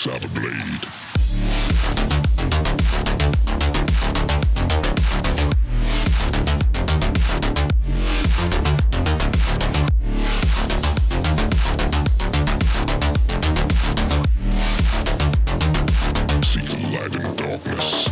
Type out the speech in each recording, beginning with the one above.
Saber blade. Seek the light in darkness.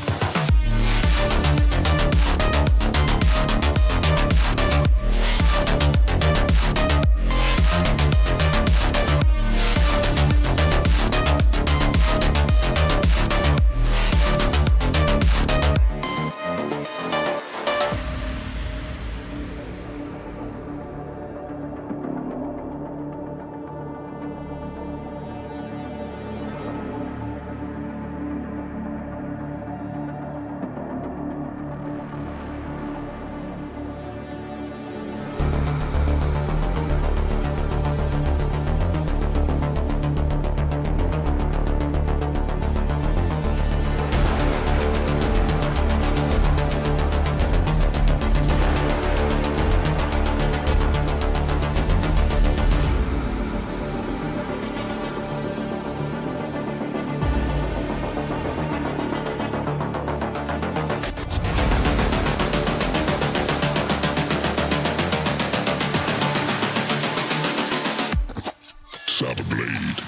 Saber blade.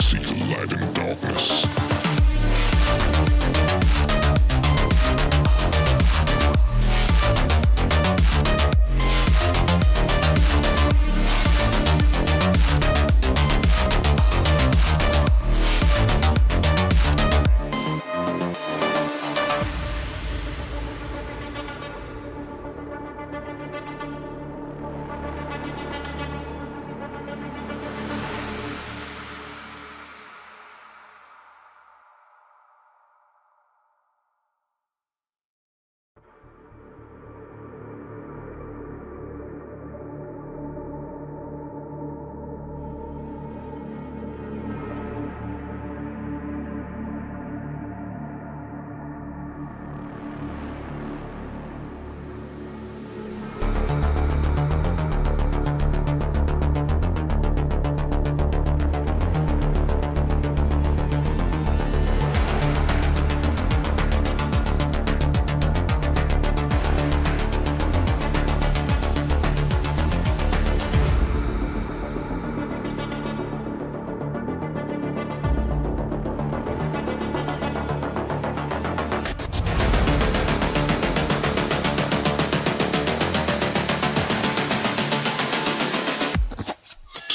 Seek the light in darkness.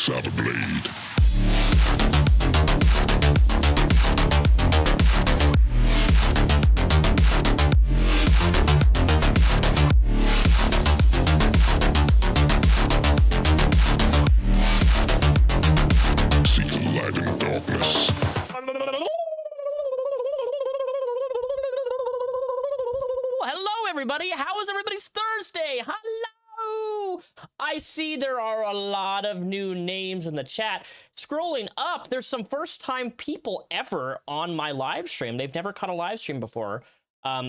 Saber blade. Seek the light in darkness. Hello, everybody. How is everybody's Thursday? Hello. I see there are a lot of new names in the chat. Scrolling up, there's some first-time people ever on my live stream. They've never caught a live stream before.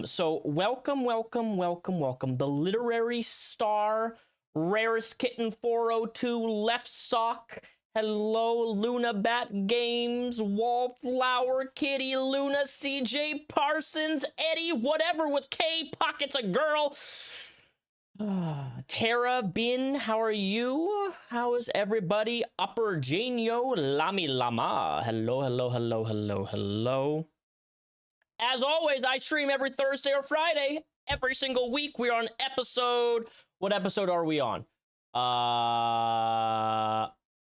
So welcome, welcome, welcome, welcome. The Literary Star, Rarest Kitten 402, Left Sock. Hello, Luna Bat Games, Wallflower, Kitty, Luna, CJ Parsons, Eddie, whatever with K, Pockets a Girl. Tara Bin, how are you? How is everybody? Upper Janio, Lami Lama. Hello, hello, hello, hello, hello. As always, I stream every Thursday or Friday. Every single week, we're on episode... What episode are we on?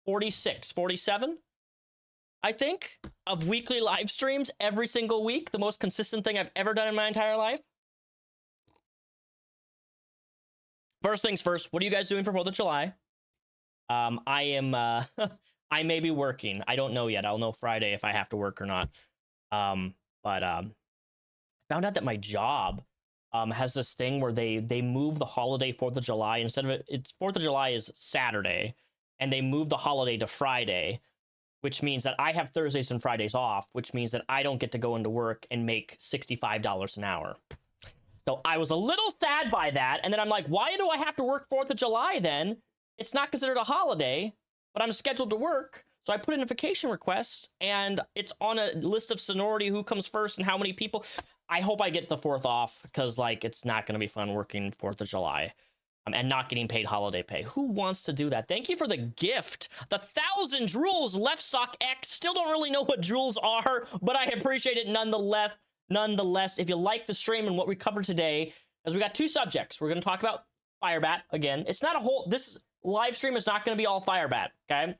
46, 47, I think, of weekly live streams every single week. The most consistent thing I've ever done in my entire life. First things first, what are you guys doing for 4th of July? I am, I may be working. I don't know yet. I'll know Friday if I have to work or not. Found out that my job has this thing where they move the holiday 4th of July. Instead of it's 4th of July is Saturday, and they move the holiday to Friday, which means that I have Thursdays and Fridays off, which means that I don't get to go into work and make $65 an hour. So I was a little sad by that. And then I'm like, why do I have to work 4th of July then? It's not considered a holiday, but I'm scheduled to work. So I put in a vacation request, and it's on a list of seniority, who comes first and how many people. I hope I get the 4th off, because like it's not going to be fun working 4th of July and not getting paid holiday pay. Who wants to do that? Thank you for the gift. The 1,000 Drools Left Sock X. Still don't really know what Drools are, but I appreciate it nonetheless. Nonetheless, if you like the stream and what we covered today, as we got 2 subjects, we're going to talk about Firebat again. It's not a whole. This live stream is not going to be all Firebat. Okay.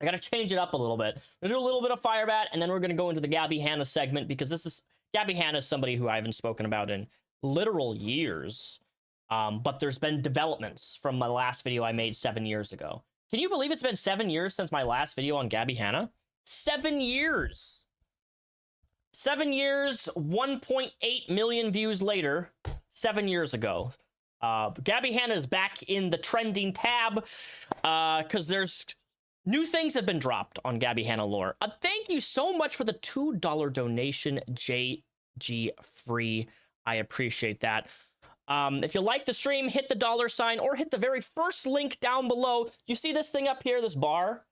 I got to change it up a little bit. We're going to do a little bit of Firebat, and then we're going to go into the Gabbie Hanna segment, because Gabbie Hanna is somebody who I haven't spoken about in literal years. But there's been developments from my last video I made 7 years ago. Can you believe it's been 7 years since my last video on Gabbie Hanna? 7 years. 7 years, 1.8 million views later, 7 years ago. Gabbie Hanna is back in the trending tab, because there's new things have been dropped on Gabbie Hanna lore. Thank you so much for the $2 donation, JG Free. I appreciate that. If you like the stream, hit the $sign or hit the very first link down below. You see this thing up here, this bar?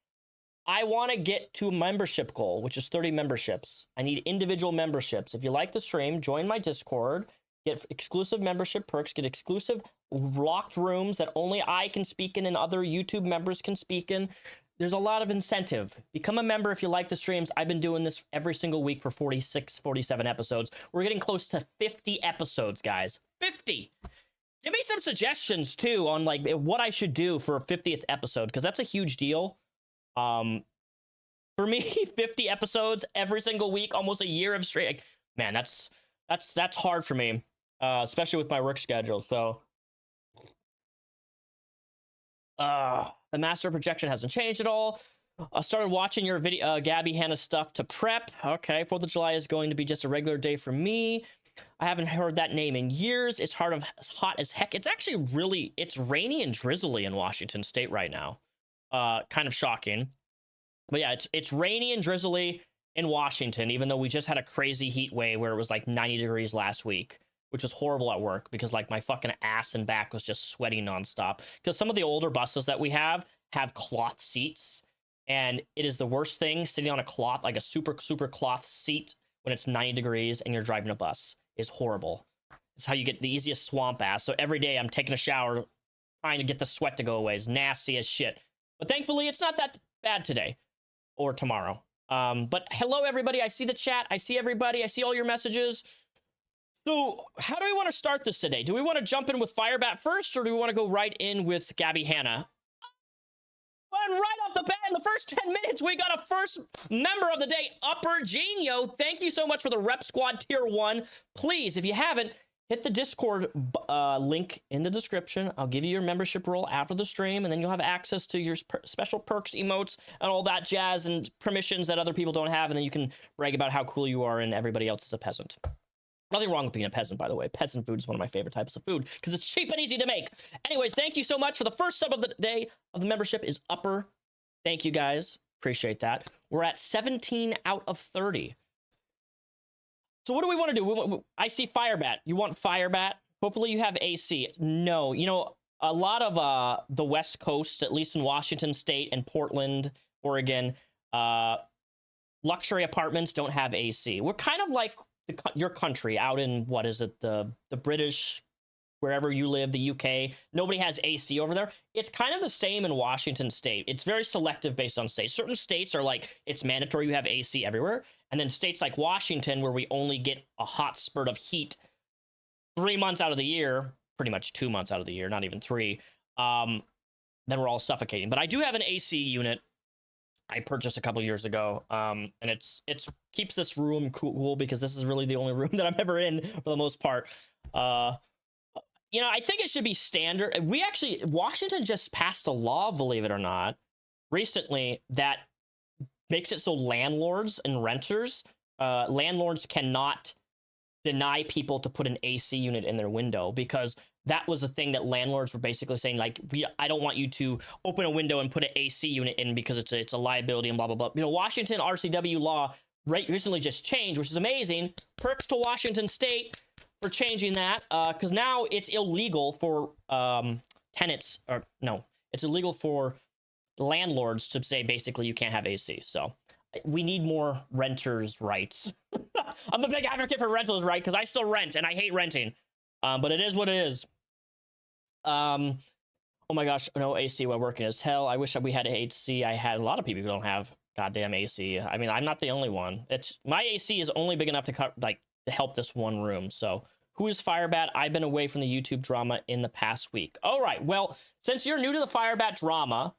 I want to get to a membership goal, which is 30 memberships. I need individual memberships. If you like the stream, join my Discord, get exclusive membership perks, get exclusive locked rooms that only I can speak in and other YouTube members can speak in. There's a lot of incentive. Become a member if you like the streams. I've been doing this every single week for 46, 47 episodes. We're getting close to 50 episodes, guys. 50! Give me some suggestions, too, on like what I should do for a 50th episode, because that's a huge deal. For me, 50 episodes every single week, almost a year of straight. Like, man, that's hard for me, especially with my work schedule. So, the master projection hasn't changed at all. I started watching your video, Gabbie Hanna stuff to prep. Okay, 4th of July is going to be just a regular day for me. I haven't heard that name in years. It's hot as heck. It's actually it's rainy and drizzly in Washington State right now. Kind of shocking. But yeah, it's rainy and drizzly in Washington, even though we just had a crazy heat wave where it was like 90 degrees last week, which was horrible at work because like my fucking ass and back was just sweating nonstop. Because some of the older buses that we have cloth seats, and it is the worst thing sitting on a cloth, like a super cloth seat when it's 90 degrees and you're driving a bus. Is horrible. It's how you get the easiest swamp ass. So every day I'm taking a shower trying to get the sweat to go away. It's nasty as shit. But thankfully it's not that bad today or tomorrow. But hello everybody. I see the chat. I see everybody. I see all your messages. So how do we want to start this today? Do we want to jump in with Firebat first, or do we want to go right in with Gabbie Hanna? And right off the bat, in the first 10 minutes, we got a first member of the day, Upper Genio. Thank you so much for the Rep Squad Tier 1. Please, if you haven't, hit the Discord link in the description. I'll give you your membership role after the stream, and then you'll have access to your special perks, emotes, and all that jazz, and permissions that other people don't have, and then you can brag about how cool you are and everybody else is a peasant. Nothing wrong with being a peasant, by the way. Peasant food is one of my favorite types of food because it's cheap and easy to make. Anyways, thank you so much for the first sub of the day of the membership is Upper. Thank you, guys. Appreciate that. We're at 17 out of 30. So what do we want to do? I see Firebat. You want Firebat? Hopefully you have AC. No, you know, a lot of the West Coast, at least in Washington State and Portland, Oregon, luxury apartments don't have AC. We're kind of like your country out in, what is it, the British, wherever you live, the UK. Nobody has AC over there. It's kind of the same in Washington State. It's very selective based on states. Certain states are like, it's mandatory you have AC everywhere. And then states like Washington, where we only get a hot spurt of heat 3 months out of the year, pretty much 2 months out of the year, not even 3, then we're all suffocating. But I do have an AC unit I purchased a couple years ago, and it's keeps this room cool because this is really the only room that I'm ever in for the most part. You know, I think it should be standard. Washington just passed a law, believe it or not, recently that makes it so landlords and renters, landlords cannot deny people to put an AC unit in their window, because that was the thing that landlords were basically saying, like, I don't want you to open a window and put an AC unit in because it's a liability and blah, blah, blah. You know, Washington RCW law recently just changed, which is amazing. Perks to Washington State for changing that, because now it's illegal for tenants, or no, it's illegal for landlords to say basically you can't have AC. So we need more renters' rights. I'm a big advocate for rentals' right, because I still rent and I hate renting. But it is what it is. Oh my gosh, no AC while working is hell. I wish we had AC. I had a lot of people who don't have goddamn AC. I mean, I'm not the only one. It's my AC is only big enough to to help this one room. So who is Firebat? I've been away from the YouTube drama in the past week. All right, well, since you're new to the Firebat drama,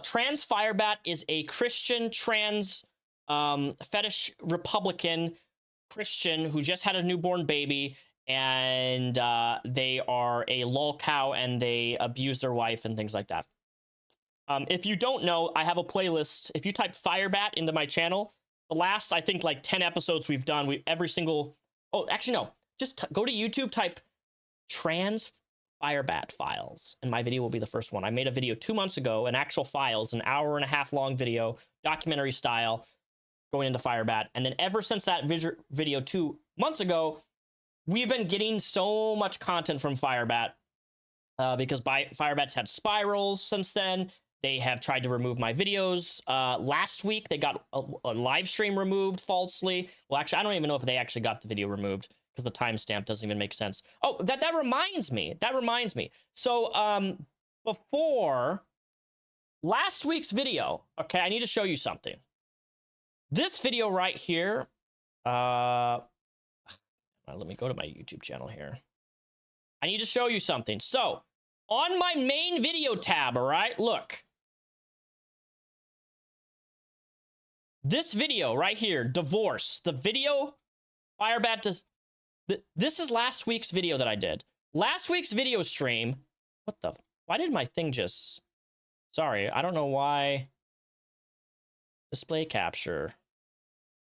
Trans Firebat is a Christian trans fetish Republican Christian who just had a newborn baby, and they are a lol cow and they abuse their wife and things like that. If you don't know, I have a playlist. If you type Firebat into my channel, the last, I think, like 10 episodes we've done, every single... Oh, actually, no. Just go to YouTube, type Trans Firebat files, and my video will be the first one. I made a video 2 months ago, an actual files, an hour-and-a-half long video, documentary style, going into Firebat. And then ever since that video 2 months ago, we've been getting so much content from Firebat, because Firebat's had spirals since then. They have tried to remove my videos. Last week, they got a live stream removed falsely. Well, actually, I don't even know if they actually got the video removed, because the timestamp doesn't even make sense. Oh, that reminds me. That reminds me. So, before last week's video, okay, I need to show you something. This video right here, let me go to my YouTube channel here. I need to show you something. So, on my main video tab, all right, look. This video right here, divorce, the video, Firebat does... This is last week's video that I did. Last week's video stream. What the... Why did my thing just... Sorry, I don't know why. Display capture.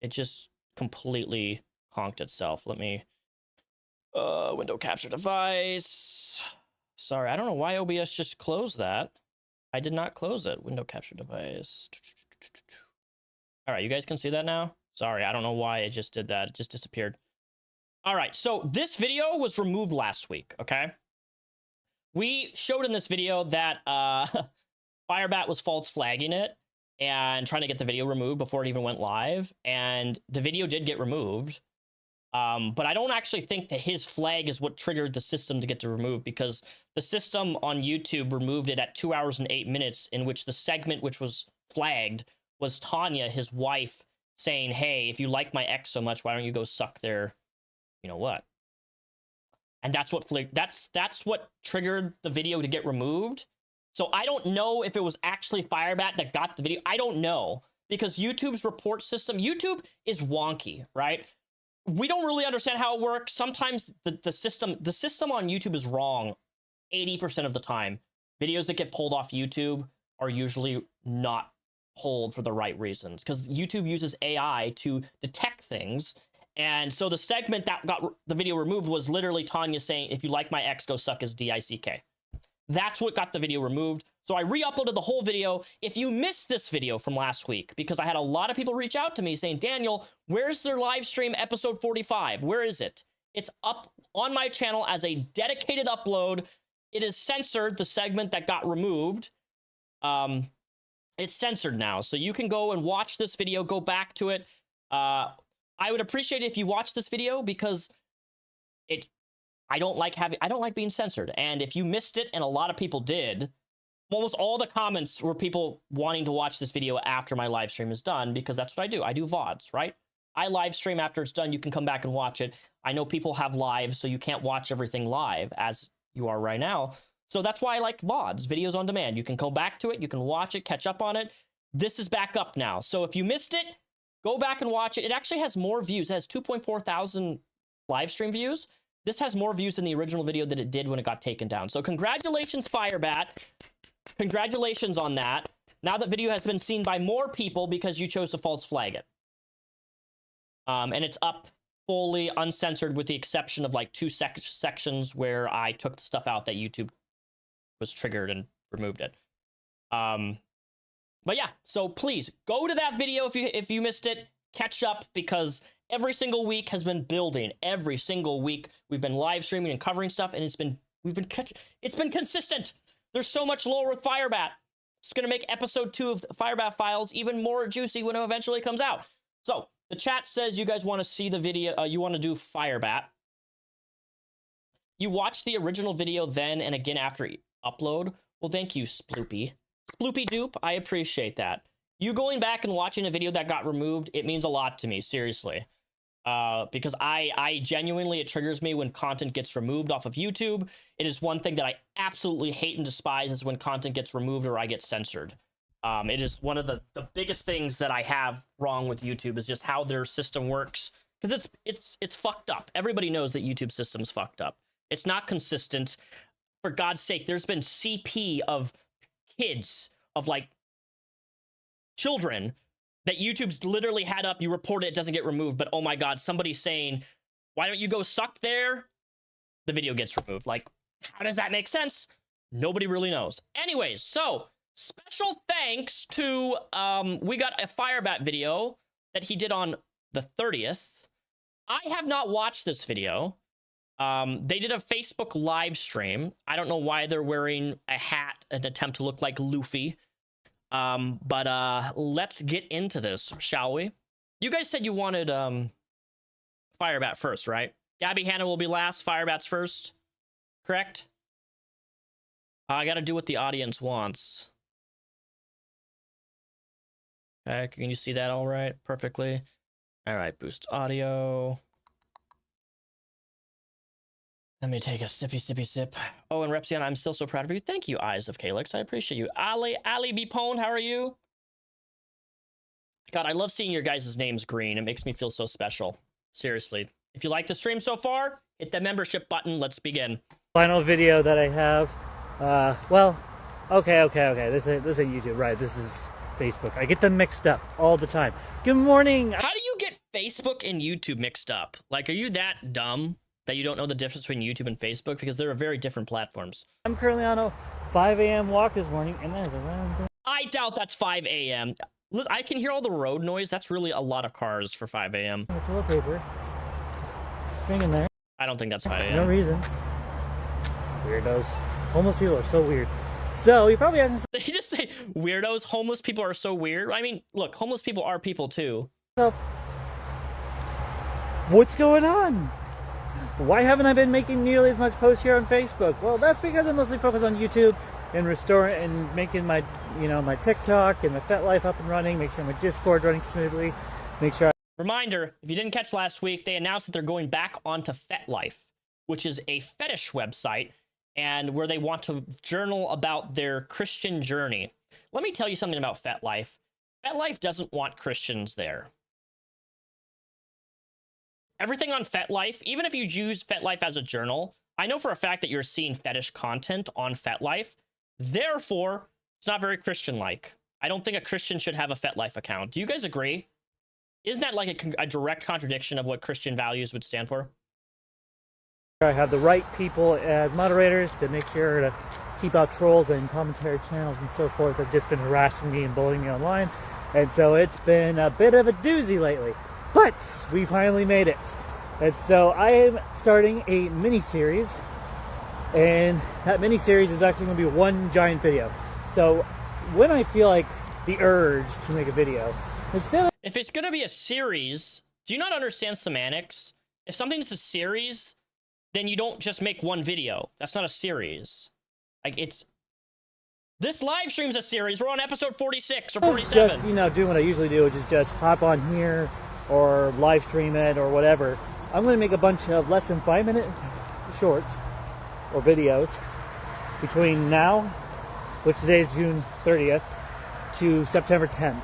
It just completely conked itself. Let me... window capture device. Sorry, I don't know why OBS just closed that. I did not close it. Window capture device. All right, you guys can see that now? Sorry, I don't know why it just did that. It just disappeared. All right, so this video was removed last week, okay? We showed in this video that Firebat was false flagging it and trying to get the video removed before it even went live, and the video did get removed. But I don't actually think that his flag is what triggered the system to get to remove, because the system on YouTube removed it at 2 hours and 8 minutes, in which the segment which was flagged was Tanya, his wife, saying, hey, if you like my ex so much, why don't you go suck their, you know what? And that's what that's what triggered the video to get removed. So I don't know if it was actually Firebat that got the video. I don't know, because YouTube's report system, YouTube is wonky, right? We don't really understand how it works. Sometimes the system on YouTube is wrong 80% of the time. Videos that get pulled off YouTube are usually not pulled for the right reasons, because YouTube uses AI to detect things. And so the segment that got the video removed was literally Tanya saying, if you like my ex, go suck his DICK. That's what got the video removed. So I re-uploaded the whole video. If you missed this video from last week, because I had a lot of people reach out to me saying, Daniel, where's their live stream episode 45? Where is it? It's up on my channel as a dedicated upload. It is censored, the segment that got removed. It's censored now, so you can go and watch this video, go back to it. I would appreciate it if you watch this video, because I don't like being censored. And if you missed it, and a lot of people did, almost all the comments were people wanting to watch this video after my live stream is done, because that's what I do. I do VODs, right? I live stream after it's done. You can come back and watch it. I know people have lives, so you can't watch everything live as you are right now. So that's why I like VODs, videos on demand. You can go back to it, you can watch it, catch up on it. This is back up now. So if you missed it, go back and watch it. It actually has more views. It has 2.4 thousand live stream views. This has more views than the original video that it did when it got taken down. So congratulations, Firebat. Congratulations on that. Now that video has been seen by more people because you chose to false flag it. And it's up fully uncensored with the exception of like 2 sections where I took the stuff out that YouTube was triggered and removed it. But yeah, so please go to that video if you missed it, catch up, because every single week has been building. Every single week we've been live streaming and covering stuff, and it's been consistent. There's so much lore with Firebat. It's gonna make episode 2 of Firebat Files even more juicy when it eventually comes out. So the chat says you guys want to see the video. You want to do Firebat. You watch the original video then and again after upload. Well, thank you, Sploopy. Sploopy Doop, I appreciate that. You going back and watching a video that got removed, it means a lot to me, seriously. Because I genuinely, it triggers me when content gets removed off of YouTube. It is one thing that I absolutely hate and despise is when content gets removed or I get censored. It is one of the biggest things that I have wrong with YouTube is just how their system works. Because it's fucked up. Everybody knows that YouTube system's fucked up. It's not consistent. For God's sake, there's been CP of kids, of like children, that YouTube's literally had up, you report it, it doesn't get removed, but oh my god, somebody's saying, why don't you go suck there? The video gets removed. Like, how does that make sense? Nobody really knows. Anyways, so, special thanks to, we got a Firebat video that he did on the 30th. I have not watched this video. They did a Facebook live stream. I don't know why they're wearing a hat, an attempt to look like Luffy. But let's get into this, shall we? You guys said you wanted, Firebat first, right? Gabbie Hanna will be last, Firebat's first, correct? I gotta do what the audience wants. Okay, can you see that all right? Perfectly. All right, boost audio. Let me take a sippy sip. Oh, and Repsion, I'm still so proud of you. Thank you, Eyes of Calyx. I appreciate you. Ali Bipone, how are you? God, I love seeing your guys' names green. It makes me feel so special. Seriously. If you like the stream so far, hit the membership button. Let's begin. Final video that I have. Well, okay. This ain't YouTube, right? This is Facebook. I get them mixed up all the time. Good morning. How do you get Facebook and YouTube mixed up? Like, are you that dumb that you don't know the difference between YouTube and Facebook? Because they're very different platforms. I'm currently on a 5 a.m. walk this morning, and that is around... I doubt that's 5 a.m. I can hear all the road noise. That's really a lot of cars for 5 a.m. Toilet paper. String in there. I don't think that's 5 a.m. No reason. Weirdos. Homeless people are so weird. So, you probably haven't... Did he just say, weirdos? Homeless people are so weird? I mean, look, homeless people are people too. So, what's going on? Why haven't I been making nearly as much posts here on Facebook? Well, that's because I'm mostly focused on YouTube and restoring and making my, my TikTok and my FetLife up and running, make sure my Discord running smoothly, make sure. Reminder, if you didn't catch last week, they announced that they're going back onto FetLife, which is a fetish website and where they want to journal about their Christian journey. Let me tell you something about FetLife. FetLife doesn't want Christians there. Everything on FetLife, even if you use FetLife as a journal, I know for a fact that you're seeing fetish content on FetLife. Therefore, it's not very Christian-like. I don't think a Christian should have a FetLife account. Do you guys agree? Isn't that like a direct contradiction of what Christian values would stand for? I have the right people as moderators to make sure to keep out trolls and commentary channels and so forth that have just been harassing me and bullying me online. And so it's been a bit of a doozy lately. But we finally made it. And so I am starting a mini-series. And that mini-series is actually going to be one giant video. So when I feel like the urge to make a video, instead of... If it's going to be a series, do you not understand semantics? If something's a series, then you don't just make one video. That's not a series. Like, it's... This live stream's a series. We're on episode 46 or 47. Just, doing what I usually do, which is just hop on here or live stream it or whatever. I'm going to make a bunch of less than 5-minute shorts or videos between now, which today is June 30th, to September 10th.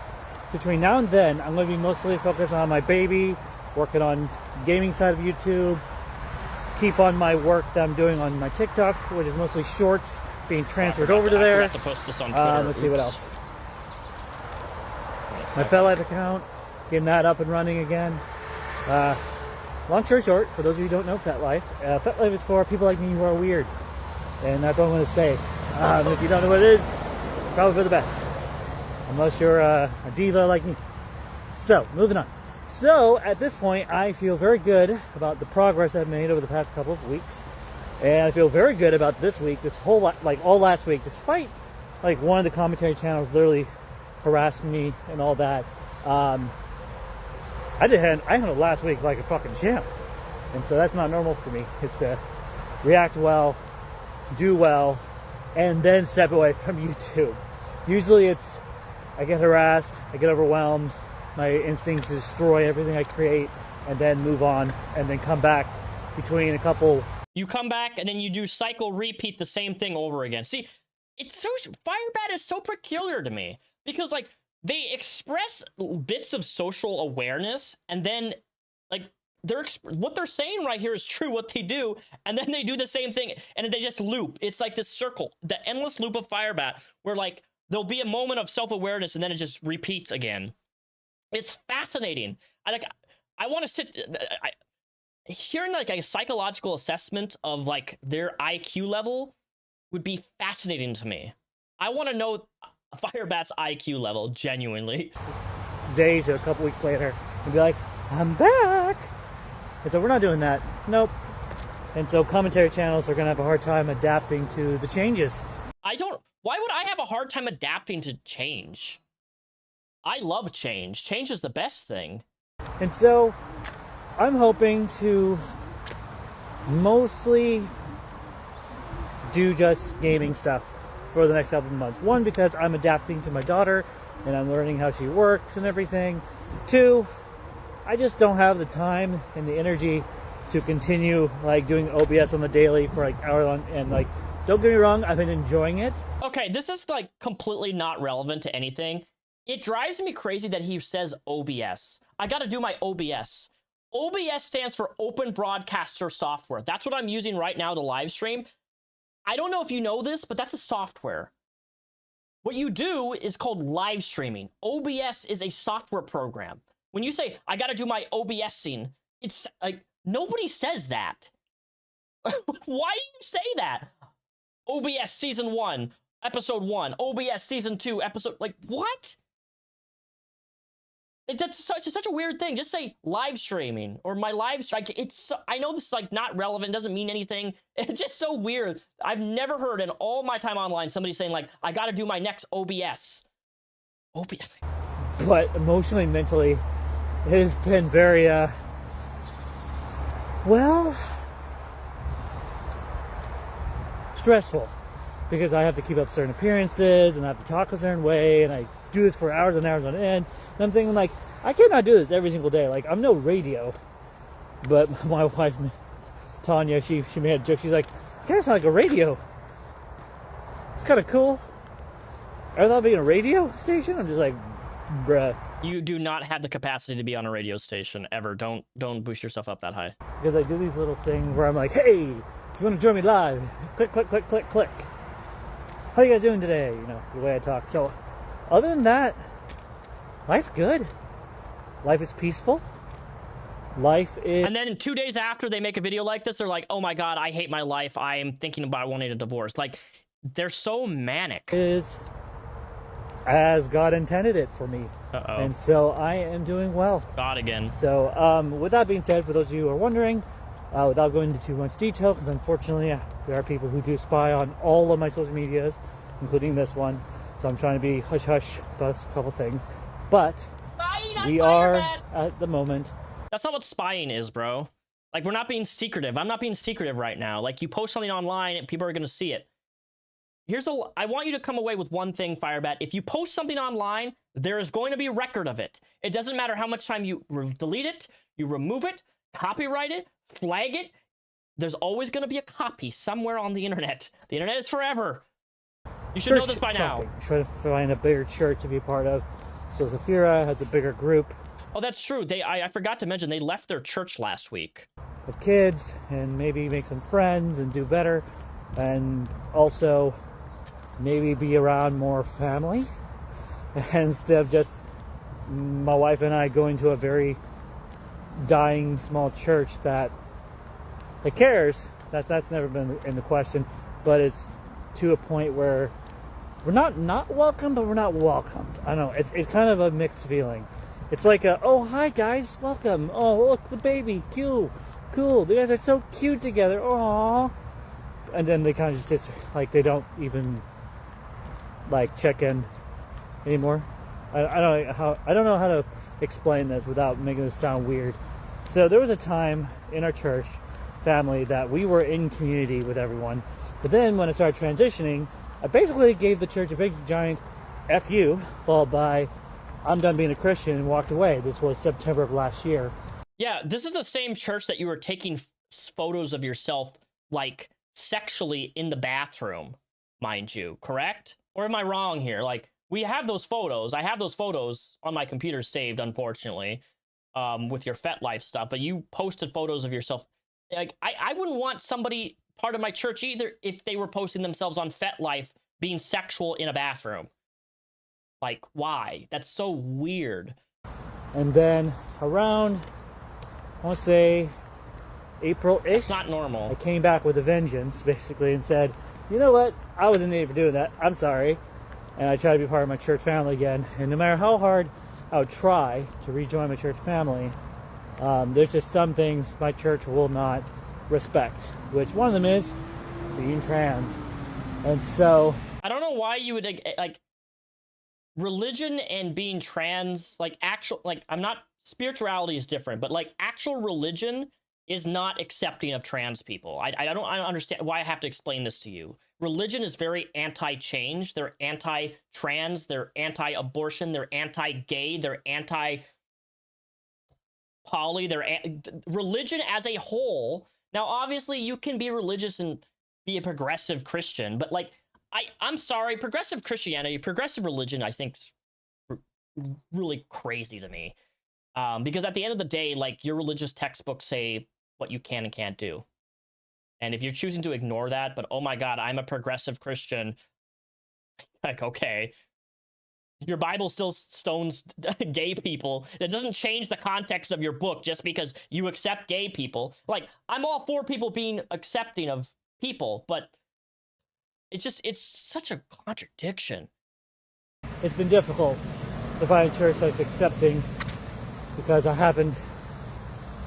Between now and then, I'm going to be mostly focused on my baby, working on gaming side of YouTube, keep on my work that I'm doing on my TikTok, which is mostly shorts being transferred over to there. I forgot to post this on Twitter. Let's see what else. My FetLife account, getting that up and running again. long story short, for those of you who don't know FetLife is for people like me who are weird. And that's all I'm going to say. If you don't know what it is, probably for the best. Unless you're a diva like me. So, moving on. So, at this point, I feel very good about the progress I've made over the past couple of weeks. And I feel very good about this week, this whole, like all last week, despite like one of the commentary channels literally harassing me and all that. I handled last week like a fucking champ. And so that's not normal for me, is to react well, do well, and then step away from YouTube. Usually it's, I get harassed, I get overwhelmed, my instincts to destroy everything I create, and then move on, and then come back between a couple. You come back, and then you do cycle repeat the same thing over again. See, it's so, Firebat is so peculiar to me, because, like, they express bits of social awareness, and then, like, what they're saying right here is true, what they do, and then they do the same thing, and they just loop. It's like this circle, the endless loop of Firebat, where, like, there'll be a moment of self-awareness, and then it just repeats again. It's fascinating. I want to sit... hearing, like, a psychological assessment of, like, their IQ level would be fascinating to me. I want to know Firebat's IQ level, genuinely. Days or a couple weeks later, and be like, I'm back! And so we're not doing that. Nope. And so commentary channels are going to have a hard time adapting to the changes. Why would I have a hard time adapting to change? I love change. Change is the best thing. And so I'm hoping to mostly do just gaming stuff for the next couple of months. One, because I'm adapting to my daughter and I'm learning how she works and everything. Two, I just don't have the time and the energy to continue like doing OBS on the daily for like hours on, and like, don't get me wrong, I've been enjoying it. Okay, this is like completely not relevant to anything. It drives me crazy that he says OBS. I gotta do my OBS. OBS stands for Open Broadcaster Software. That's what I'm using right now to live stream. I don't know if you know this, but that's a software. What you do is called live streaming. OBS is a software program. When you say, I gotta do my OBSing, it's like, nobody says that. Why do you say that? OBS Season 1, Episode 1. OBS Season 2, Episode... Like, what? That's such a weird thing. Just say live streaming or my live stream. I know this is like not relevant, doesn't mean anything. It's just so weird. I've never heard in all my time online somebody saying like, I gotta do my next OBS. OBS. But emotionally, mentally, it has been very, well, stressful. Because I have to keep up certain appearances and I have to talk a certain way and I do this for hours and hours on end. And I'm thinking like, I cannot do this every single day. Like, I'm no radio. But my wife, Tanya, she made a joke. She's like, you kind of sound like a radio. It's kind of cool. I thought being a radio station? I'm just like, bruh. You do not have the capacity to be on a radio station ever. Don't boost yourself up that high. Because I do these little things where I'm like, hey, you want to join me live? Click, click, click, click, click. How you guys doing today? You know, the way I talk. So, other than that, life's good. Life is peaceful. Life is... And then 2 days after they make a video like this, they're like, oh my god, I hate my life. I am thinking about wanting a divorce. Like, they're so manic. Is as God intended it for me. Uh-oh. And so I am doing well. God again. So, with that being said, for those of you who are wondering, without going into too much detail, because unfortunately there are people who do spy on all of my social medias, including this one. So I'm trying to be hush-hush about a couple things. But we are, at the moment... That's not what spying is, bro. Like, we're not being secretive. I'm not being secretive right now. Like, you post something online and people are going to see it. I want you to come away with one thing, Firebat. If you post something online, there is going to be a record of it. It doesn't matter how much time you delete it, you remove it, copyright it, flag it. There's always going to be a copy somewhere on the internet. The internet is forever. You should know this by now. Try to find a bigger church to be a part of. So Zafira has a bigger group. Oh, that's true. I forgot to mention, they left their church last week. Of kids, and maybe make some friends and do better. And also, maybe be around more family. Instead of just my wife and I going to a very dying small church that cares. That's never been in the question, but it's to a point where we're not welcome, but we're not welcomed. I don't know. It's kind of a mixed feeling. It's like oh, hi guys, welcome. Oh, look, the baby, cool. You guys are so cute together. Aww. And then they kind of just like they don't even like check in anymore. I don't know how to explain this without making this sound weird. So there was a time in our church family that we were in community with everyone, but then when it started transitioning, I basically gave the church a big giant F you, followed by I'm done being a Christian, and walked away. This was September of last year. Yeah, this is the same church that you were taking photos of yourself, like, sexually in the bathroom, mind you, correct? Or am I wrong here? Like, we have those photos. I have those photos on my computer saved, unfortunately, with your FetLife stuff, but you posted photos of yourself. Like, I wouldn't want somebody, part of my church either, if they were posting themselves on FetLife being sexual in a bathroom. Like, why? That's so weird. And then around, I want to say, April-ish. It's not normal. I came back with a vengeance, basically, and said, you know what? I was an idiot for doing that. I'm sorry. And I tried to be part of my church family again. And no matter how hard I would try to rejoin my church family, there's just some things my church will not respect, which one of them is being trans. And so I don't know why you would, like, religion and being trans, like, actual, like, I'm not, spirituality is different, but, like, actual religion is not accepting of trans people. I don't understand why I have to explain this to you. Religion is very anti-change. They're anti-trans. They're anti-abortion. They're anti-gay. They're anti-poly. Religion as a whole. Now, obviously, you can be religious and be a progressive Christian, but, like, I'm sorry, progressive Christianity, progressive religion, I think, is really crazy to me. Because at the end of the day, like, your religious textbooks say what you can and can't do. And if you're choosing to ignore that, but oh my God, I'm a progressive Christian, like, okay. Your Bible still stones gay people. It doesn't change the context of your book just because you accept gay people. Like, I'm all for people being accepting of people, but it's such a contradiction. it's been difficult to find a church that's accepting because I haven't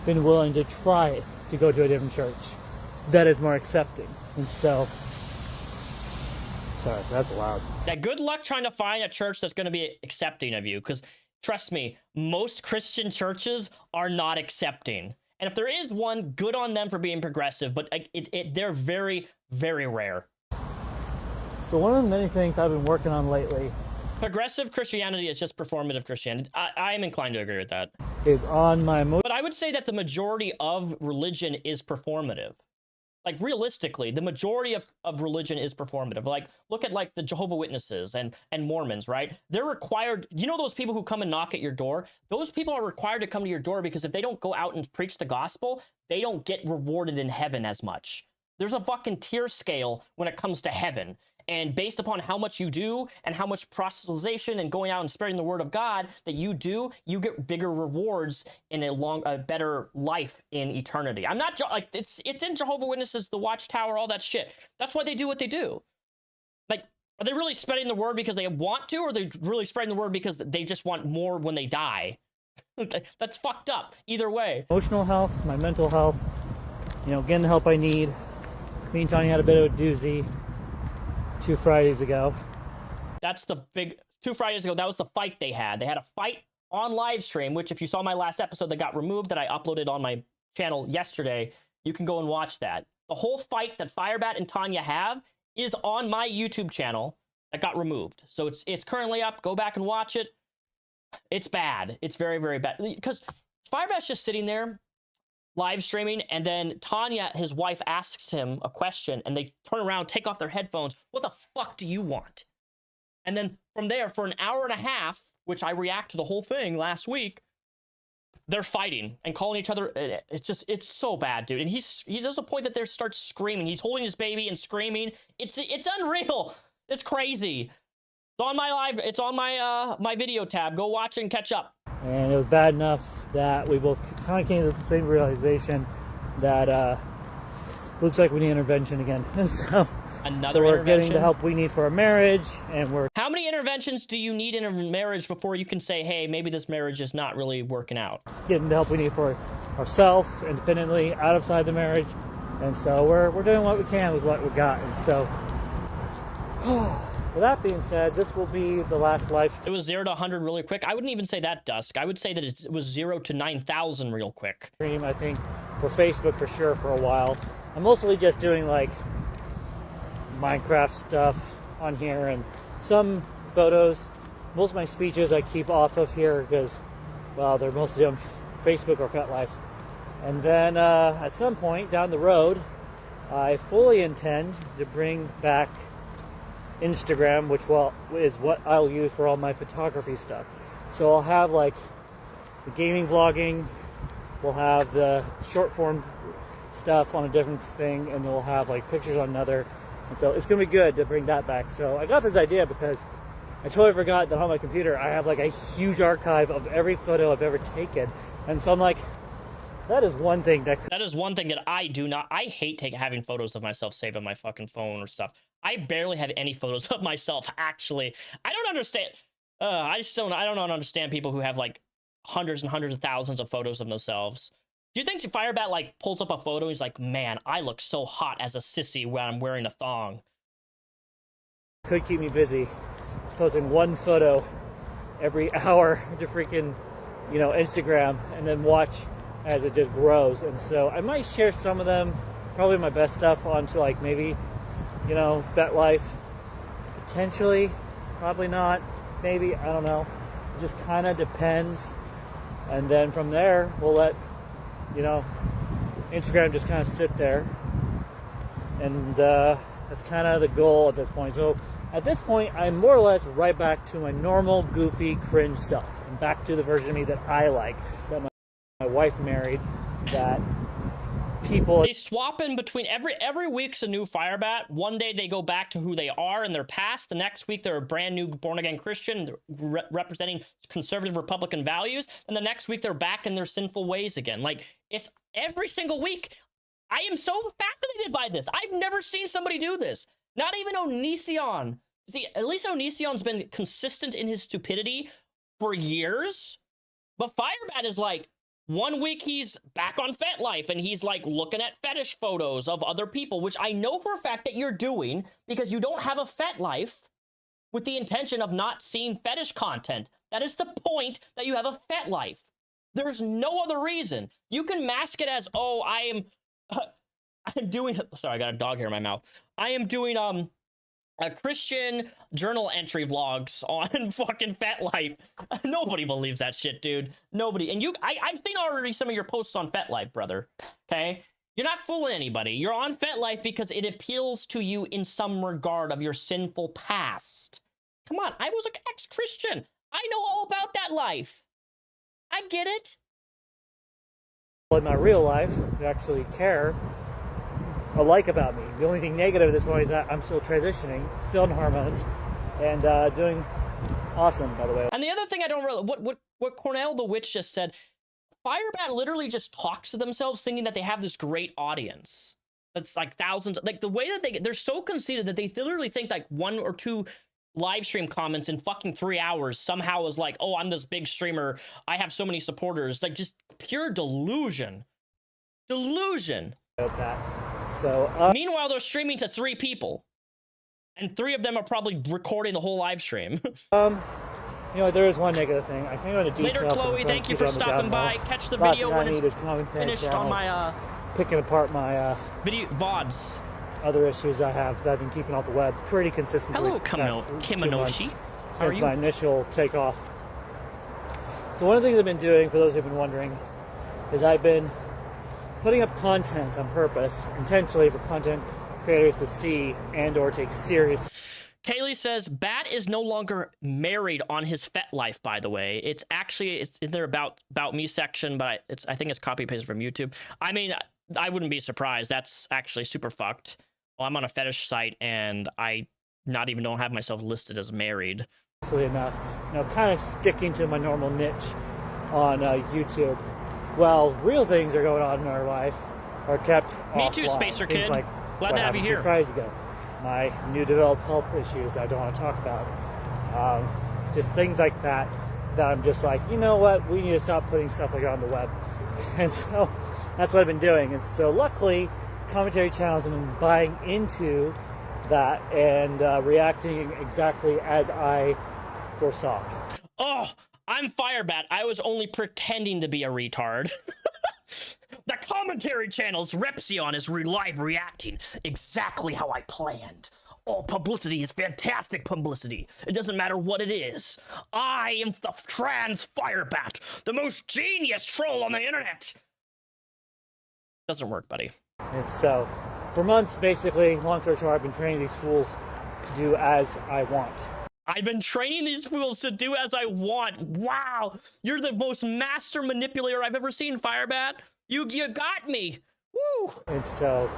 been willing to try to go to a different church that is more accepting. And so, sorry, that's loud. Yeah, good luck trying to find a church that's going to be accepting of you, because trust me, most Christian churches are not accepting. And if there is one, good on them for being progressive, but they're very, very rare. So one of the many things I've been working on lately Progressive Christianity is just performative Christianity. I am inclined to agree with that. is on my But I would say that the majority of religion is performative. Like, realistically, the majority of religion is performative. Like, look at, like, the Jehovah's Witnesses and Mormons, right? They're required, you know, those people who come and knock at your door? Those people are required to come to your door because if they don't go out and preach the gospel, they don't get rewarded in heaven as much. There's a fucking tier scale when it comes to heaven. And based upon how much you do and how much proselytization and going out and spreading the word of God that you do, you get bigger rewards in a better life in eternity. I'm not like it's in Jehovah's Witnesses, the Watchtower, all that shit. That's why they do what they do. Like, are they really spreading the word because they want to, or are they really spreading the word because they just want more when they die? That's fucked up. Either way. emotional health, my mental health, you know, getting the help I need. Me and Tanya had a bit of a doozy 2 Fridays ago. That's the big 2 Fridays ago. That was the fight they had. They had a fight on live stream, which if you saw my last episode that got removed that I uploaded on my channel yesterday, you can go and watch that. The whole fight that Firebat and Tanya have is on my YouTube channel that got removed. So it's currently up. Go back and watch it. It's bad. It's very, very bad. Because Firebat's just sitting there live streaming, and then Tanya, his wife, asks him a question, and they turn around, take off their headphones. What the fuck do you want? And then from there, for an hour and a half, which I react to the whole thing last week, they're fighting and calling each other. It's so bad, dude. And he does a point that they start screaming. He's holding his baby and screaming. It's unreal. It's crazy. It's on my live. It's on my my video tab. Go watch and catch up. And it was bad enough that we both kind of came to the same realization that looks like we need intervention again. So we're getting the help we need for our marriage, and we're... How many interventions do you need in a marriage before you can say, hey, maybe this marriage is not really working out? Getting the help we need for ourselves, independently, outside the marriage. And so we're doing what we can with what we got. And so, with that being said, this will be the last live. It was 0 to 100 really quick. I wouldn't even say that, Dusk. I would say that it was 0 to 9,000 real quick. Stream, I think, for Facebook for sure for a while. I'm mostly just doing like Minecraft stuff on here and some photos. Most of my speeches I keep off of here because, well, they're mostly on Facebook or FetLife. And then at some point down the road, I fully intend to bring back Instagram, which is what I'll use for all my photography stuff. So I'll have like the gaming vlogging, we'll have the short form stuff on a different thing, and we'll have like pictures on another. And so it's gonna be good to bring that back. So I got this idea because I totally forgot that on my computer I have like a huge archive of every photo I've ever taken. And so I'm like, that is one thing that I do not. I hate having photos of myself saved on my fucking phone or stuff. I barely have any photos of myself, actually. I don't understand. I don't understand people who have like hundreds and hundreds of thousands of photos of themselves. Do you think Firebat like pulls up a photo and he's like, man, I look so hot as a sissy when I'm wearing a thong? Could keep me busy. It's posting one photo every hour to freaking, Instagram, and then watch as it just grows. And so I might share some of them, probably my best stuff, onto like maybe, FetLife. Potentially, probably not. Maybe, I don't know. It just kind of depends. And then from there, we'll let, Instagram just kind of sit there. And that's kind of the goal at this point. So at this point, I'm more or less right back to my normal, goofy, cringe self. And back to the version of me that I like, that my wife married, that people... They swap in between every week's a new Firebat. One day they go back to who they are in their past. The next week they're a brand new born-again Christian representing conservative Republican values. And the next week they're back in their sinful ways again. Like, it's every single week. I am so fascinated by this. I've never seen somebody do this. Not even Onision. See, at least Onision's been consistent in his stupidity for years. But Firebat is like, one week he's back on FetLife and he's like looking at fetish photos of other people, which I know for a fact that you're doing because you don't have a FetLife with the intention of not seeing fetish content. That is the point that you have a FetLife. There's no other reason. You can mask it as, oh, I'm doing, sorry, I got a dog hair in my mouth. I am doing, a Christian journal entry vlogs on fucking FetLife. Nobody believes that shit, dude. Nobody. And I've seen already some of your posts on FetLife, brother. Okay? You're not fooling anybody. You're on FetLife because it appeals to you in some regard of your sinful past. Come on, I was an ex-Christian. I know all about that life. I get it. In my real life, you actually care alike about me. The only thing negative at this point is that I'm still transitioning, still on hormones, and doing awesome, by the way. And the other thing I don't really, what Cornell the Witch just said, Firebat literally just talks to themselves thinking that they have this great audience. That's like thousands, like the way that they're so conceited that they literally think like 1 or 2 live stream comments in fucking 3 hours somehow is like, oh, I'm this big streamer, I have so many supporters. Like, just pure delusion. Delusion. That. So, meanwhile, they're streaming to 3 people, and 3 of them are probably recording the whole live stream. There is one negative thing. I can't go into detail. Later, Chloe. Thank you for stopping by. Catch the video when it's finished on my picking apart my video VODs. Other issues I have that I've been keeping off the web pretty consistently. Hello, Kimonoshi. Since my initial takeoff. So one of the things I've been doing, for those who've been wondering, is I've been putting up content on purpose, intentionally, for content creators to see and or take serious. Kaylee says, Bat is no longer married on his FetLife, by the way. It's in their about me section, but I think it's copy pasted from YouTube. I mean, I wouldn't be surprised. That's actually super fucked. Well, I'm on a fetish site and I don't have myself listed as married. Enough, kind of sticking to my normal niche on YouTube, while real things are going on in our life are kept Me too, offline. Spacer Things Kid. like Glad what to have you happened 2 here. Fridays ago, my new developed health issues I don't want to talk about, just things like that I'm just like, you know what, we need to stop putting stuff like that on the web. And so that's what I've been doing. And so luckily, commentary channels have been buying into that and reacting exactly as I foresaw. Oh, I'm Firebat. I was only pretending to be a retard. The commentary channel's Repsion is live reacting exactly how I planned. All publicity is fantastic publicity. It doesn't matter what it is. I am the trans Firebat, the most genius troll on the internet. Doesn't work, buddy. And so, for months, basically, long story short, I've been training these fools to do as I want. I've been training these fools to do as I want. Wow, you're the most master manipulator I've ever seen, Firebat. You got me. Woo. And so,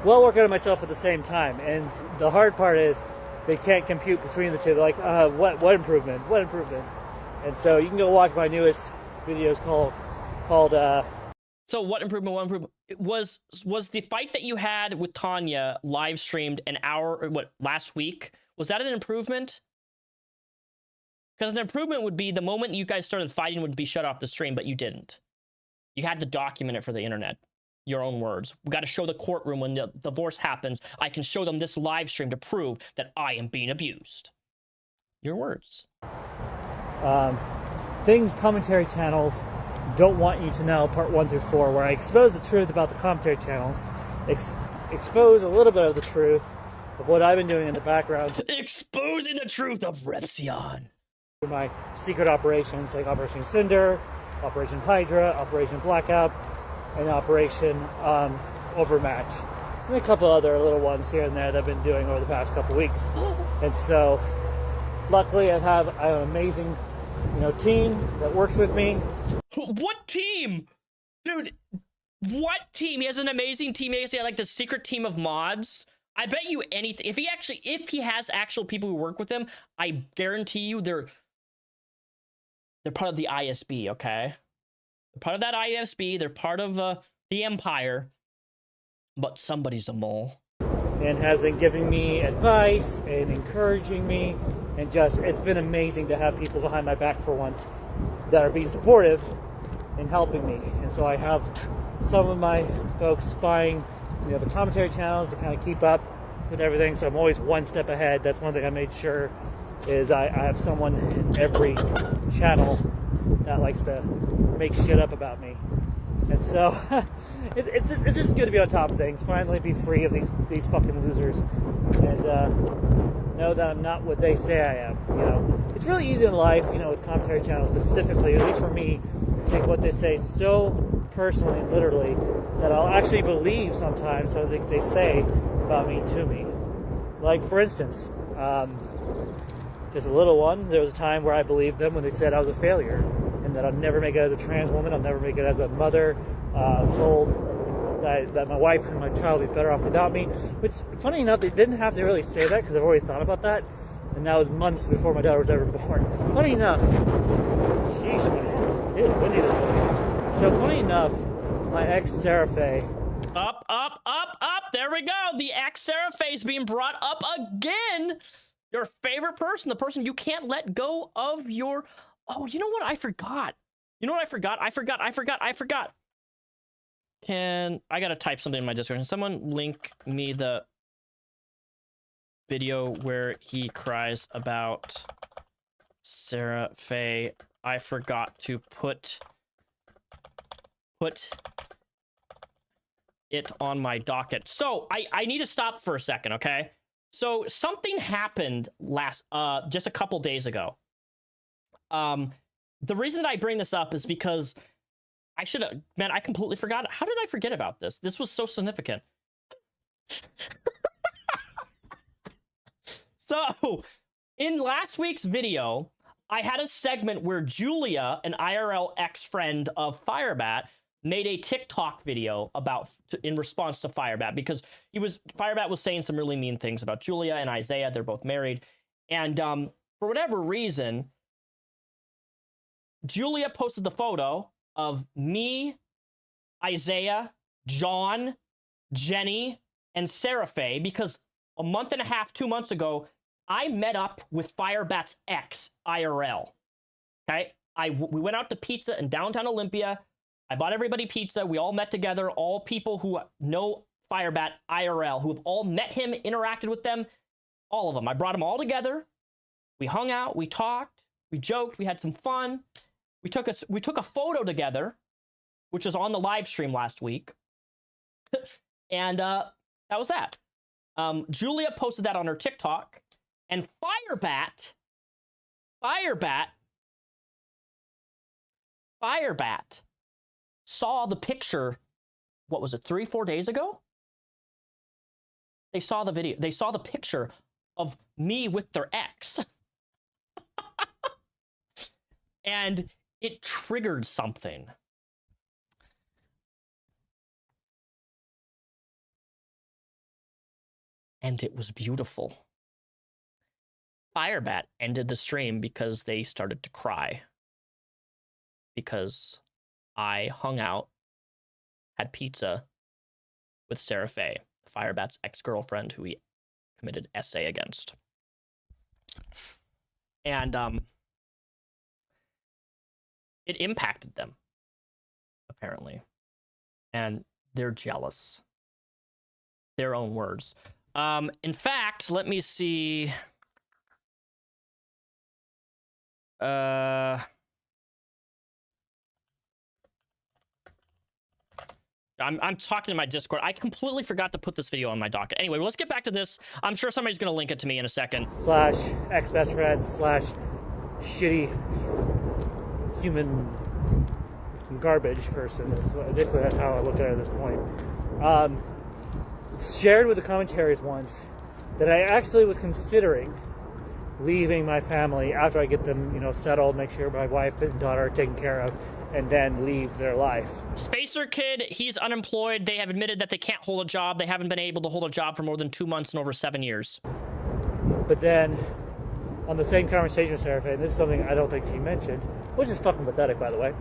well, working on myself at the same time. And the hard part is they can't compute between the two. They're like, what improvement? What improvement? And so you can go watch my newest videos called So what improvement? What improvement? Was the fight that you had with Tanya live streamed an hour or last week? Was that an improvement? Because an improvement would be the moment you guys started fighting would be shut off the stream, but you didn't. You had to document it for the internet. Your own words. We got to show the courtroom when the divorce happens. I can show them this live stream to prove that I am being abused. Your words. things commentary channels don't want you to know, part 1 through 4, where I expose the truth about the commentary channels, expose a little bit of the truth of what I've been doing in the background. Exposing the truth of Repsion. My secret operations like Operation Cinder, Operation Hydra, Operation Blackout, and Operation Overmatch. And a couple other little ones here and there that I've been doing over the past couple weeks. And so, luckily I have an amazing, team that works with me. What team? Dude, what team? He has an amazing team. He has like the secret team of mods. I bet you anything. If he has actual people who work with him, I guarantee you they're part of the ISB, okay? They're part of that ISB. They're part of the Empire. But somebody's a mole. And has been giving me advice and encouraging me. And it's been amazing to have people behind my back for once that are being supportive and helping me. And so I have some of my folks spying, the commentary channels to kind of keep up with everything. So I'm always one step ahead. That's one thing I made sure is I have someone in every channel that likes to make shit up about me. And so it's just good to be on top of things. Finally, be free of these fucking losers, and know that I'm not what they say I am. It's really easy in life, with commentary channels specifically, at least for me, to take what they say so personally and literally that I'll actually believe sometimes some of the things they say about me to me. Like, for instance, just a little one. There was a time where I believed them when they said I was a failure, and that I'll never make it as a trans woman, I'll never make it as a mother. I was told that my wife and my child would be better off without me, which, funny enough, they didn't have to really say that because I've already thought about that, and that was months before my daughter was ever born. Funny enough, sheesh, my hands, it is windy this morning. So funny enough, my ex Seraphe. Up, up, up, up, there we go. The ex Seraphe is being brought up again. Your favorite person, the person you can't let go of your... Oh, you know what? I forgot. I forgot. I gotta type something in my Discord. Can someone link me the video where he cries about Sarah Faye? I forgot to put it on my docket. So I need to stop for a second, okay? So something happened just a couple days ago. The reason that I bring this up is because I completely forgot. How did I forget about this? This was so significant. So, in last week's video, I had a segment where Julia, an IRL ex-friend of Firebat, made a TikTok video in response to Firebat, because Firebat was saying some really mean things about Julia and Isaiah. They're both married. And for whatever reason, Julia posted the photo of me, Isaiah, John, Jenny, and Sarah Faye because a month and a half, 2 months ago, I met up with Firebat's ex IRL. Okay, we went out to pizza in downtown Olympia. I bought everybody pizza. We all met together. All people who know Firebat IRL, who have all met him, interacted with them, all of them. I brought them all together. We hung out. We talked. We joked. We had some fun. We took a photo together, which was on the live stream last week, and that was that. Julia posted that on her TikTok, and Firebat saw the picture, what was it, 3-4 days ago? They saw the video. They saw the picture of me with their ex. And it triggered something. And it was beautiful. Firebat ended the stream because they started to cry. Because I hung out, had pizza with Sarah Faye, Firebat's ex-girlfriend who he committed SA against. And it impacted them, apparently. And they're jealous. Their own words. In fact, let me see. I'm talking to my Discord. I completely forgot to put this video on my docket. Anyway, well, let's get back to this. I'm sure somebody's going to link it to me in a second. / ex-best friend / shitty human garbage person. Basically, that's how I look at it at this point. Shared with the commentaries once that I actually was considering leaving my family after I get them, settled, make sure my wife and daughter are taken care of, and then leave their life. Spacer Kid, he's unemployed. They have admitted that they can't hold a job. They haven't been able to hold a job for more than 2 months in over 7 years. But then, on the same conversation with Sarah Faye, and this is something I don't think she mentioned, which is fucking pathetic, by the way,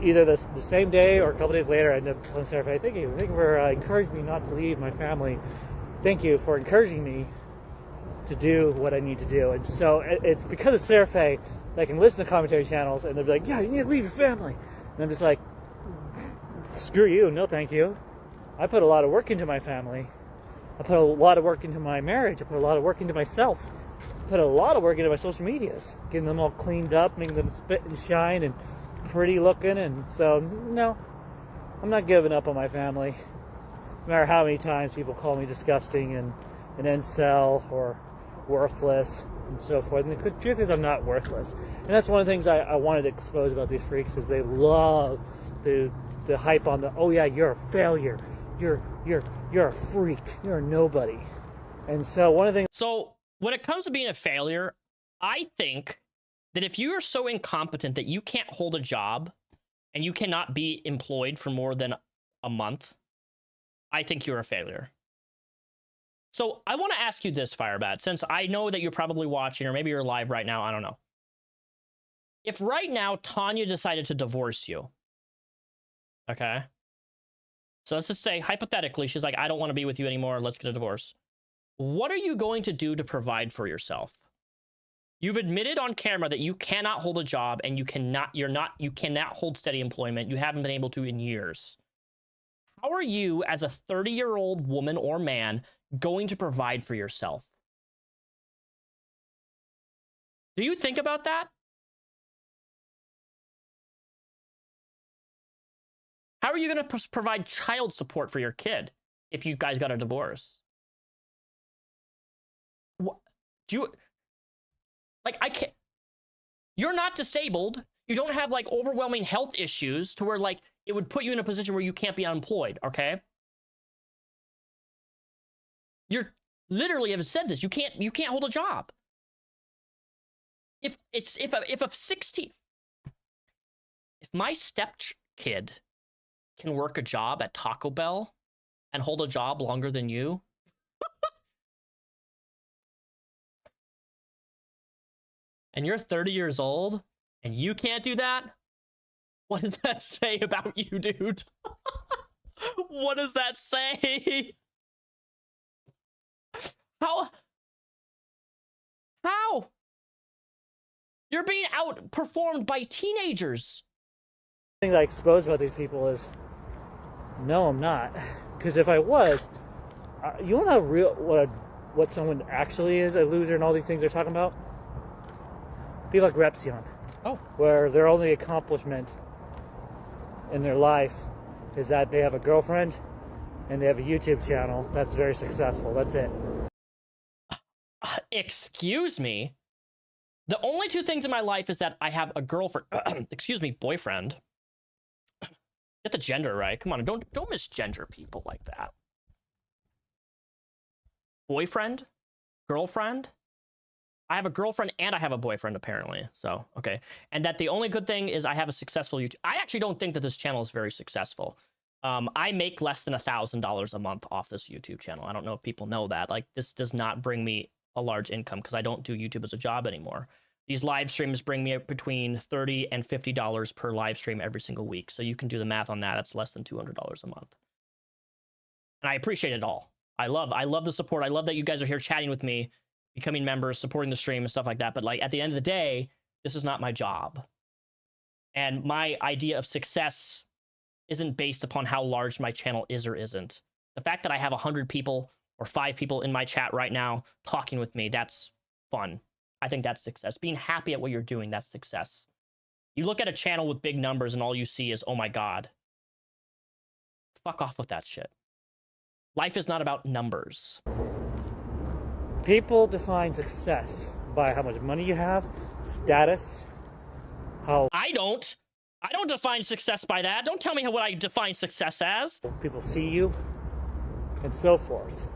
either the same day or a couple days later, I ended up telling Sarah Faye, thank you for encouraging me not to leave my family. Thank you for encouraging me to do what I need to do. And so it's because of Sarah Faye that I can listen to commentary channels and they'll be like, yeah, you need to leave your family. And I'm just like, screw you, no thank you. I put a lot of work into my family. I put a lot of work into my marriage. I put a lot of work into myself. I put a lot of work into my social medias, getting them all cleaned up, making them spit and shine and pretty looking. And so, no, I'm not giving up on my family. No matter how many times people call me disgusting and an incel or worthless and so forth. And the truth is I'm not worthless. And that's one of the things I wanted to expose about these freaks is they love to hype on the, oh yeah, you're a failure. You're a freak. You're a nobody. And so one of the things... So when it comes to being a failure, I think that if you are so incompetent that you can't hold a job and you cannot be employed for more than a month, I think you're a failure. So I want to ask you this, Firebat, since I know that you're probably watching, or maybe you're live right now, I don't know. If right now Tanya decided to divorce you, okay? So let's just say, hypothetically, she's like, I don't want to be with you anymore, let's get a divorce. What are you going to do to provide for yourself? You've admitted on camera that you cannot hold a job and you cannot hold steady employment. You haven't been able to in years. How are you, as a 30-year-old woman or man, going to provide for yourself? Do you think about that? How are you going to provide child support for your kid if you guys got a divorce? What, do you... Like, I can't... You're not disabled. You don't have, like, overwhelming health issues to where, like, it would put you in a position where you can't be unemployed, okay? You're literally have said this. You can't hold a job. If my step-kid can work a job at Taco Bell and hold a job longer than you, And you're 30 years old and you can't do that? What does that say about you, dude? What does that say? How? You're being outperformed by teenagers. The thing that I expose about these people is, no, I'm not. Because if I was, you want to know what someone actually is, a loser and all these things they're talking about? People like Repsion. Oh. Where their only accomplishment in their life is that they have a girlfriend and they have a YouTube channel that's very successful. That's it. Excuse me? The only two things in my life is that I have a girlfriend, excuse me, boyfriend. Get the gender right. Come on, don't misgender people like that. Boyfriend? Girlfriend? I have a girlfriend and I have a boyfriend, apparently. So, okay. And that the only good thing is I have a successful YouTube. I actually don't think that this channel is very successful. I make less than $1,000 a month off this YouTube channel. I don't know if people know that. Like, this does not bring me a large income because I don't do YouTube as a job anymore. These live streams bring me between $30 and $50 per live stream every single week. So you can do the math on that. It's less than $200 a month. And I appreciate it all. I love the support. I love that you guys are here chatting with me, becoming members, supporting the stream and stuff like that. But like at the end of the day, this is not my job. And my idea of success isn't based upon how large my channel is or isn't. The fact that I have 100 people or 5 people in my chat right now talking with me, that's fun. I think that's success. Being happy at what you're doing, that's success. You look at a channel with big numbers and all you see is, oh my God. Fuck off with that shit. Life is not about numbers. People define success by how much money you have, status, how... I don't define success by that. Don't tell me what I define success as. People see you, and so forth.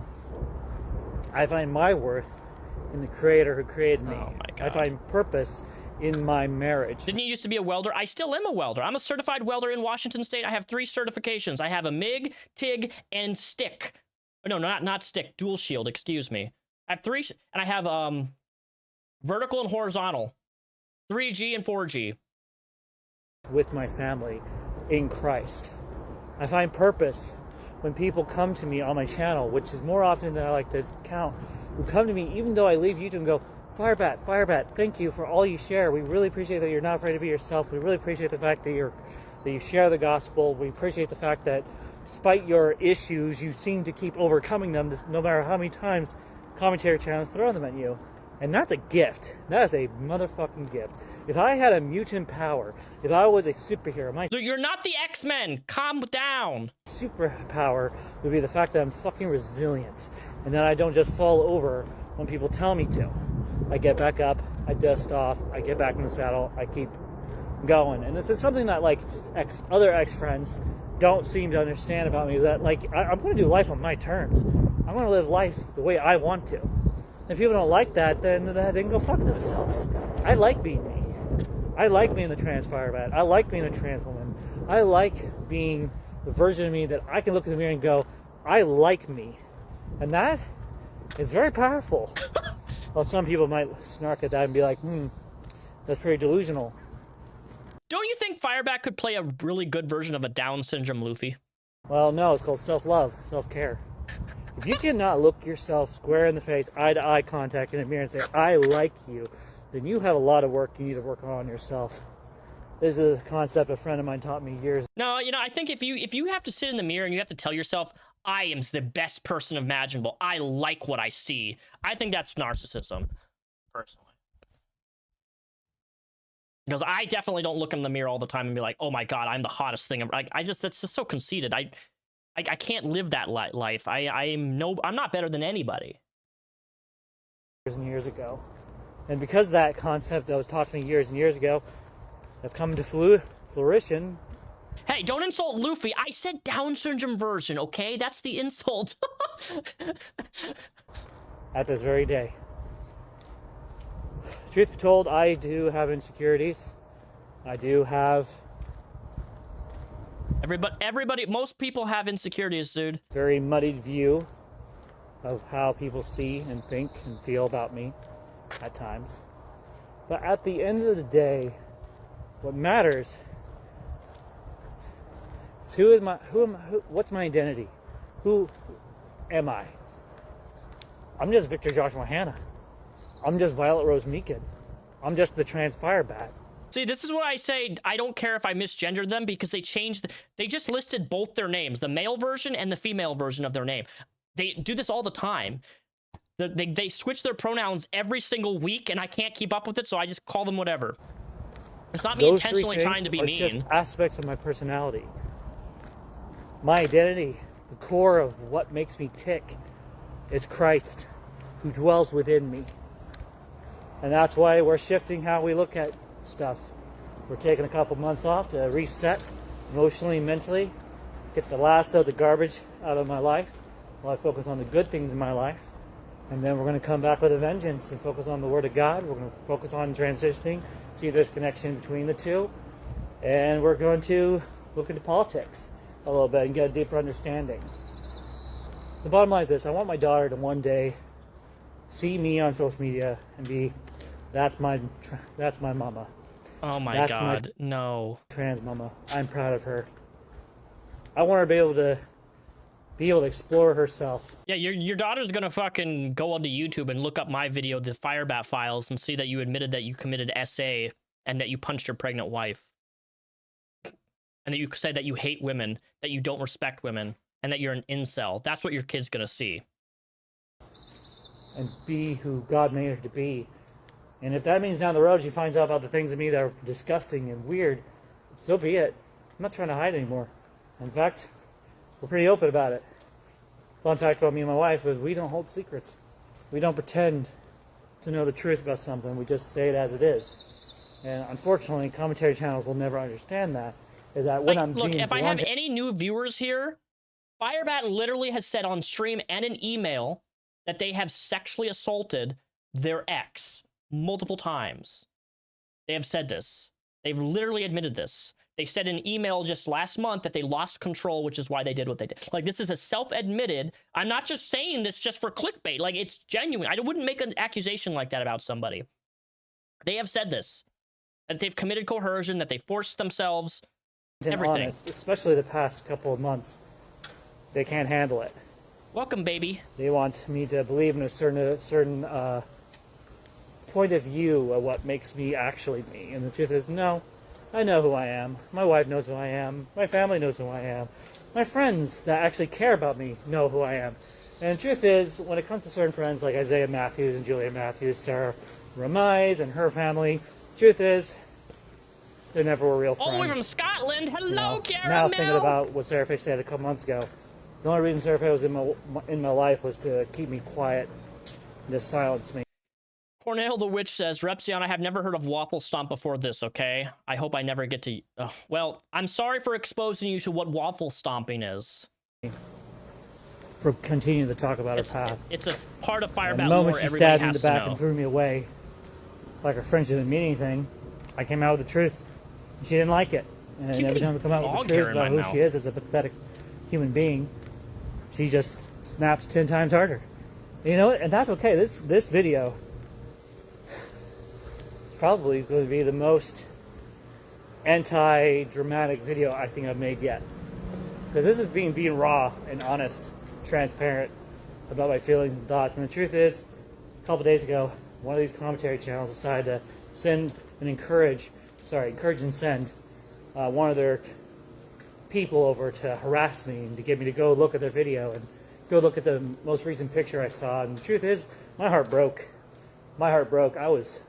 I find my worth in the creator who created me. Oh my God. I find purpose in my marriage. Didn't you used to be a welder? I still am a welder. I'm a certified welder in Washington State. I have 3 certifications. I have a MIG, TIG, and stick. No, not stick. Dual shield, excuse me. I have 3, and I have vertical and horizontal. 3G and 4G. With my family in Christ. I find purpose when people come to me on my channel, which is more often than I like to count, who come to me even though I leave YouTube and go, Firebat, thank you for all you share. We really appreciate that you're not afraid to be yourself. We really appreciate the fact that you share the gospel. We appreciate the fact that despite your issues, you seem to keep overcoming them no matter how many times commentary channels throw them at you. And that's a gift. That is a motherfucking gift. If I had a mutant power, if I was a superhero, my You're not the X-Men. Calm down. superpower would be the fact that I'm fucking resilient and that I don't just fall over when people tell me to. I get back up, I dust off, I get back in the saddle, I keep going. And this is something that like other ex-friends don't seem to understand about me, is that like I'm going to do life on my terms. I'm going to live life the way I want to. If people don't like that, then they can go fuck themselves. I like being me. I like being the trans Firebat. I like being a trans woman. I like being the version of me that I can look in the mirror and go, I like me. And that is very powerful. Well, some people might snark at that and be like, that's pretty delusional. Don't you think Firebat could play a really good version of a Down syndrome Luffy? Well, no, it's called self-love, self-care. If you cannot look yourself square in the face, eye-to-eye contact in a mirror and say, I like you, then you have a lot of work you need to work on yourself. This is a concept a friend of mine taught me years. No, I think if you have to sit in the mirror and you have to tell yourself, I am the best person imaginable, I like what I see, I think that's narcissism, personally. Because I definitely don't look in the mirror all the time and be like, oh my God, I'm the hottest thing ever. That's just so conceited. I can't live that life. I'm not better than anybody. Years and years ago. And because that concept that was taught to me years and years ago has come to fruition. Hey, don't insult Luffy. I said Down syndrome version, okay? That's the insult. At this very day. Truth be told, I do have insecurities. I do have... Everybody, most people have insecurities, dude. Very muddied view of how people see and think and feel about me at times. But at the end of the day, what matters is what's my identity? Who am I? I'm just Victor Joshua Hanna. I'm just Violet Rose Meakin. I'm just the trans Firebat. See, this is what I say. I don't care if I misgendered them because they changed. They just listed both their names, the male version and the female version of their name. They do this all the time. They switch their pronouns every single week, and I can't keep up with it, so I just call them whatever. It's not me Those intentionally three trying to be things are mean. just aspects of my personality. My identity, the core of what makes me tick, is Christ, who dwells within me. And that's why we're shifting how we look at stuff. We're taking a couple months off to reset emotionally, mentally, get the last of the garbage out of my life while I focus on the good things in my life. And then we're going to come back with a vengeance and focus on the Word of God. We're going to focus on transitioning, see if there's connection between the two. And we're going to look into politics a little bit and get a deeper understanding. The bottom line is this. I want my daughter to one day see me on social media and be, that's my mama. Oh my That's God, no. Trans mama. I'm proud of her. I want her to be able to explore herself. Yeah, your daughter's gonna fucking go onto YouTube and look up my video, the Firebat files, and see that you admitted that you committed SA and that you punched your pregnant wife. And that you said that you hate women, that you don't respect women, and that you're an incel. That's what your kid's gonna see. And be who God made her to be. And if that means down the road she finds out about the things in me that are disgusting and weird, so be it. I'm not trying to hide anymore. In fact, we're pretty open about it. Fun fact about me and my wife is we don't hold secrets. We don't pretend to know the truth about something. We just say it as it is. And unfortunately, commentary channels will never understand that. Is that when I'm look, being if I have any new viewers here, Firebat literally has said on stream and in email that they have sexually assaulted their ex multiple times. They have said this. They've literally admitted this. They said in email just last month that they lost control, which is why they did what they did. Like, this is a self-admitted. I'm not just saying this just for clickbait. Like, it's genuine. I wouldn't make an accusation like that about somebody. They have said this. That they've committed coercion, that they forced themselves, everything. Honest, especially the past couple of months. They can't handle it. Welcome, baby. They want me to believe in a certain point of view of what makes me actually me. And the truth is, no. I know who I am. My wife knows who I am. My family knows who I am. My friends that actually care about me know who I am. And the truth is, when it comes to certain friends like Isaiah Matthews and Julia Matthews, Sarah Ramaiz and her family, truth is, they never were real friends. All the way from Scotland. Hello, Caramel. Now thinking about what Sarah Faye said a couple months ago, the only reason Sarah Faye was in my life was to keep me quiet and to silence me. Cornell the Witch says, Repsion, I have never heard of Waffle Stomp before this, okay? I hope I never get to... well, I'm sorry for exposing you to what Waffle Stomping is. For continuing to talk about her path. It's a part of Firebat lore everybody has to know. The moment she stabbed me in the back and know. threw me away, like her friendship didn't mean anything, I came out with the truth. And she didn't like it. And every time I come out with the truth about who she is as a pathetic human being, she just snaps 10 times harder. You know what? And that's okay. This video... probably going to be the most anti-dramatic video I think I've made yet. Because this is being raw and honest, transparent about my feelings and thoughts. And the truth is, a couple days ago, one of these commentary channels decided to send and encourage and send one of their people over to harass me and to get me to go look at their video and go look at the most recent picture I saw. And the truth is, my heart broke. My heart broke. I was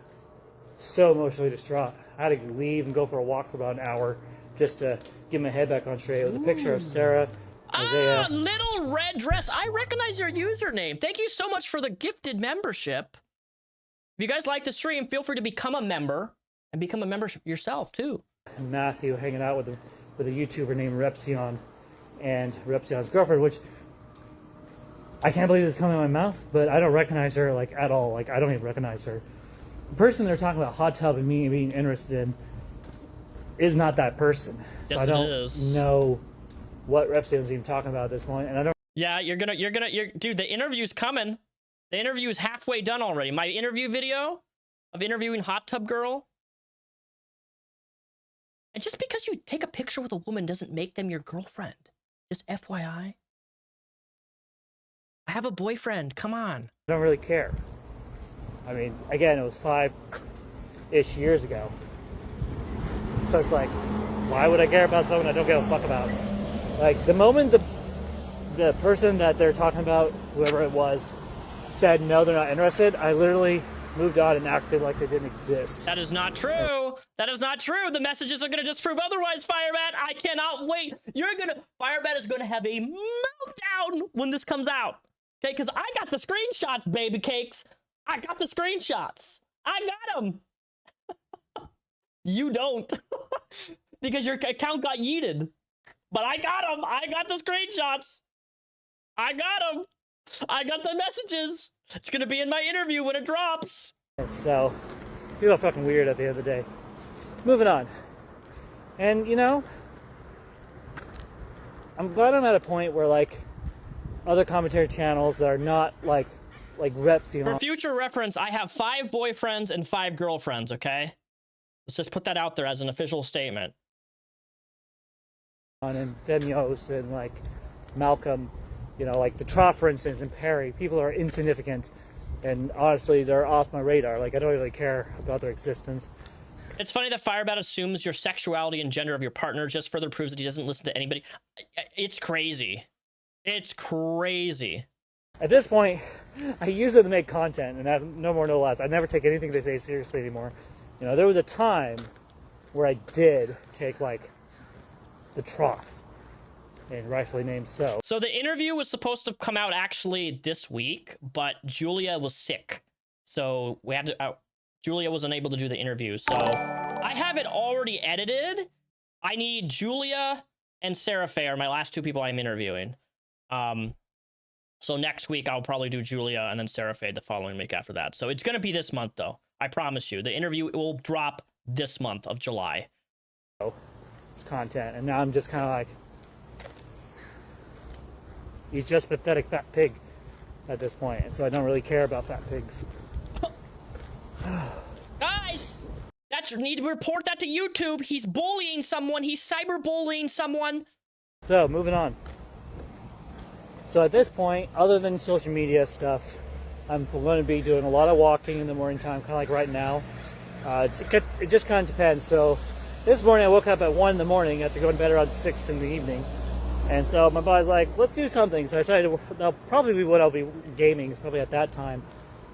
so emotionally distraught. I had to leave and go for a walk for about an hour just to get my head back on straight. It was a picture of Sarah, Isaiah. Little red dress. I recognize your username. Thank you so much for the gifted membership. If you guys like the stream, feel free to become a member and become a member yourself too. And Matthew hanging out with a YouTuber named Repsion and Repsion's girlfriend, which I can't believe is coming out of my mouth, but I don't recognize her like at all. Like, I don't even recognize her. The person they're talking about, hot tub and me being interested in, is not that person. Yes, so I don't it is. know what Repsion's even talking about at this point, and I don't. Yeah, dude, the interview's coming. The interview is halfway done already. My interview video, of interviewing Hot Tub Girl. And just because you take a picture with a woman doesn't make them your girlfriend. Just FYI. I have a boyfriend. Come on. I don't really care. I mean, again, it was 5-ish years ago. So it's like, why would I care about someone I don't give a fuck about? Like, the moment the person that they're talking about, whoever it was, said no, they're not interested, I literally moved on and acted like they didn't exist. That is not true. That is not true. The messages are going to disprove otherwise, Firebat. I cannot wait. Firebat is going to have a meltdown when this comes out. Okay, because I got the screenshots, baby cakes. I got the screenshots. I got them. You don't. Because your account got yeeted. But I got them. I got the screenshots. I got them. I got the messages. It's going to be in my interview when it drops. So, people are fucking weird at the end of the day. Moving on. And, you know, I'm glad I'm at a point where, like, other commentary channels that are not, like reps, you know. For future reference, I have 5 boyfriends and 5 girlfriends, okay? Let's just put that out there as an official statement. And Femios and, like, Malcolm, you know, like the Trough, for instance, and Perry. People are insignificant. And honestly, they're off my radar. Like, I don't really care about their existence. It's funny that Firebat assumes your sexuality and gender of your partner just further proves that he doesn't listen to anybody. It's crazy. It's crazy. At this point, I use it to make content, and I have no more, no less. I never take anything they say seriously anymore. You know, there was a time where I did take, like, the Trough, and rightfully named so. So the interview was supposed to come out actually this week, but Julia was sick. So we had to, Julia was unable to do the interview. So I have it already edited. I need Julia and Sarah Faye are my last 2 people I'm interviewing. So next week I'll probably do Julia and then Sarah Faye the following week after that. So it's going to be this month though. I promise you. The interview will drop this month of July. It's content, and now I'm just kind of like, he's just pathetic fat pig at this point, and so I don't really care about fat pigs. Guys, you need to report that to YouTube. He's bullying someone. He's cyberbullying someone. So, moving on. So at this point, other than social media stuff, I'm going to be doing a lot of walking in the morning time, kind of like right now. It just kind of depends. So this morning I woke up at 1 in the morning after going to bed around 6 in the evening. And so my body's like, let's do something. So I decided that'll probably be what I'll be gaming, probably at that time.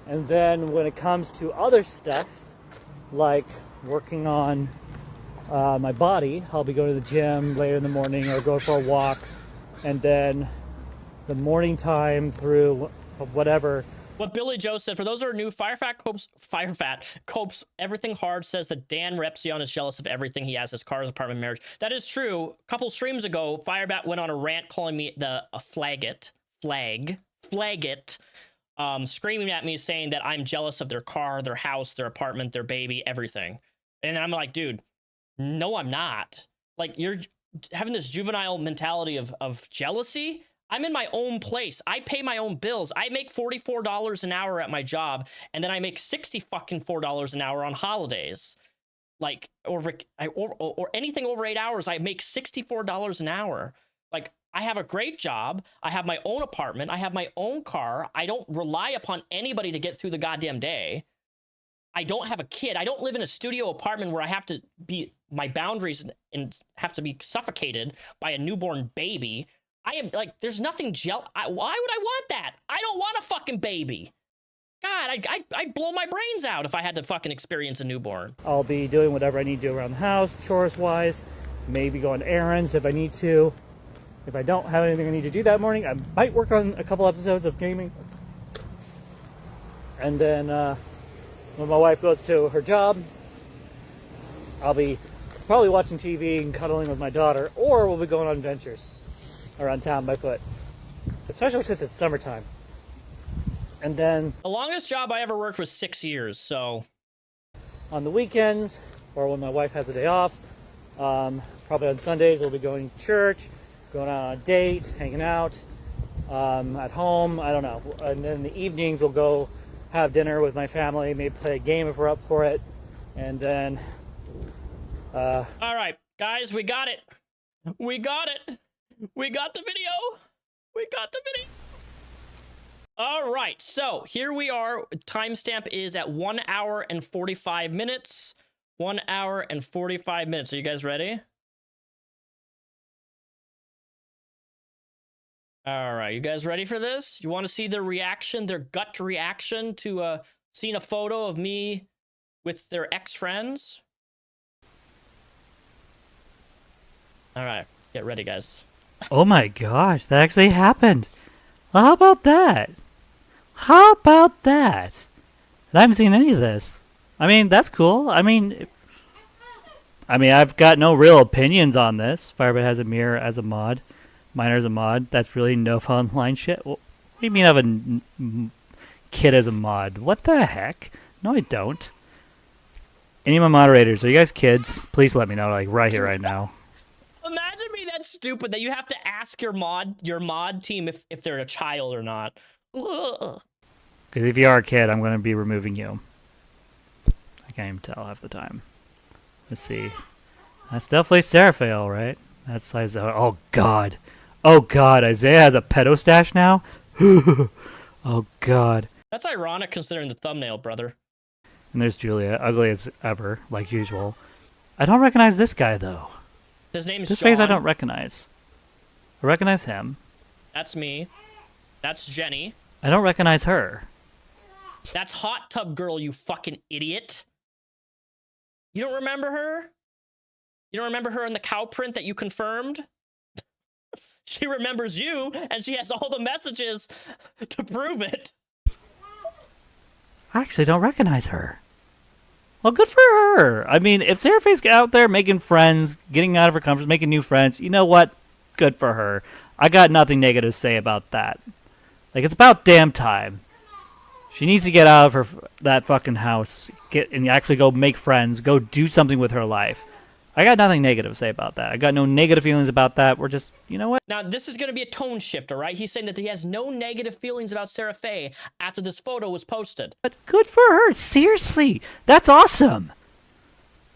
And then when it comes to other stuff, like working on my body, I'll be going to the gym later in the morning or go for a walk. And then the morning time through whatever. What Billy Joe said, for those who are new, Firebat copes everything hard, says that Dan Repsion is jealous of everything he has, his cars, apartment, marriage. That is true. A couple streams ago, Firebat went on a rant calling me a faggot, screaming at me saying that I'm jealous of their car, their house, their apartment, their baby, everything. And I'm like, dude, no, I'm not. Like, you're having this juvenile mentality of jealousy. I'm in my own place. I pay my own bills. I make $44 an hour at my job, and then I make $64 an hour on holidays. Like, or anything over 8 hours, I make $64 an hour. Like, I have a great job. I have my own apartment. I have my own car. I don't rely upon anybody to get through the goddamn day. I don't have a kid. I don't live in a studio apartment where I have to be, my boundaries and have to be suffocated by a newborn baby. I am like, there's nothing why would I want that? I don't want a fucking baby. God, I'd blow my brains out if I had to fucking experience a newborn. I'll be doing whatever I need to do around the house, chores-wise. Maybe go on errands if I need to. If I don't have anything I need to do that morning, I might work on a couple episodes of gaming. And then when my wife goes to her job, I'll be probably watching TV and cuddling with my daughter, or we'll be going on adventures around town by foot, especially since it's summertime. And then the longest job I ever worked was 6 years, so on the weekends or when my wife has a day off, probably on Sundays we'll be going to church, going out on a date, hanging out at home, I don't know. And then in the evenings we'll go have dinner with my family, maybe play a game if we're up for it, and then All right, guys, we got it. We got it. We got the video. We got the video. All right, so here we are. Timestamp is at 1 hour and 45 minutes. 1 hour and 45 minutes. Are you guys ready? All right, you guys ready for this? You want to see their reaction, their gut reaction to seeing a photo of me with their ex-friends? All right, get ready, guys. Oh my gosh, that actually happened. Well, how about that? How about that? I haven't seen any of this. I mean, that's cool. I mean, I've got no real opinions on this. Firebat has a mirror as a mod. Miner's a mod. That's really no fun line shit. What do you mean I have a kid as a mod? What the heck? No, I don't. Any of my moderators, are you guys kids? Please let me know, like, right here, right now. Imagine me that stupid that you have to ask your mod team if they're a child or not. Ugh. Because if you are a kid, I'm going to be removing you. I can't even tell half the time. Let's see. That's definitely Seraphael, right? That's Isaiah. Oh, God. Oh, God. Isaiah has a pedo stash now? Oh, God. That's ironic considering the thumbnail, brother. And there's Julia, ugly as ever, like usual. I don't recognize this guy, though. His name's This John. face I don't recognize. I recognize him. That's me. That's Jenny. I don't recognize her. That's Hot Tub Girl, you fucking idiot. You don't remember her? You don't remember her in the cow print that you confirmed? She remembers you, and she has all the messages to prove it. I actually don't recognize her. Well, good for her. I mean, if Serapha's out there making friends, getting out of her comfort, making new friends, you know what? Good for her. I got nothing negative to say about that. Like, it's about damn time. She needs to get out of that fucking house, and actually go make friends, go do something with her life. I got nothing negative to say about that. I got no negative feelings about that. We're just, you know what? Now, this is going to be a tone shift, all right? He's saying that he has no negative feelings about Sarah Faye after this photo was posted. But good for her. Seriously. That's awesome.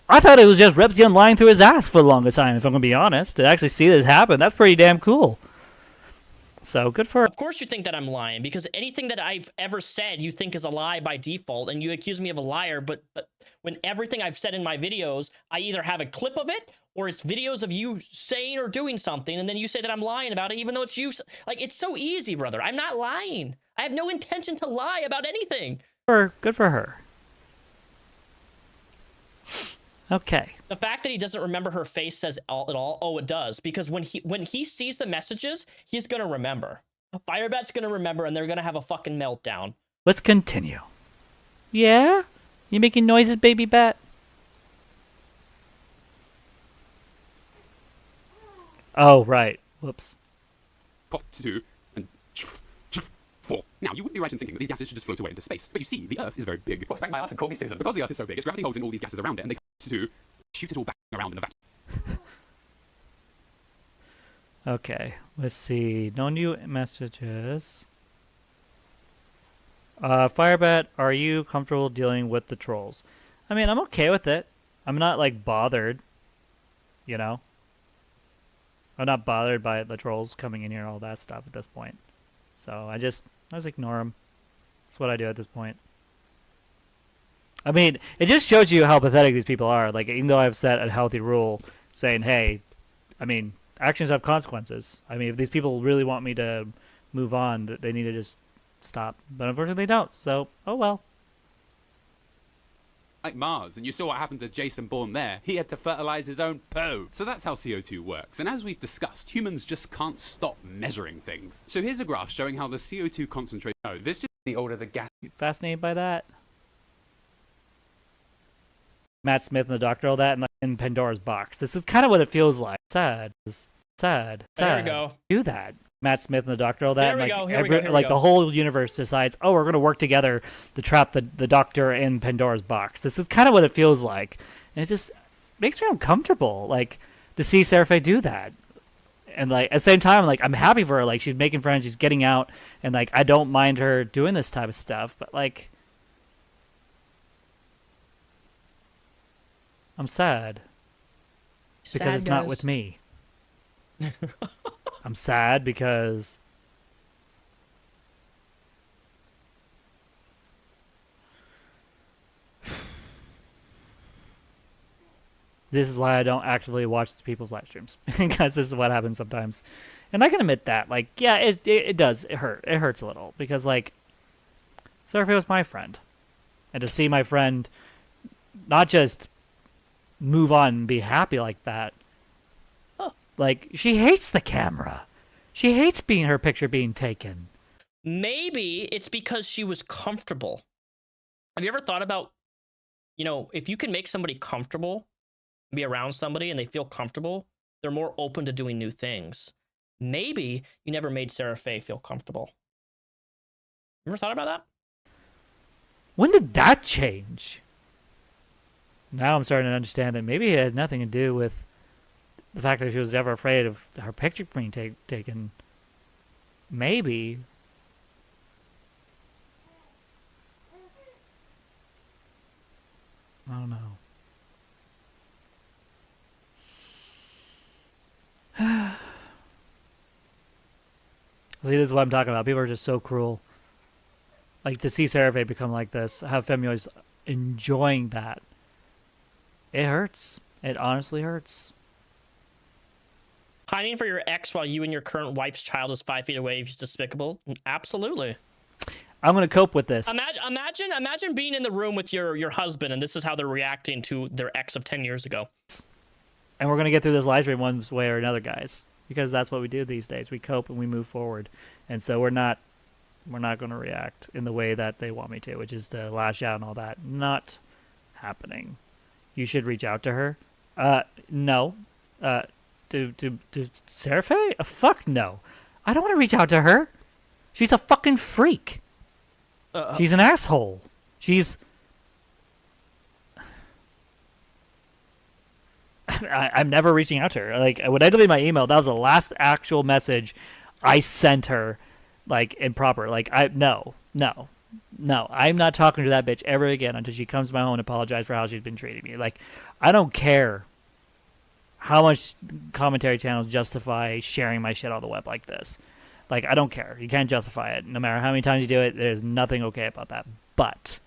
I thought it was just Repzion lying through his ass for the longest time, if I'm going to be honest. To actually see this happen, that's pretty damn cool. So, good for her. Of course you think that I'm lying, because anything that I've ever said you think is a lie by default, and you accuse me of a liar, but when everything I've said in my videos, I either have a clip of it, or it's videos of you saying or doing something, and then you say that I'm lying about it, even though it's you. Like, it's so easy, brother. I'm not lying. I have no intention to lie about anything. Good for her. Okay. The fact that he doesn't remember her face says it all. Oh, it does. Because when he sees the messages, he's going to remember. Firebat's going to remember, and they're going to have a fucking meltdown. Let's continue. Yeah? You making noises, baby bat? Oh, right. Whoops. Got to and 4. Now, you wouldn't be right in thinking that these gases should just float away into space. But you see, the Earth is very big. Well, spank my ass and call me Susan. Because the Earth is so big, its gravity holds in all these gases around it, and they to shoot it all back around in a vacuum. Okay. Let's see. No new messages. Firebat, are you comfortable dealing with the trolls? I mean, I'm okay with it. I'm not, like, bothered. You know? I'm not bothered by the trolls coming in here and all that stuff at this point. So I just ignore them. That's what I do at this point. I mean, it just shows you how pathetic these people are. Like, even though I've set a healthy rule saying, hey, I mean, actions have consequences. I mean, if these people really want me to move on, they need to just stop. But unfortunately they don't, so, oh well. Like Mars, and you saw what happened to Jason Bourne there. He had to fertilize his own poo. So that's how CO2 works, and as we've discussed, humans just can't stop measuring things. So here's a graph showing how the CO2 concentration... No, this just... The older the gas. Fascinated by that? Matt Smith and the Doctor, all that, and like, in Pandora's box. This is kind of what it feels like. Sad. Sad. There we go. Do that. Matt Smith and the Doctor, all that. Here we and, go, like, here we go, here we like go. the whole universe decides, oh, we're going to work together to trap the Doctor in Pandora's box. This is kind of what it feels like. And it just makes me uncomfortable, like, to see Seraphe do that. And, like, at the same time, like, I'm happy for her. Like, she's making friends, she's getting out, and, like, I don't mind her doing this type of stuff. But, like, I'm sad. Because it's not with me. I'm sad because... This is why I don't actively watch people's live streams. Because this is what happens sometimes. And I can admit that. Like, yeah, it does. It hurts a little. Because, like, Surfy was my friend. And to see my friend not just move on and be happy like that. Like, she hates the camera. She hates her picture being taken. Maybe it's because she was comfortable. Have you ever thought about, you know, if you can make somebody comfortable, be around somebody and they feel comfortable, they're more open to doing new things. Maybe you never made Sarah Faye feel comfortable. Ever thought about that? When did that change? Now I'm starting to understand that maybe it had nothing to do with the fact that she was ever afraid of her picture being taken. Maybe. I don't know. See, this is what I'm talking about. People are just so cruel. Like, to see Sarah Faye become like this, have Femio's enjoying that. It hurts. It honestly hurts. Pining for your ex while you and your current wife's child is 5 feet away is despicable. Absolutely. I'm going to cope with this. Imagine being in the room with your husband, and this is how they're reacting to their ex of 10 years ago. And we're going to get through this live stream one way or another, guys. Because that's what we do these days. We cope and we move forward. And so we're not going to react in the way that they want me to, which is to lash out and all that. Not happening. You should reach out to her. No. To Sarah Faye? Fuck no. I don't want to reach out to her. She's a fucking freak. She's an asshole. She's... I'm never reaching out to her. Like, when I deleted my email, that was the last actual message I sent her, like, improper. Like, no. I'm not talking to that bitch ever again until she comes to my home and apologizes for how she's been treating me. Like, I don't care how much commentary channels justify sharing my shit on the web like this. Like, I don't care. You can't justify it. No matter how many times you do it, there's nothing okay about that. But.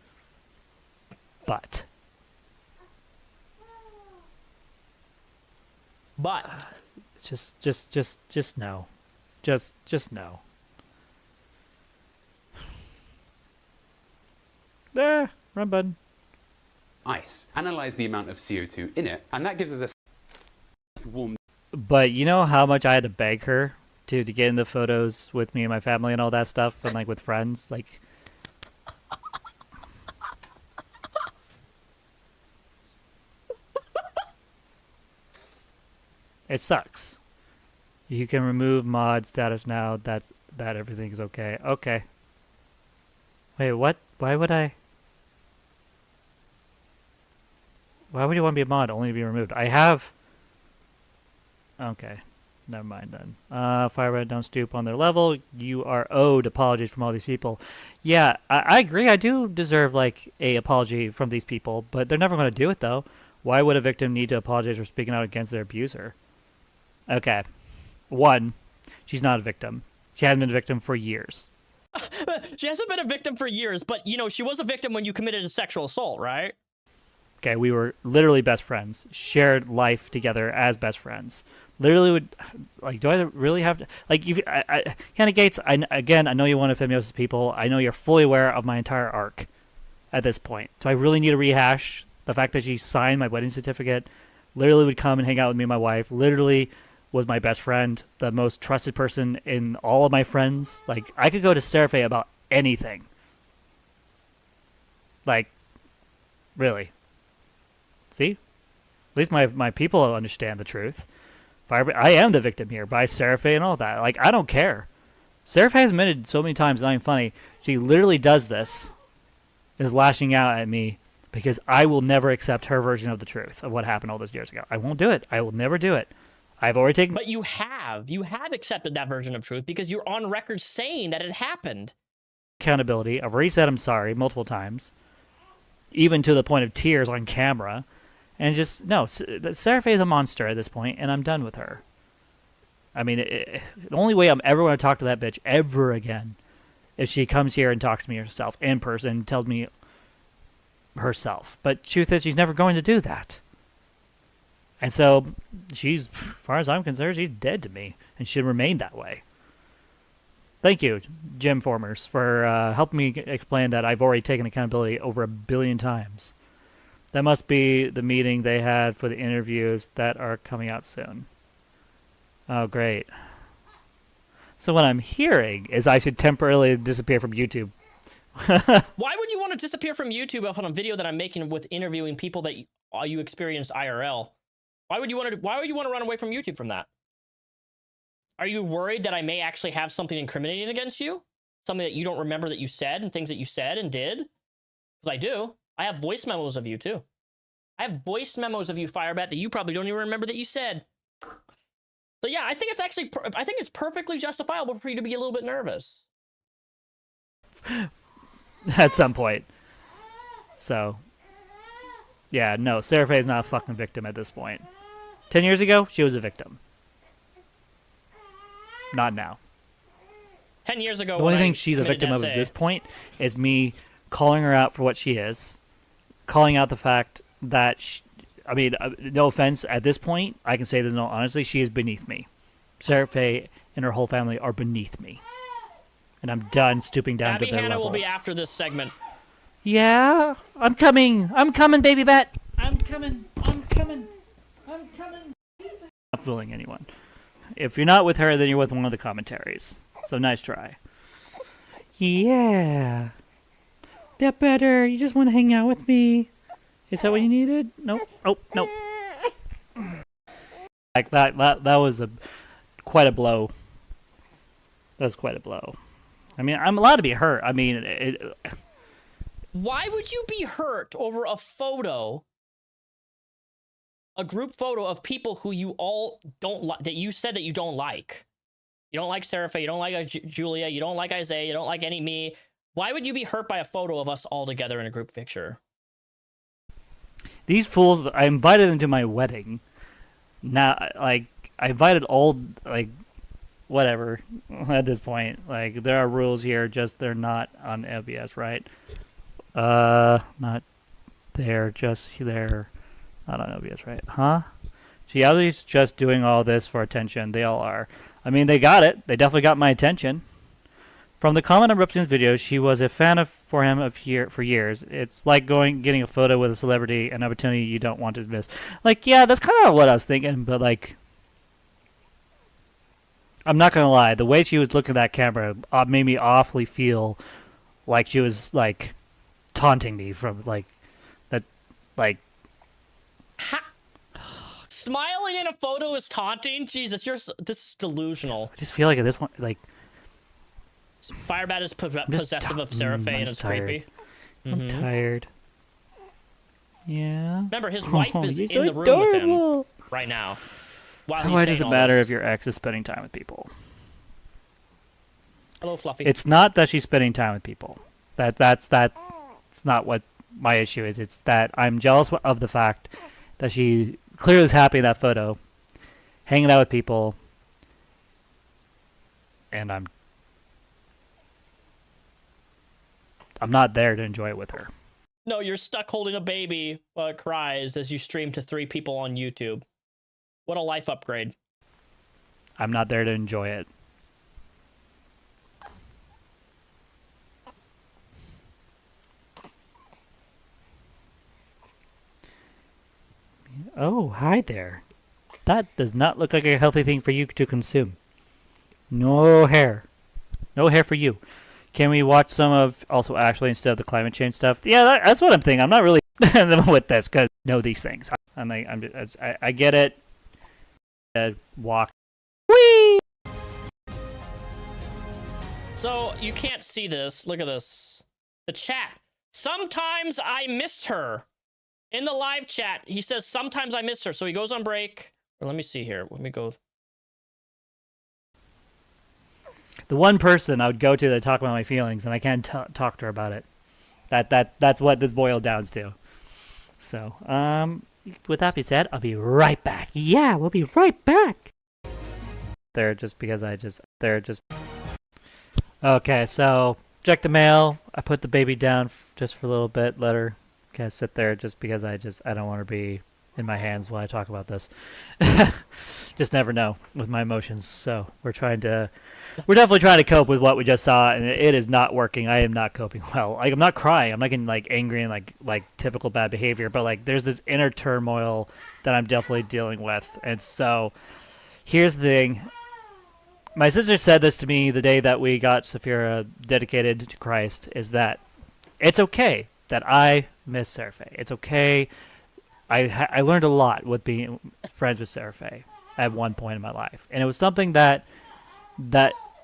Just no. Just no. There, run button. Ice. Analyze the amount of CO2 in it, and that gives us a warm. But you know how much I had to beg her to get in the photos with me and my family and all that stuff, and like with friends, like. It sucks. You can remove mod status now. That everything's okay. Okay. Wait, what? Why would you want to be a mod only to be removed? I have... Okay. Never mind then. Firebat, don't stoop on their level. You are owed apologies from all these people. Yeah, I agree. I do deserve, like, a apology from these people, but they're never going to do it, though. Why would a victim need to apologize for speaking out against their abuser? Okay. 1, she's not a victim. She hasn't been a victim for years. She hasn't been a victim for years, but, you know, she was a victim when you committed a sexual assault, right? Okay, we were literally best friends. Shared life together as best friends. Literally would... Like, do I really have to... Like, Hannah Gates, I know you're one of Femio's people. I know you're fully aware of my entire arc at this point. Do I really need to rehash the fact that she signed my wedding certificate, literally would come and hang out with me and my wife, literally... was my best friend, the most trusted person in all of my friends. Like, I could go to Sarah Faye about anything. Like, really. See? At least my people understand the truth. I am the victim here by Sarah Faye and all that. Like, I don't care. Sarah Faye has admitted so many times, not even funny, she literally does this, is lashing out at me because I will never accept her version of the truth of what happened all those years ago. I won't do it. I will never do it. I've already taken... But you have accepted that version of truth because you're on record saying that it happened. Accountability. I've already said I'm sorry multiple times, even to the point of tears on camera. And just, no, Sarah Faye is a monster at this point, and I'm done with her. I mean, the only way I'm ever going to talk to that bitch ever again is she comes here and talks to me herself in person, tells me herself. But truth is, she's never going to do that. And so, she's, as far as I'm concerned, she's dead to me, and should remain that way. Thank you, Jim Formers, for helping me explain that I've already taken accountability over 1 billion times. That must be the meeting they had for the interviews that are coming out soon. Oh, great. So what I'm hearing is I should temporarily disappear from YouTube. Why would you want to disappear from YouTube on a video that I'm making with interviewing people that you experienced IRL? Why would you want to run away from YouTube from that? Are you worried that I may actually have something incriminating against you? Something that you don't remember that you said and things that you said and did? Because I do. I have voice memos of you, too. I have voice memos of you, Firebat, that you probably don't even remember that you said. So yeah, I think it's perfectly justifiable for you to be a little bit nervous. At some point. So, yeah, no, Sarah Faye is not a fucking victim at this point. 10 years ago, she was a victim. Not now. 10 years ago, the only thing she's a victim of at this point is me calling her out for what she is, calling out the fact that, no offense, at this point, I can say this no honestly, she is beneath me. Sarah Faye and her whole family are beneath me. And I'm done stooping down to Gabbie their Hanna level. will be after this segment. Yeah, I'm coming, baby bat. I'm coming. Not fooling anyone. If you're not with her, then you're with one of the commentaries. So nice try. Yeah. That better. You just want to hang out with me. Is that what you needed? Nope. Oh, nope. Like that was quite a blow. That was quite a blow. I mean, I'm allowed to be hurt. I mean, Why would you be hurt over a photo? A group photo of people who you all don't like, that you said that you don't like. You don't like Sarah Faye, you don't like Julia, you don't like Isaiah, you don't like any me. Why would you be hurt by a photo of us all together in a group picture? These fools, I invited them to my wedding. Now, like, I invited all, like, whatever, at this point. Like, there are rules here, just they're not on OBS, right? Not there, just there. Not on OBS, right? Huh? She obviously just doing all this for attention. They all are. I mean, they got it. They definitely got my attention. From the comment on Ripton's video, she was a fan for him for years. It's like getting a photo with a celebrity, an opportunity you don't want to miss. Like, yeah, that's kind of what I was thinking, but like, I'm not gonna lie. The way she was looking at that camera made me awfully feel like she was like taunting me from like that, like. Smiling in a photo is taunting? Jesus, this is delusional. I just feel like at this point, like, Firebat is possessive of Sarah Faye, and it's creepy. I'm tired. Yeah. Remember, his wife is He's in so the room with adorable. him right now. While Why he's does saying it all matter this. if your ex is spending time with people? Hello, Fluffy. It's not that she's spending time with people. That's not what my issue is. It's that I'm jealous of the fact that she clearly is happy in that photo, hanging out with people, and I'm not there to enjoy it with her. No, you're stuck holding a baby while it cries as you stream to 3 people on YouTube. What a life upgrade. I'm not there to enjoy it. Oh, hi there. That does not look like a healthy thing for you to consume. No hair. No hair for you. Can we watch some of also Ashley instead of the climate change stuff? Yeah, that's what I'm thinking. I'm not really with this because I know these things. I get it. Walk. Whee! So, you can't see this. Look at this. The chat. Sometimes I miss her. In the live chat, he says, sometimes I miss her. So he goes on break. Or let me see here. Let me go. The one person I would go to talk about my feelings, and I can't talk to her about it. That's what this boiled down to. So, with that being said, I'll be right back. Yeah, we'll be right back. Okay, so check the mail. I put the baby down just for a little bit. Let her kind of sit there just because I don't want her to be in my hands while I talk about this. Just never know with my emotions. So we're definitely trying to cope with what we just saw, and it is not working. I am not coping well. Like, I'm not crying. I'm not getting like angry and like typical bad behavior, but like there's this inner turmoil that I'm definitely dealing with. And so here's the thing. My sister said this to me the day that we got Saphira dedicated to Christ, is that it's okay that I miss Seraphe. It's okay. I learned a lot with being friends with Seraphe at one point in my life. And it was something that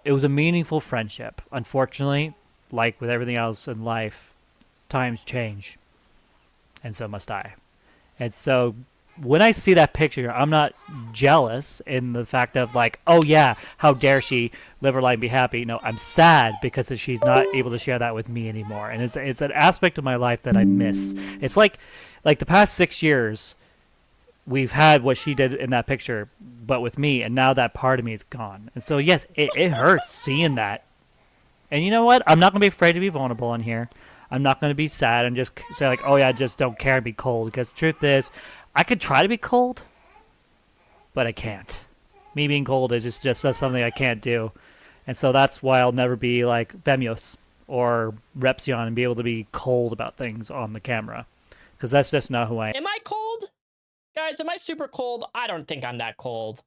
it was a meaningful friendship. Unfortunately, like with everything else in life, times change. And so must I. And so when I see that picture, I'm not jealous in the fact of like, oh yeah, how dare she live her life and be happy. No, I'm sad because she's not able to share that with me anymore. And it's an aspect of my life that I miss. It's like the past 6 years, we've had what she did in that picture, but with me, and now that part of me is gone. And so yes, it hurts seeing that. And you know what? I'm not going to be afraid to be vulnerable on here. I'm not going to be sad and just say like, oh yeah, I just don't care and be cold. Because the truth is, I could try to be cold, but I can't. Me being cold is just that's something I can't do. And so that's why I'll never be like Vemios or Repsion and be able to be cold about things on the camera. Because that's just not who I am. Am I cold? Guys, am I super cold? I don't think I'm that cold.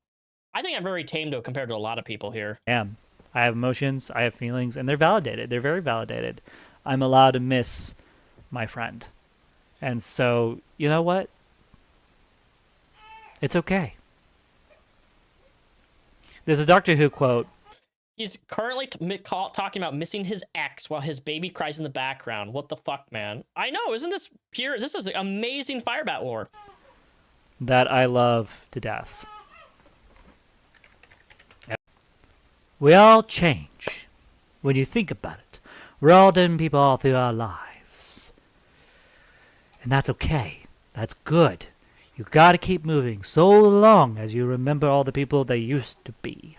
I think I'm very tame though compared to a lot of people here. I am. I have emotions, I have feelings, and they're validated. They're very validated. I'm allowed to miss my friend. And so, you know what? It's okay. There's a Doctor Who quote. He's currently talking about missing his ex while his baby cries in the background. What the fuck, man? I know, isn't this pure? This is amazing Firebat lore. That I love to death. We all change. When you think about it, we're all different people all through our lives. And that's okay. That's good. You gotta keep moving so long as you remember all the people they used to be.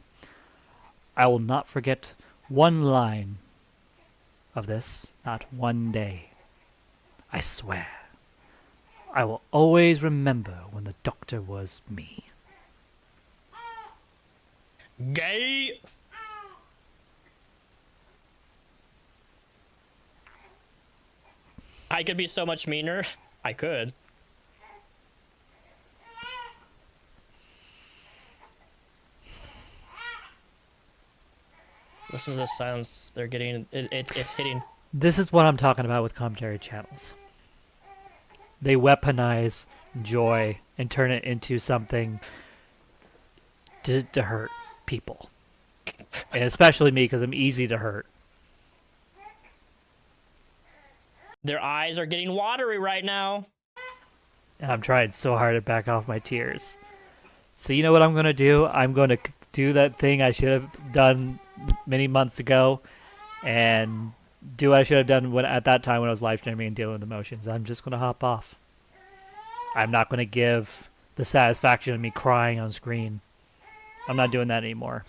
I will not forget one line of this, not one day. I swear. I will always remember when the Doctor was me. Gay. I could be so much meaner. I could. Listen to the silence. They're getting it's hitting. This is what I'm talking about with commentary channels. They weaponize joy and turn it into something to hurt people. And especially me, because I'm easy to hurt. Their eyes are getting watery right now. And I'm trying so hard to back off my tears. So you know what I'm going to do? I'm going to do that thing I should have done many months ago. And do what I should have done at that time when I was live streaming and dealing with emotions. I'm just going to hop off. I'm not going to give the satisfaction of me crying on screen. I'm not doing that anymore.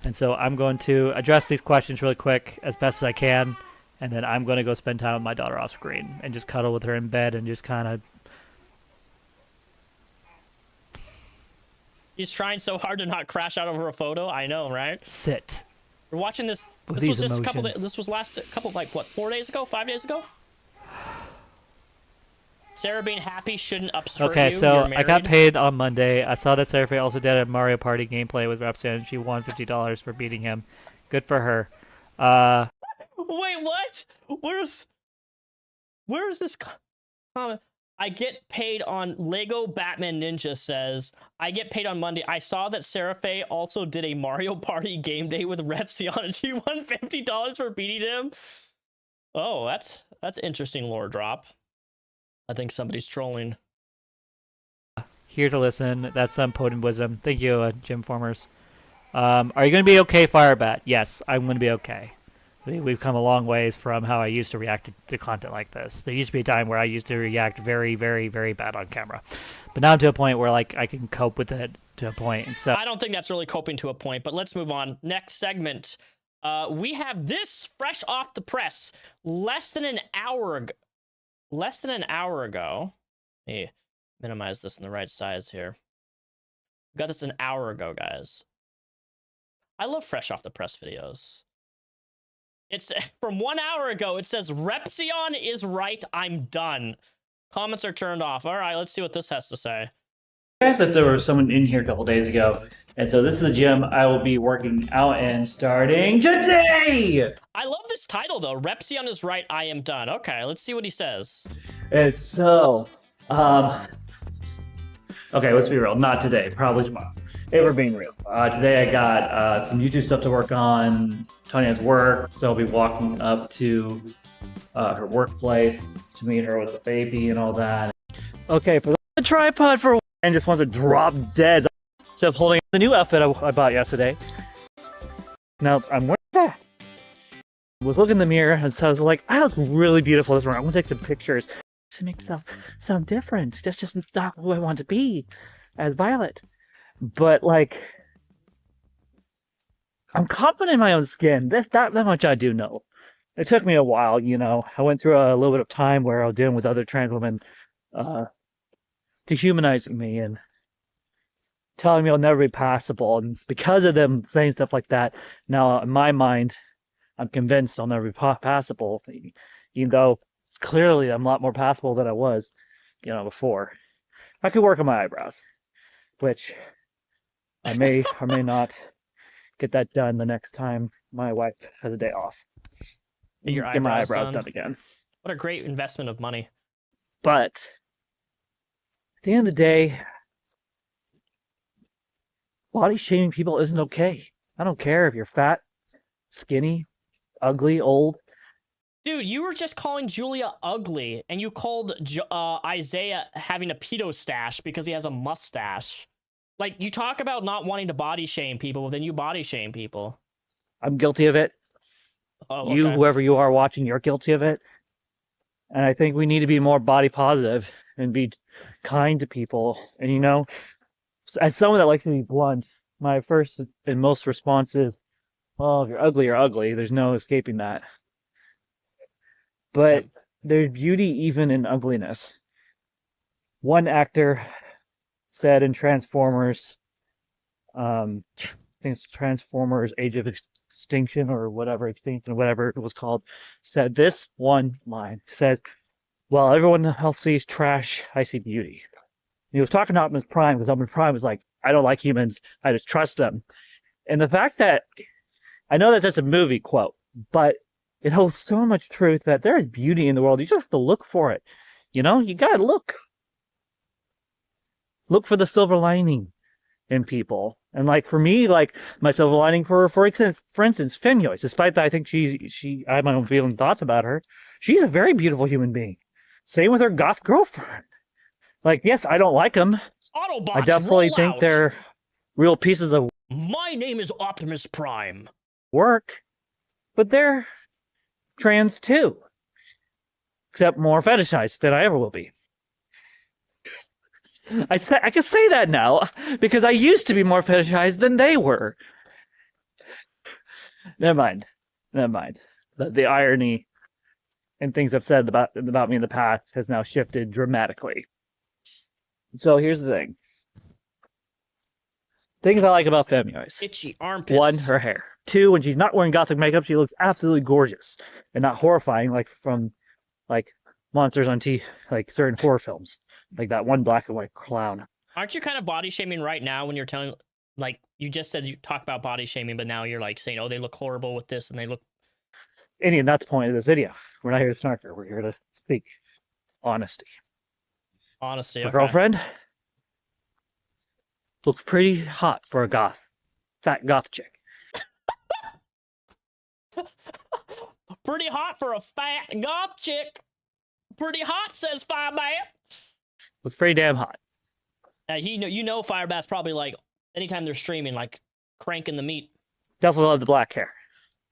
And so I'm going to address these questions really quick as best as I can. And then I'm going to go spend time with my daughter off screen and just cuddle with her in bed and just kind of... He's trying so hard to not crash out over a photo. I know, right? sit. We're watching this. With This was these just a couple. emotions. This was last couple, like what, 4 days ago, 5 days ago. Sarah being happy shouldn't upset Okay, you. so You're I got married. paid on Monday. I saw that Sarah Faye also did a Mario Party gameplay with Repson. She won $50 for beating him. Good for her. Wait, what? Where's this comment? I get paid on Lego Batman Ninja says, I get paid on Monday. I saw that Sarah Faye also did a Mario Party game day with Repsion and she won $50 for beating him. Oh, that's interesting lore drop. I think somebody's trolling. Here to listen. That's some potent wisdom. Thank you, Jim Formers. Are you going to be okay, Firebat? Yes, I'm going to be okay. We've come a long ways from how I used to react to content like this. There used to be a time where I used to react very, very, very bad on camera, but now I'm to a point where like I can cope with it to a point. And so I don't think that's really coping to a point, but let's move on. Next segment. We have this fresh off the press. Less than an hour ago. Hey, minimize this in the right size here. We got this an hour ago, guys. I love fresh off the press videos. It's from 1 hour ago. It says, Repzion is right. I'm done. Comments are turned off. All right, let's see what this has to say. Guys, but there was someone in here a couple days ago, and so this is the gym I will be working out in starting today. I love this title though. Repzion is right. I am done. Okay, let's see what he says. And so, okay, let's be real. Not today. Probably tomorrow. If we're being real. Today I got some YouTube stuff to work on. Tony has work, so I'll be walking up to her workplace to meet her with the baby and all that. Okay, for the tripod for and just wants to drop dead. So I'm holding the new outfit I bought yesterday. Now I'm wearing that. I was looking in the mirror and so I was like, I look really beautiful this morning. I'm gonna take some pictures to make myself sound different. That's just not who I want to be as Violet. But like, I'm confident in my own skin. That much I do know. It took me a while, you know. I went through a little bit of time where I was dealing with other trans women dehumanizing me and telling me I'll never be passable. And because of them saying stuff like that, now in my mind, I'm convinced I'll never be passable. Even though clearly I'm a lot more passable than I was, you know, before. I could work on my eyebrows, which I may or may not get that done the next time my wife has a day off. Get my eyebrows done again. What a great investment of money. But at the end of the day, body shaming people isn't okay. I don't care if you're fat, skinny, ugly, old. Dude, you were just calling Julia ugly, and you called Isaiah having a pedo stash because he has a mustache. Like, you talk about not wanting to body shame people, but then you body shame people. I'm guilty of it. Oh, okay. You, whoever you are watching, you're guilty of it. And I think we need to be more body positive and be kind to people. And, you know, as someone that likes to be blunt, my first and most response is, well, if you're ugly, you're ugly. There's no escaping that. But there's beauty even in ugliness. One actor said in Transformers, I think it's Transformers Age of Extinction or whatever, Extinction, whatever it was called, said this one line, says, well, everyone else sees trash, I see beauty. And he was talking to Optimus Prime, because Optimus Prime was like, I don't like humans, I just trust them. And the fact that, I know that's just a movie quote, but it holds so much truth that there is beauty in the world. You just have to look for it. You know, you gotta look. Look for the silver lining in people. And like for me, like my silver lining for instance, Femyoids, despite that I think I have my own feeling thoughts about her, she's a very beautiful human being. Same with her goth girlfriend. Like, yes, I don't like them. Autobots, I definitely roll think out. they're real pieces of My name is Optimus Prime. work, but they're trans too. Except more fetishized than I ever will be. I can say that now because I used to be more fetishized than they were. Never mind. The irony and things I've said about me in the past has now shifted dramatically. So here's the thing. Things I like about Femyoids. Itchy armpits. 1, her hair. 2, when she's not wearing gothic makeup, she looks absolutely gorgeous and not horrifying like from like monsters on like certain horror films. Like that one black and white clown. Aren't you kind of body shaming right now when you're telling, like, you just said you talk about body shaming, but now you're like saying, oh, they look horrible with this and they look. And that's the point of this video. We're not here to snark her. We're here to speak honesty. Honesty. My Okay. girlfriend looks pretty hot for a fat goth chick. Pretty hot for a fat goth chick. Pretty hot, says Firebat. Looks pretty damn hot. You know Firebat's probably like, anytime they're streaming, like, cranking the meat. Definitely love the black hair.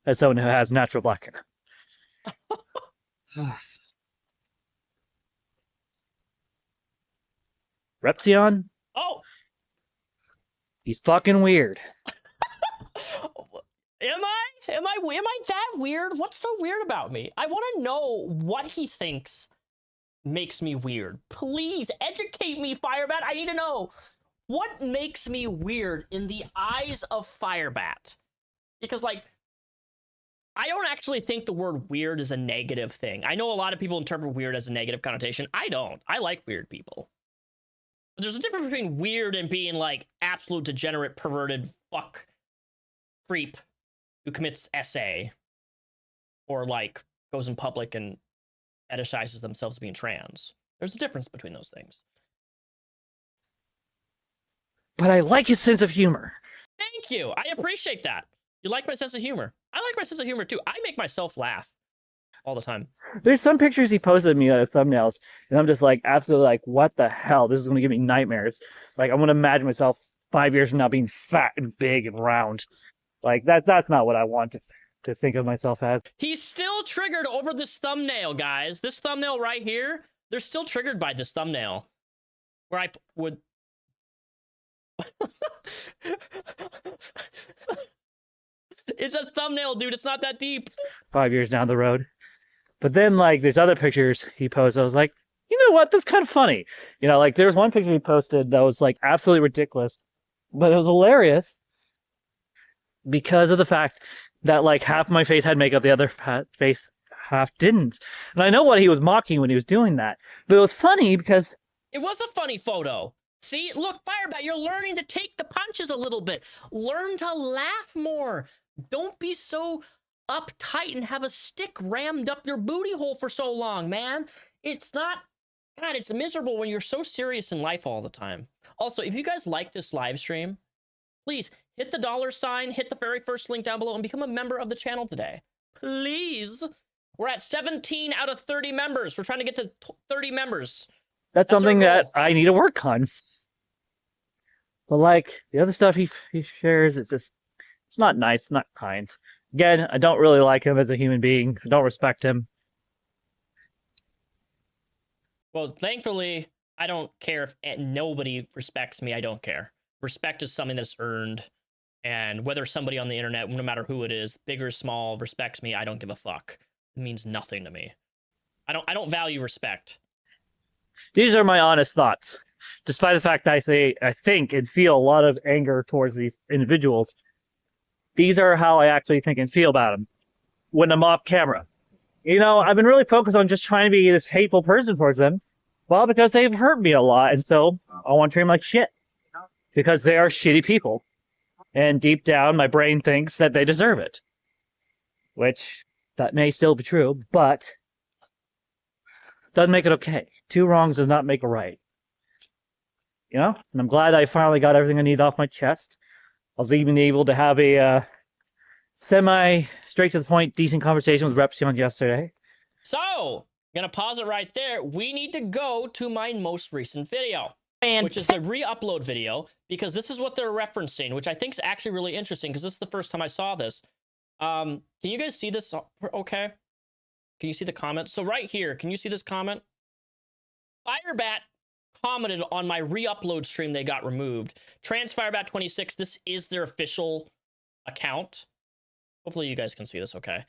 as someone who has natural black hair. Repsion, Oh, he's fucking weird. am I that weird? What's so weird about me? I want to know what he thinks makes me weird. Please educate me, Firebat. I need to know what makes me weird in the eyes of Firebat. Because, like, I don't actually think the word weird is a negative thing. I know a lot of people interpret weird as a negative connotation. I don't. I like weird people. But there's a difference between weird and being, like, absolute degenerate, perverted fuck creep who commits SA or, like, goes in public and fetishizes themselves as being trans. There's a difference between those things. But I like his sense of humor. Thank you. I appreciate that. You like my sense of humor. I like my sense of humor, too. I make myself laugh all the time. There's some pictures he posted of me as thumbnails, and I'm just like, absolutely like, what the hell? This is going to give me nightmares. Like, I'm going to imagine myself 5 years from now being fat and big and round. Like, that's not what I want to think of myself as. He's still triggered over this thumbnail, guys. This thumbnail right here, they're still triggered by this thumbnail. Where I would... It's a thumbnail, dude. It's not that deep. 5 years down the road. But then, like, there's other pictures he posted. I was like, you know what? That's kind of funny. You know, like, there was one picture he posted that was, like, absolutely ridiculous. But it was hilarious because of the fact that, like, half my face had makeup, the other face half didn't. And I know what he was mocking when he was doing that. But it was funny because... It was a funny photo. See? Look, Firebat, you're learning to take the punches a little bit. Learn to laugh more. Don't be so uptight and have a stick rammed up your booty hole for so long, man. It's not... God, it's miserable when you're so serious in life all the time. Also, if you guys like this live stream, please hit the $, hit the very first link down below, and become a member of the channel today. Please. We're at 17 out of 30 members. We're trying to get to 30 members. That's our something goal. that I need to work on. But, like, the other stuff he shares, it's just... It's not nice. It's not kind. Again, I don't really like him as a human being. I don't respect him. Well, thankfully, I don't care if nobody respects me. I don't care. Respect is something that's earned. And whether somebody on the internet, no matter who it is, big or small, respects me, I don't give a fuck. It means nothing to me. I don't value respect. These are my honest thoughts. Despite the fact that I think and feel a lot of anger towards these individuals, these are how I actually think and feel about them when I'm off camera. You know, I've been really focused on just trying to be this hateful person towards them. Well, because they've hurt me a lot, and so I want to treat them like shit. Because they are shitty people. And deep down, my brain thinks that they deserve it. Which, that may still be true, but doesn't make it okay. 2 wrongs does not make a right. You know? And I'm glad I finally got everything I need off my chest. I was even able to have a semi-straight-to-the-point, decent conversation with Repsion yesterday. So, I'm going to pause it right there. We need to go to my most recent video, which is the re-upload video, because this is what they're referencing, which I think is actually really interesting, because this is the first time I saw this. Can you guys see this okay? Can you see the comment? So right here, can you see this comment? Firebat commented on my re-upload stream they got removed. Firebat26, this is their official account. Hopefully you guys can see this okay.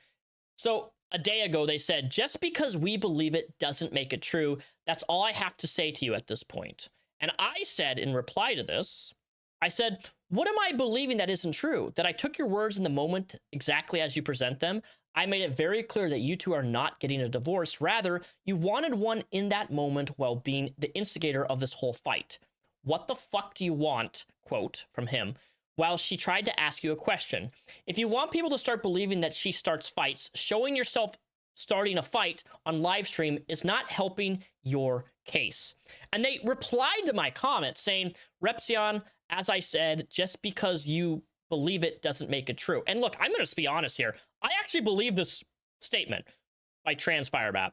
So a day ago they said, just because we believe it doesn't make it true. That's all I have to say to you at this point. And I said in reply to this, I said, what am I believing that isn't true? That I took your words in the moment exactly as you present them? I made it very clear that you two are not getting a divorce. Rather, you wanted one in that moment while being the instigator of this whole fight. What the fuck do you want? Quote from him. While she tried to ask you a question. If you want people to start believing that she starts fights, showing yourself starting a fight on live stream is not helping your case. And they replied to my comment saying, Repsion, as I said, just because you believe it doesn't make it true. And look, I'm going to be honest here. I actually believe this statement by Firebat.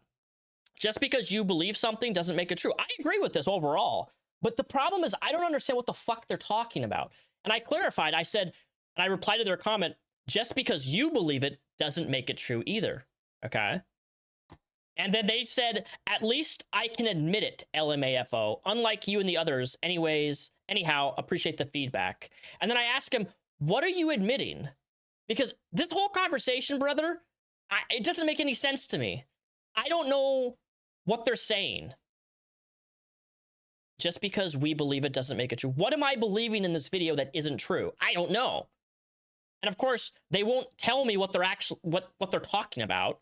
Just because you believe something doesn't make it true. I agree with this overall. But the problem is I don't understand what the fuck they're talking about. And I clarified. I said, and I replied to their comment, just because you believe it doesn't make it true either. Okay? And then they said, at least I can admit it, LMAFO, unlike you and the others. Anyhow, appreciate the feedback. And then I ask him, what are you admitting? Because this whole conversation, brother, it doesn't make any sense to me. I don't know what they're saying. Just because we believe it doesn't make it true. What am I believing in this video that isn't true? I don't know. And of course, they won't tell me what they're actually what they're talking about.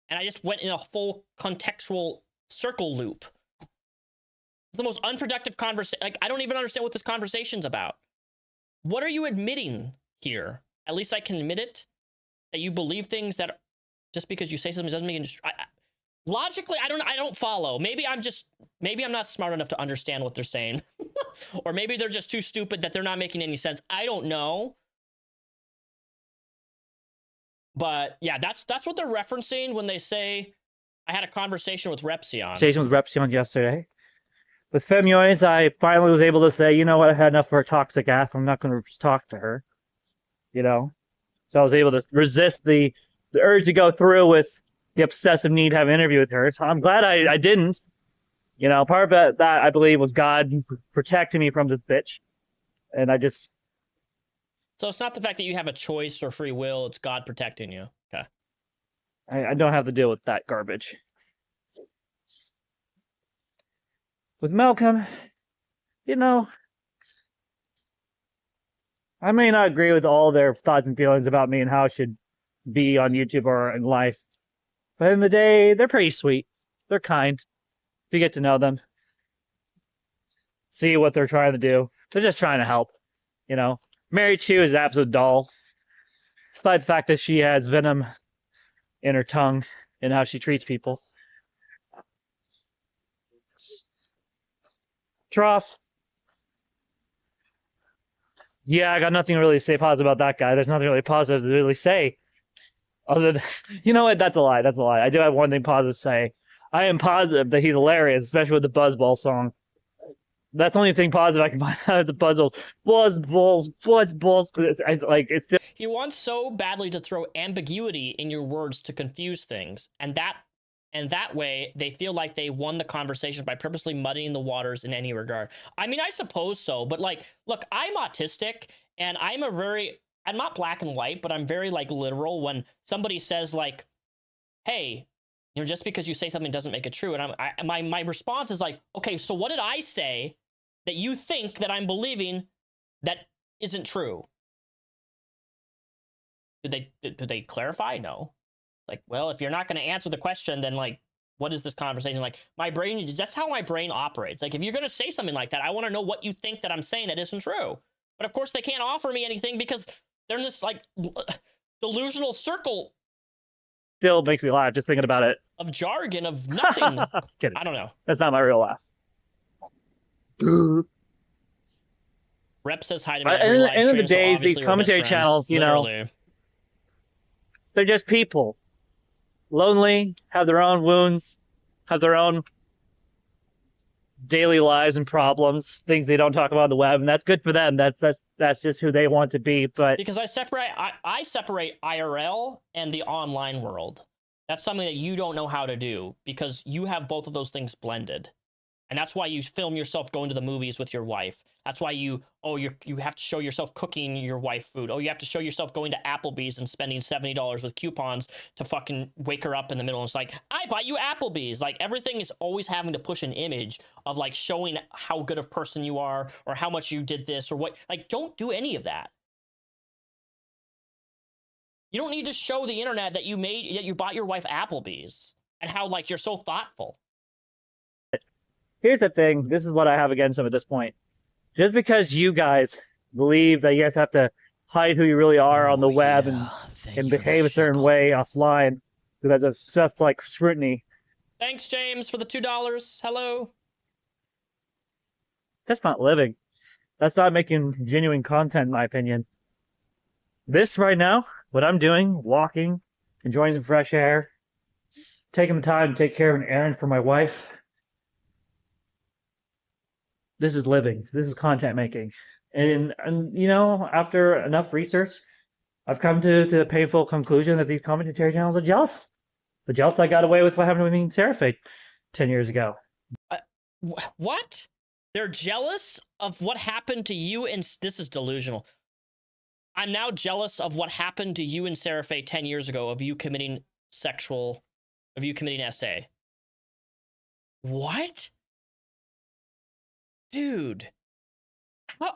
And I just went in a full contextual circle loop. It's the most unproductive conversation. Like, I don't even understand what this conversation's about. What are you admitting here? At least I can admit it. That you believe things that just because you say something doesn't mean logically, I don't follow. Maybe I'm not smart enough to understand what they're saying. Or maybe they're just too stupid that they're not making any sense. I don't know. But yeah, that's what they're referencing when they say I had a conversation with Repsion. Yesterday. With Femioise, I finally was able to say, you know what, I had enough of her toxic ass. I'm not going to talk to her. You know? So I was able to resist the urge to go through with the obsessive need to have an interview with her. So I'm glad I didn't. You know, part of that, I believe, was God protecting me from this bitch. And I just... So it's not the fact that you have a choice or free will, it's God protecting you. Okay. I don't have to deal with that garbage. With Malcolm, you know, I may not agree with all their thoughts and feelings about me and how I should be on YouTube or in life. But in the day, they're pretty sweet. They're kind. If you get to know them. See what they're trying to do. They're just trying to help. You know? Mary Chu is an absolute doll. Despite the fact that she has venom in her tongue and how she treats people. Trough. Yeah, I got nothing really to say positive about that guy. There's nothing really positive to really say. Other than, you know what? That's a lie. That's a lie. I do have one thing positive to say. I am positive that he's hilarious, especially with the Buzzball song. That's the only thing positive I can find out of the puzzle. Buzzballs. It's just... He wants so badly to throw ambiguity in your words to confuse things, and that way they feel like they won the conversation by purposely muddying the waters in any regard. I mean, I suppose so, but like, look, I'm autistic, and I'm not black and white, but I'm very like literal when somebody says like, hey, you know, just because you say something doesn't make it true. And my response is like, okay, so what did I say that you think that I'm believing that isn't true? Did they clarify? No. Like, well, if you're not going to answer the question, then like, what is this conversation? Like, my brain, that's how my brain operates. Like, if you're going to say something like that, I want to know what you think that I'm saying that isn't true. But of course they can't offer me anything because they're in this like delusional circle. Still makes me laugh just thinking about it. Of jargon, of nothing. Kidding. I don't know. That's not my real laugh. Rep says hi to me. At the end of the day, these commentary channels, you know, they're just people. Lonely, have their own wounds, have their own daily lives and problems, things they don't talk about on the web, and that's good for them. That's just who they want to be. But because I separate IRL and the online world. That's something that you don't know how to do because you have both of those things blended. And that's why you film yourself going to the movies with your wife. That's why you have to show yourself cooking your wife food. Oh, you have to show yourself going to Applebee's and spending $70 with coupons to fucking wake her up in the middle. And it's like, I bought you Applebee's. Like, everything is always having to push an image of like showing how good of a person you are or how much you did this or what. Like, don't do any of that. You don't need to show the internet that you bought your wife Applebee's and how like you're so thoughtful. Here's the thing. This is what I have against them at this point. Just because you guys believe that you guys have to hide who you really are on the web and behave a certain way offline because of stuff like scrutiny. Thanks, James, for the $2. Hello. That's not living. That's not making genuine content, in my opinion. This right now, what I'm doing, walking, enjoying some fresh air, taking the time to take care of an errand for my wife. This is living. This is content making. And you know, after enough research, I've come to the painful conclusion that these commentary channels are jealous. They're jealous I got away with what happened to me and Seraph 10 years ago. What? They're jealous of what happened to you and... This is delusional. I'm now jealous of what happened to you and Seraph 10 years ago of you committing SA. What? Dude. How?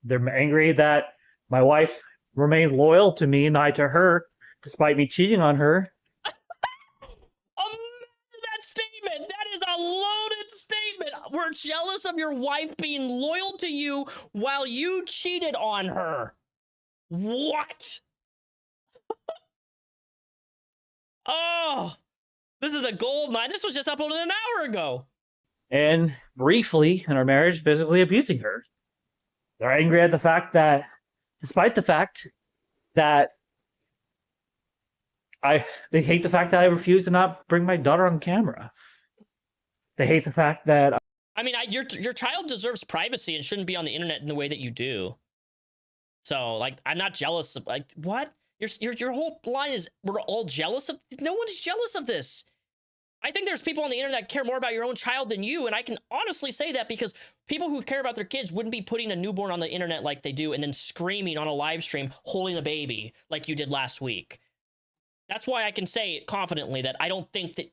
They're angry that my wife remains loyal to me and I to her, despite me cheating on her. Imagine that statement. That is a loaded statement. We're jealous of your wife being loyal to you while you cheated on her. What? Oh, this is a gold mine. This was just uploaded an hour ago. And briefly, in our marriage, physically abusing her. They're angry at the fact that, despite the fact that they hate the fact that I refuse to not bring my daughter on camera. They hate the fact that... I mean, your child deserves privacy and shouldn't be on the internet in the way that you do. So, like, I'm not jealous of, like, what? Your whole line is, we're all jealous of... No one is jealous of this. I think there's people on the internet that care more about your own child than you, and I can honestly say that because people who care about their kids wouldn't be putting a newborn on the internet like they do and then screaming on a live stream holding a baby like you did last week. That's why I can say confidently that I don't think that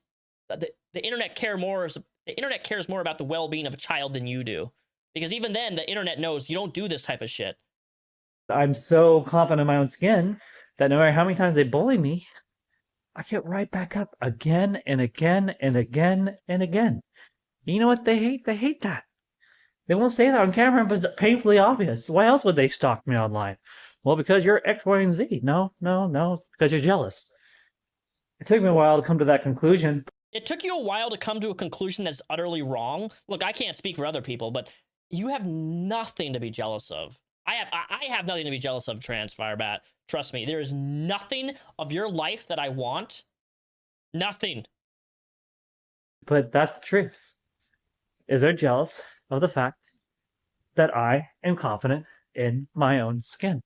the internet cares more about the well-being of a child than you do. Because even then, the internet knows you don't do this type of shit. I'm so confident in my own skin that no matter how many times they bully me, I get right back up again and again and again and again. You know what they hate? They hate that. They won't say that on camera, but it's painfully obvious. Why else would they stalk me online? Well, because you're X, Y, and Z. No. It's because you're jealous. It took me a while to come to that conclusion. It took you a while to come to a conclusion that's utterly wrong. Look, I can't speak for other people, but you have nothing to be jealous of. I have nothing to be jealous of, Trans Firebat. Trust me, there is nothing of your life that I want. Nothing. But that's the truth. Is they're jealous of the fact that I am confident in my own skin.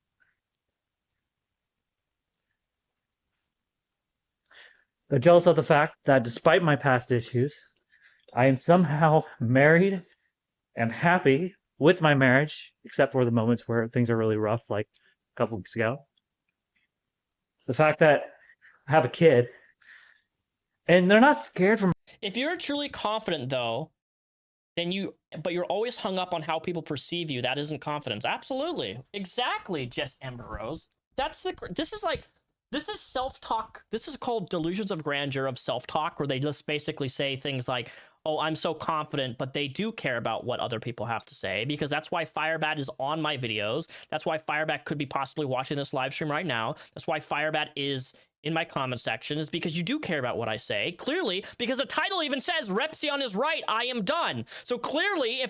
They're jealous of the fact that despite my past issues, I am somehow married and happy with my marriage, except for the moments where things are really rough, like a couple weeks ago. The fact that I have a kid, and they're not scared from... If you're truly confident, though, then but you're always hung up on how people perceive you, that isn't confidence. Absolutely. Exactly, Jess Amber Rose. This is self-talk. This is called delusions of grandeur of self-talk, where they just basically say things like, oh, I'm so confident, but they do care about what other people have to say, because that's why Firebat is on my videos. That's why Firebat could be possibly watching this live stream right now. That's why Firebat is in my comment section, is because you do care about what I say. Clearly, because the title even says, Repsion is right, I am done. So clearly,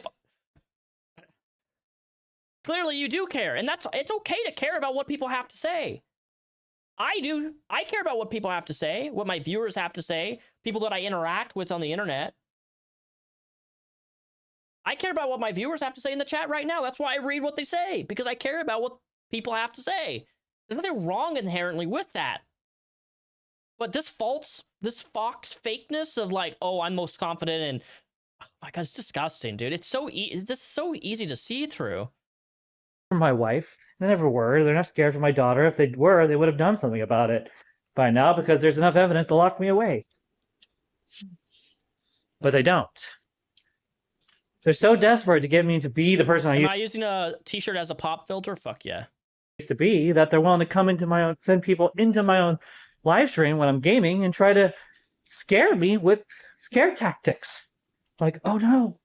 clearly you do care, and it's okay to care about what people have to say. I do. I care about what people have to say, what my viewers have to say, people that I interact with on the internet. I care about what my viewers have to say in the chat right now. That's why I read what they say, because I care about what people have to say. There's nothing wrong inherently with that. But this fox fakeness of like, oh, I'm most confident, and oh my God, it's disgusting, dude. It's so this is so easy to see through. From my wife. They never were. They're not scared for my daughter. If they were, they would have done something about it by now, because there's enough evidence to lock me away. But they don't. They're so desperate to get me to be the person Am I using a t-shirt as a pop filter? Fuck yeah. Used to be, that they're willing to come into my own, send people into my own live stream when I'm gaming and try to scare me with scare tactics. Like, oh no,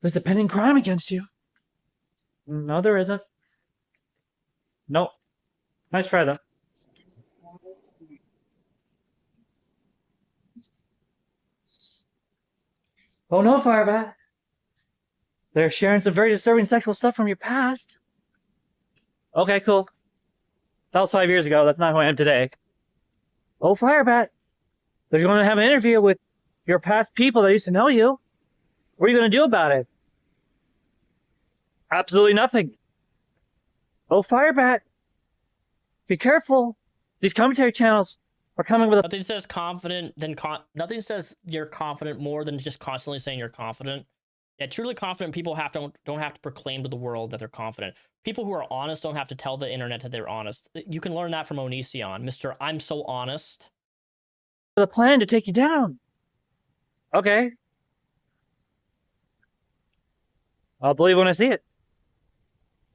there's a pending crime against you. No, there isn't. Nope. Nice try, though. Oh no, Firebat. They're sharing some very disturbing sexual stuff from your past. Okay, cool. That was 5 years ago. That's not who I am today. Oh, Firebat. They're going to have an interview with your past people that used to know you. What are you going to do about it? Absolutely nothing. Oh, Firebat. be careful. These commentary channels are coming with a... Nothing says confident than nothing says you're confident more than just constantly saying you're confident. Yeah, truly confident people don't have to proclaim to the world that they're confident. People who are honest don't have to tell the internet that they're honest. You can learn that from Onision, Mr. I'm so honest. The plan to take you down. Okay. I'll believe when I see it.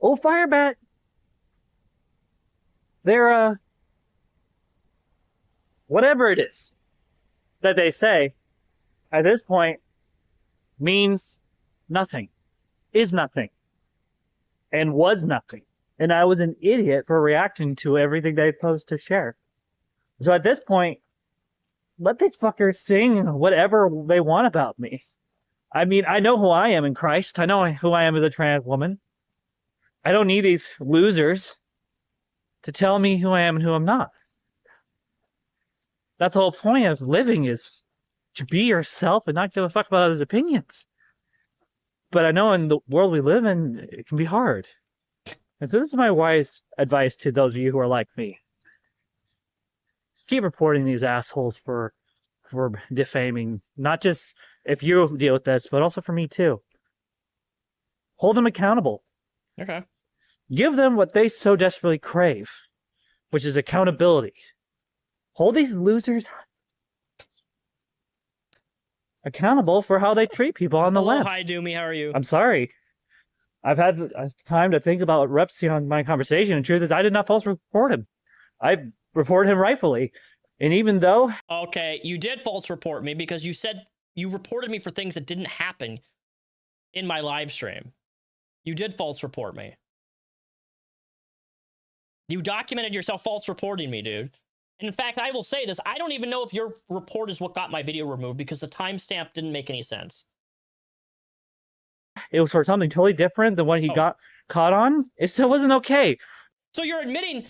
Oh, Firebat. They're, whatever it is that they say at this point means nothing, is nothing, and was nothing. And I was an idiot for reacting to everything they post to share. So at this point, let these fuckers sing whatever they want about me. I mean, I know who I am in Christ. I know who I am as a trans woman. I don't need these losers to tell me who I am and who I'm not. That's the whole point of living, is to be yourself and not give a fuck about others' opinions. But I know in the world we live in, it can be hard. And so this is my wise advice to those of you who are like me. Keep reporting these assholes for defaming, not just if you deal with this, but also for me too. Hold them accountable. Okay. Give them what they so desperately crave, which is accountability. Hold these losers accountable for how they treat people on the web. Hi, Doomy. How are you? I'm sorry. I've had time to think about reps on my conversation, and the truth is I did not false report him. I reported him rightfully. And even though... Okay, you did false report me because you said you reported me for things that didn't happen in my live stream. You did false report me. You documented yourself false reporting me, dude. And in fact, I will say this. I don't even know if your report is what got my video removed because the timestamp didn't make any sense. It was for something totally different than what he got caught on. It still wasn't okay. So you're admitting,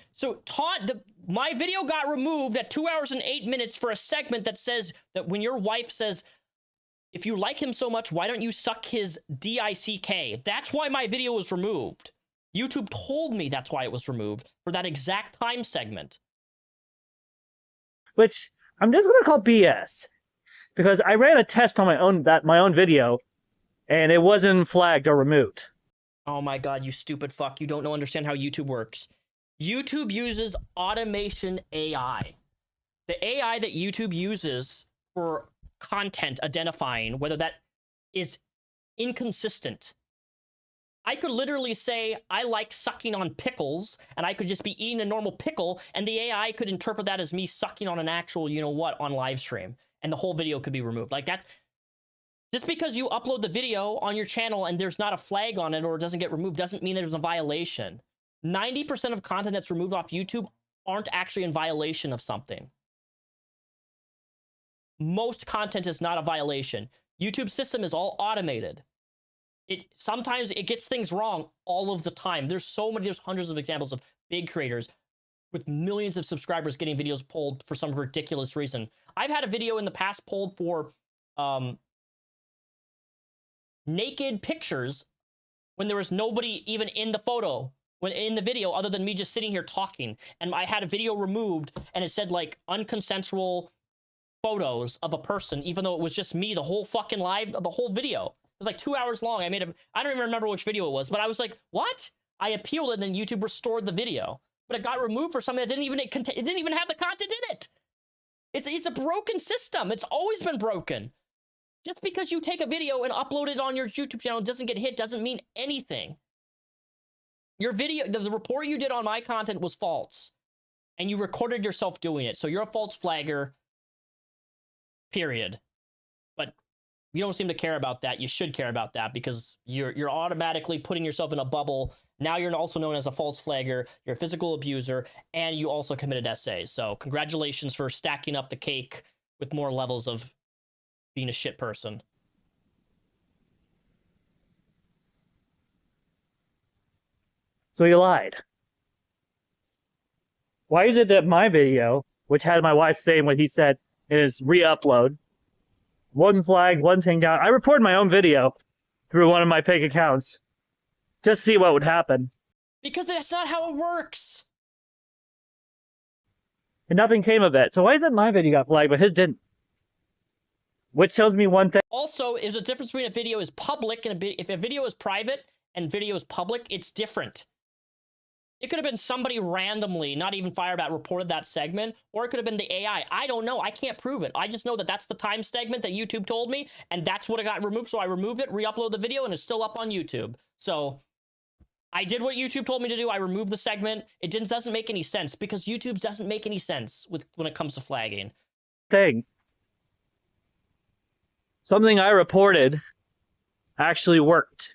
my video got removed at 2 hours and 8 minutes for a segment that says that when your wife says, if you like him so much, why don't you suck his dick? That's why my video was removed. YouTube told me that's why it was removed, for that exact time segment. Which I'm just gonna call BS, because I ran a test on my own video, and it wasn't flagged or removed. Oh my god, you stupid fuck! You don't understand how YouTube works. YouTube uses automation AI. The AI that YouTube uses for content identifying whether that is inconsistent. I could literally say, I like sucking on pickles, and I could just be eating a normal pickle, and the AI could interpret that as me sucking on an actual, you know what, on live stream, and the whole video could be removed. Like that, just because you upload the video on your channel and there's not a flag on it or it doesn't get removed doesn't mean there's a violation. 90% of content that's removed off YouTube aren't actually in violation of something. Most content is not a violation. YouTube's system is all automated. Sometimes it gets things wrong all of the time. There's hundreds of examples of big creators with millions of subscribers getting videos pulled for some ridiculous reason. I've had a video in the past pulled for naked pictures when there was nobody even in the photo, in the video, other than me just sitting here talking. And I had a video removed and it said like unconsensual photos of a person, even though it was just me the whole fucking the whole video. It was like 2 hours long. I don't even remember which video it was, but I was like, what? I appealed it and then YouTube restored the video. But it got removed for something that didn't even have the content in it. It's a broken system. It's always been broken. Just because you take a video and upload it on your YouTube channel and doesn't get hit doesn't mean anything. Your video, the report you did on my content was false. And you recorded yourself doing it. So you're a false flagger. Period. But you don't seem to care about that. You should care about that because you're automatically putting yourself in a bubble. Now you're also known as a false flagger. You're a physical abuser, and you also committed essays. So congratulations for stacking up the cake with more levels of being a shit person. So you lied. Why is it that my video, which had my wife saying what he said in his re-upload, wasn't flagged, wasn't taken down? I reported my own video through one of my fake accounts. Just see what would happen. Because that's not how it works. and nothing came of it. So why is it my video got flagged, but his didn't? Which tells me one thing. Also, is a difference between a video is public and if a video is private and video is public, it's different. It could have been somebody randomly, not even Firebat, reported that segment, or it could have been the AI. I don't know. I can't prove it. I just know that that's the time segment that YouTube told me, and that's what it got removed. So I removed it, re-upload the video, and it's still up on YouTube. So I did what YouTube told me to do. I removed the segment. It doesn't make any sense because YouTube doesn't make any sense when it comes to flagging. Thing. Something I reported actually worked.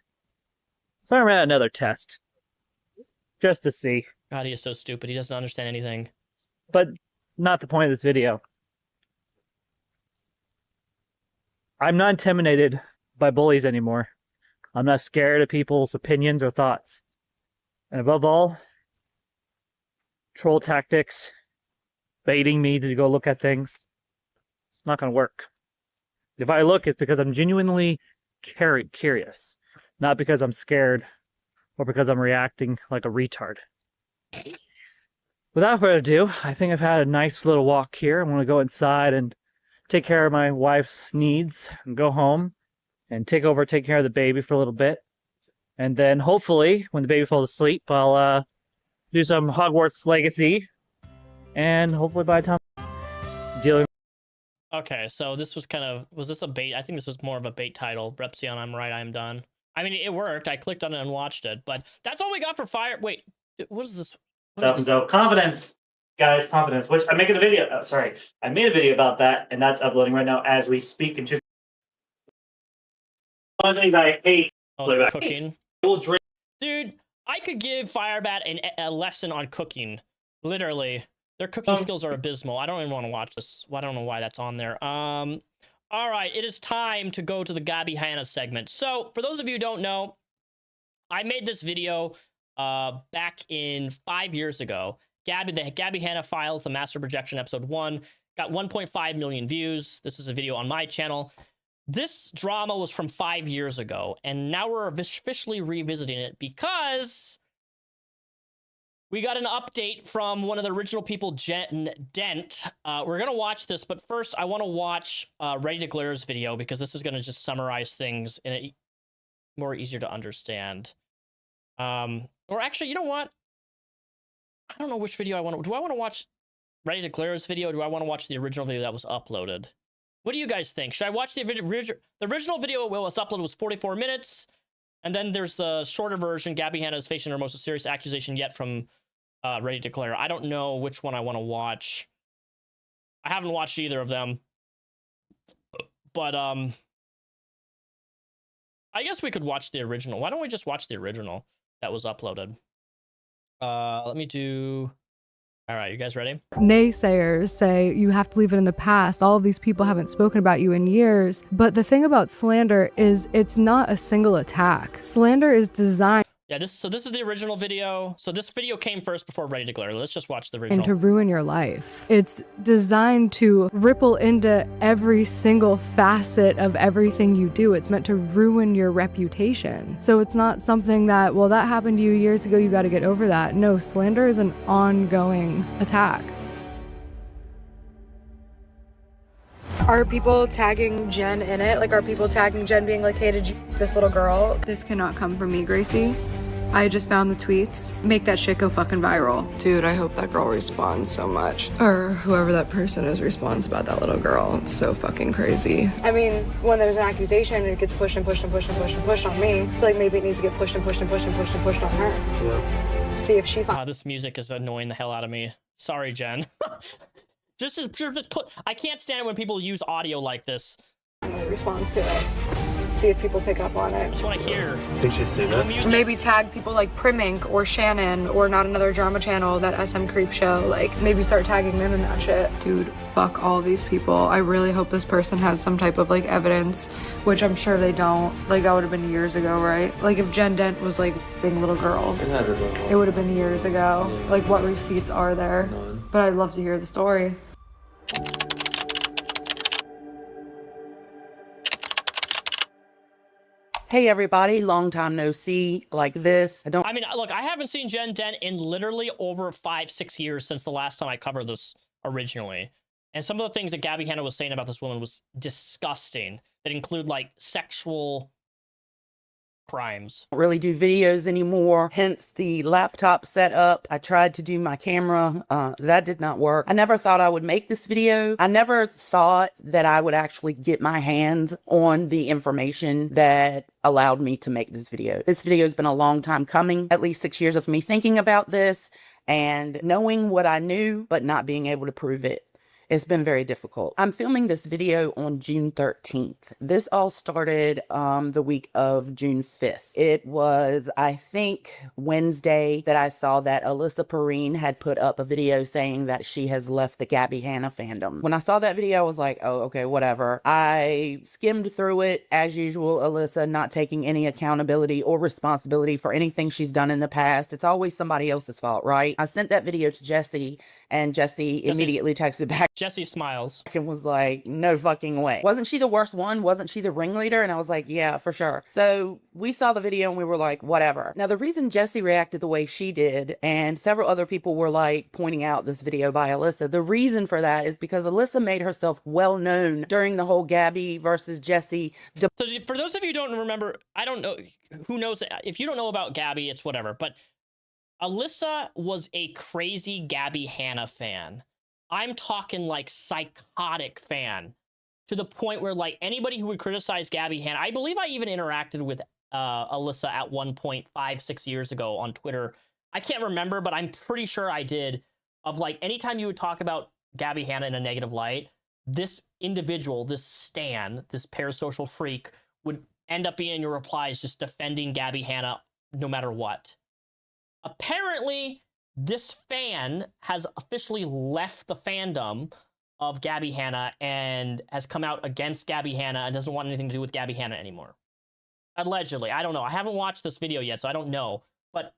So I ran another test. Just to see. God, he is so stupid. He doesn't understand anything. But not the point of this video. I'm not intimidated by bullies anymore. I'm not scared of people's opinions or thoughts. And above all, troll tactics, baiting me to go look at things, it's not going to work. If I look, it's because I'm genuinely curious, not because I'm scared or because I'm reacting like a retard. Without further ado, I think I've had a nice little walk here. I'm going to go inside and take care of my wife's needs and go home and take care of the baby for a little bit. And then hopefully, when the baby falls asleep, I'll do some Hogwarts Legacy. And hopefully by the time dealing. Okay, so this was was this a bait? I think this was more of a bait title. Repsion, I'm right, I'm done. I mean, it worked. I clicked on it and watched it, but that's all we got for Fire. Wait, what is this? So confidence, guys, confidence. Which I'm making a video. I made a video about that, and that's uploading right now as we speak. And just one thing I hate. Oh, cooking. Drink. Dude, I could give Firebat a lesson on cooking. Literally, their cooking skills are abysmal. I don't even want to watch this. I don't know why that's on there. All right, it is time to go to the Gabbie Hanna segment. So, for those of you who don't know, I made this video back in 5 years ago. The Gabbie Hanna Files, the Master Projection Episode 1, got 1.5 million views. This is a video on my channel. This drama was from 5 years ago, and now we're officially revisiting it because we got an update from one of the original people, Jen Dent. We're going to watch this, but first I want to watch Ready to Glare's video because this is going to just summarize things in a more easier to understand. Or actually, you know what? I don't know which video I want to... Do I want to watch Ready to Glare's video, or do I want to watch the original video that was uploaded? What do you guys think? Should I watch the original video that was uploaded was 44 minutes, and then there's the shorter version. Gabbie Hanna is facing her most serious accusation yet from Ready to Glare. I don't know which one I want to watch. I haven't watched either of them, but I guess we could watch the original. Why don't we just watch the original that was uploaded? Let me do... All right, you guys ready? Naysayers say you have to leave it in the past. All of these people haven't spoken about you in years. But the thing about slander is it's not a single attack. Slander is designed this is the original video. So this video came first before Ready to Glare. Let's just watch the original. to ruin your life. It's designed to ripple into every single facet of everything you do. It's meant to ruin your reputation. So it's not something that, well, that happened to you years ago, you got to get over that. No, slander is an ongoing attack. Are people tagging Jen in it? Like, are people tagging Jen being like, hey, did you this little girl? This cannot come from me, Gracie. I just found the tweets. Make that shit go fucking viral. Dude, I hope that girl responds so much. Or whoever that person is responds about that little girl. It's so fucking crazy. I mean, when there's an accusation, it gets pushed and pushed and pushed and pushed and pushed on me. So like maybe it needs to get pushed and pushed and pushed and pushed and pushed on her. Yeah. See if she finds. This music is annoying the hell out of me. Sorry, Jen. just put. I can't stand it when people use audio like this. Responds to it. See if people pick up on it. I just want to hear. I think she's seen that. Maybe tag people like Primink or Shannon or Not Another Drama Channel, that SM Creep show. Like, maybe start tagging them in that shit. Dude, fuck all these people. I really hope this person has some type of like evidence, Which I'm sure they don't. Like, that would have been years ago, right? Like, if Jen Dent was like being little girls, it would have been years ago. Like, what receipts are there? None. But I'd love to hear the story. Hey everybody, long time no see like this. I mean, look, I haven't seen Jen Dent in literally over 5-6 years since the last time I covered this originally. And some of the things that Gabbie Hanna was saying about this woman was disgusting. That include like sexual crimes. Don't really do videos anymore, hence the laptop setup. I tried to do my camera. That did not work. I never thought I would make this video. I never thought that I would actually get my hands on the information that allowed me to make this video. This video has been a long time coming, at least 6 years of me thinking about this and knowing what I knew, but not being able to prove it. It's been very difficult. I'm filming this video on June 13th. This all started the week of June 5th. It was, I think, Wednesday that I saw that Alyssa Perrine had put up a video saying that she has left the Gabbie Hanna fandom. When I saw that video, I was like, oh, okay, whatever. I skimmed through it, as usual, Alyssa not taking any accountability or responsibility for anything she's done in the past. It's always somebody else's fault, right? I sent that video to Jesse, and Jesse immediately texted back. Jesse smiles And was like, no fucking way. Wasn't she the worst one? Wasn't she the ringleader? And I was like, yeah, for sure. So we saw the video and we were like, whatever. Now, the reason Jesse reacted the way she did, and several other people were like pointing out this video by Alyssa, the reason for that is because Alyssa made herself well known during the whole Gabbie versus Jesse. So for those of you who don't remember, I don't know, who knows, if you don't know about Gabbie, it's whatever, but Alyssa was a crazy Gabbie Hanna fan. I'm talking like psychotic fan, to the point where like anybody who would criticize Gabbie Hanna, I believe I even interacted with Alyssa at one point 5-6 years ago on Twitter. I can't remember, but I'm pretty sure I did. Of like, anytime you would talk about Gabbie Hanna in a negative light, this individual, this stan, this parasocial freak, would end up being in your replies just defending Gabbie Hanna no matter what. Apparently, this fan has officially left the fandom of Gabbie Hanna and has come out against Gabbie Hanna and doesn't want anything to do with Gabbie Hanna anymore. Allegedly. I don't know. I haven't watched this video yet, so I don't know. But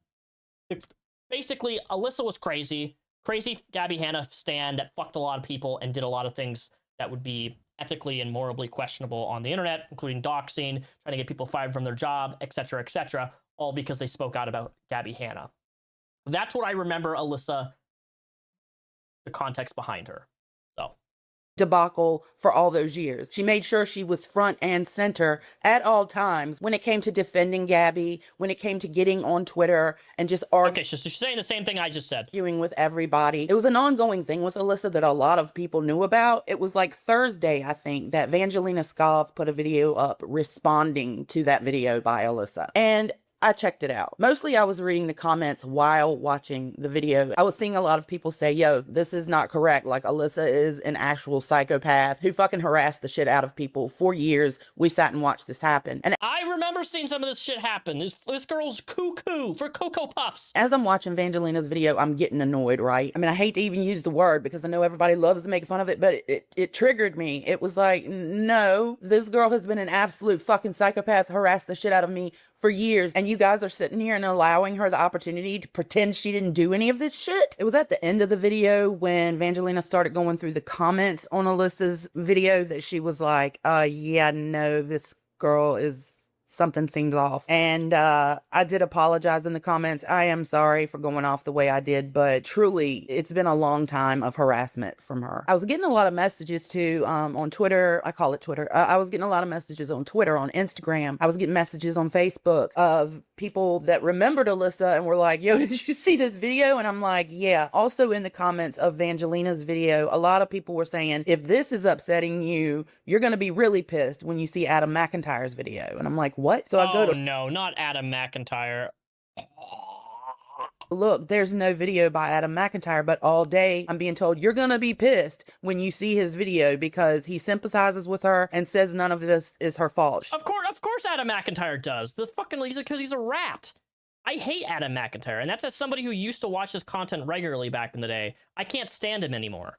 basically, Alyssa was crazy. Crazy Gabbie Hanna stan that fucked a lot of people and did a lot of things that would be ethically and morally questionable on the internet, including doxing, trying to get people fired from their job, etc., etc., all because they spoke out about Gabbie Hanna. That's what I remember Alyssa, the context behind her. So, debacle for all those years. She made sure she was front and center at all times when it came to defending Gabbie, when it came to getting on Twitter and just arguing. Okay, so she's saying the same thing I just said. With everybody. It was an ongoing thing with Alyssa that a lot of people knew about. It was like Thursday, I think, that Vangelina Skov put a video up responding to that video by Alyssa. And I checked it out. Mostly I was reading the comments while watching the video. I was seeing a lot of people say, yo, this is not correct. Like, Alyssa is an actual psychopath who fucking harassed the shit out of people for years. We sat and watched this happen. And I remember seeing some of this shit happen. This girl's cuckoo for Cocoa Puffs. As I'm watching Vangelina's video, I'm getting annoyed, right? I mean, I hate to even use the word because I know everybody loves to make fun of it, but it triggered me. It was like, no, this girl has been an absolute fucking psychopath, harassed the shit out of me for years, and you guys are sitting here and allowing her the opportunity to pretend she didn't do any of this shit. It was at the end of the video when Vangelina started going through the comments on Alyssa's video that she was like, yeah, no, this girl is... something seems off. And I did apologize in the comments. I am sorry for going off the way I did, but truly, it's been a long time of harassment from her. I was getting a lot of messages too on Twitter. I call it Twitter. I was getting a lot of messages on Twitter, on Instagram. I was getting messages on Facebook of people that remembered Alyssa and were like, yo, did you see this video? And I'm like, yeah. Also in the comments of Vangelina's video, a lot of people were saying, if this is upsetting you, you're going to be really pissed when you see Adam McIntyre's video. And I'm like, what? So I go to... no, not Adam McIntyre. Look, there's no video by Adam McIntyre, but all day I'm being told you're gonna be pissed when you see his video because he sympathizes with her and says none of this is her fault. Of course Adam McIntyre does. The fucking reason, because he's a rat. I hate Adam McIntyre, and that's as somebody who used to watch his content regularly back in the day. I can't stand him anymore.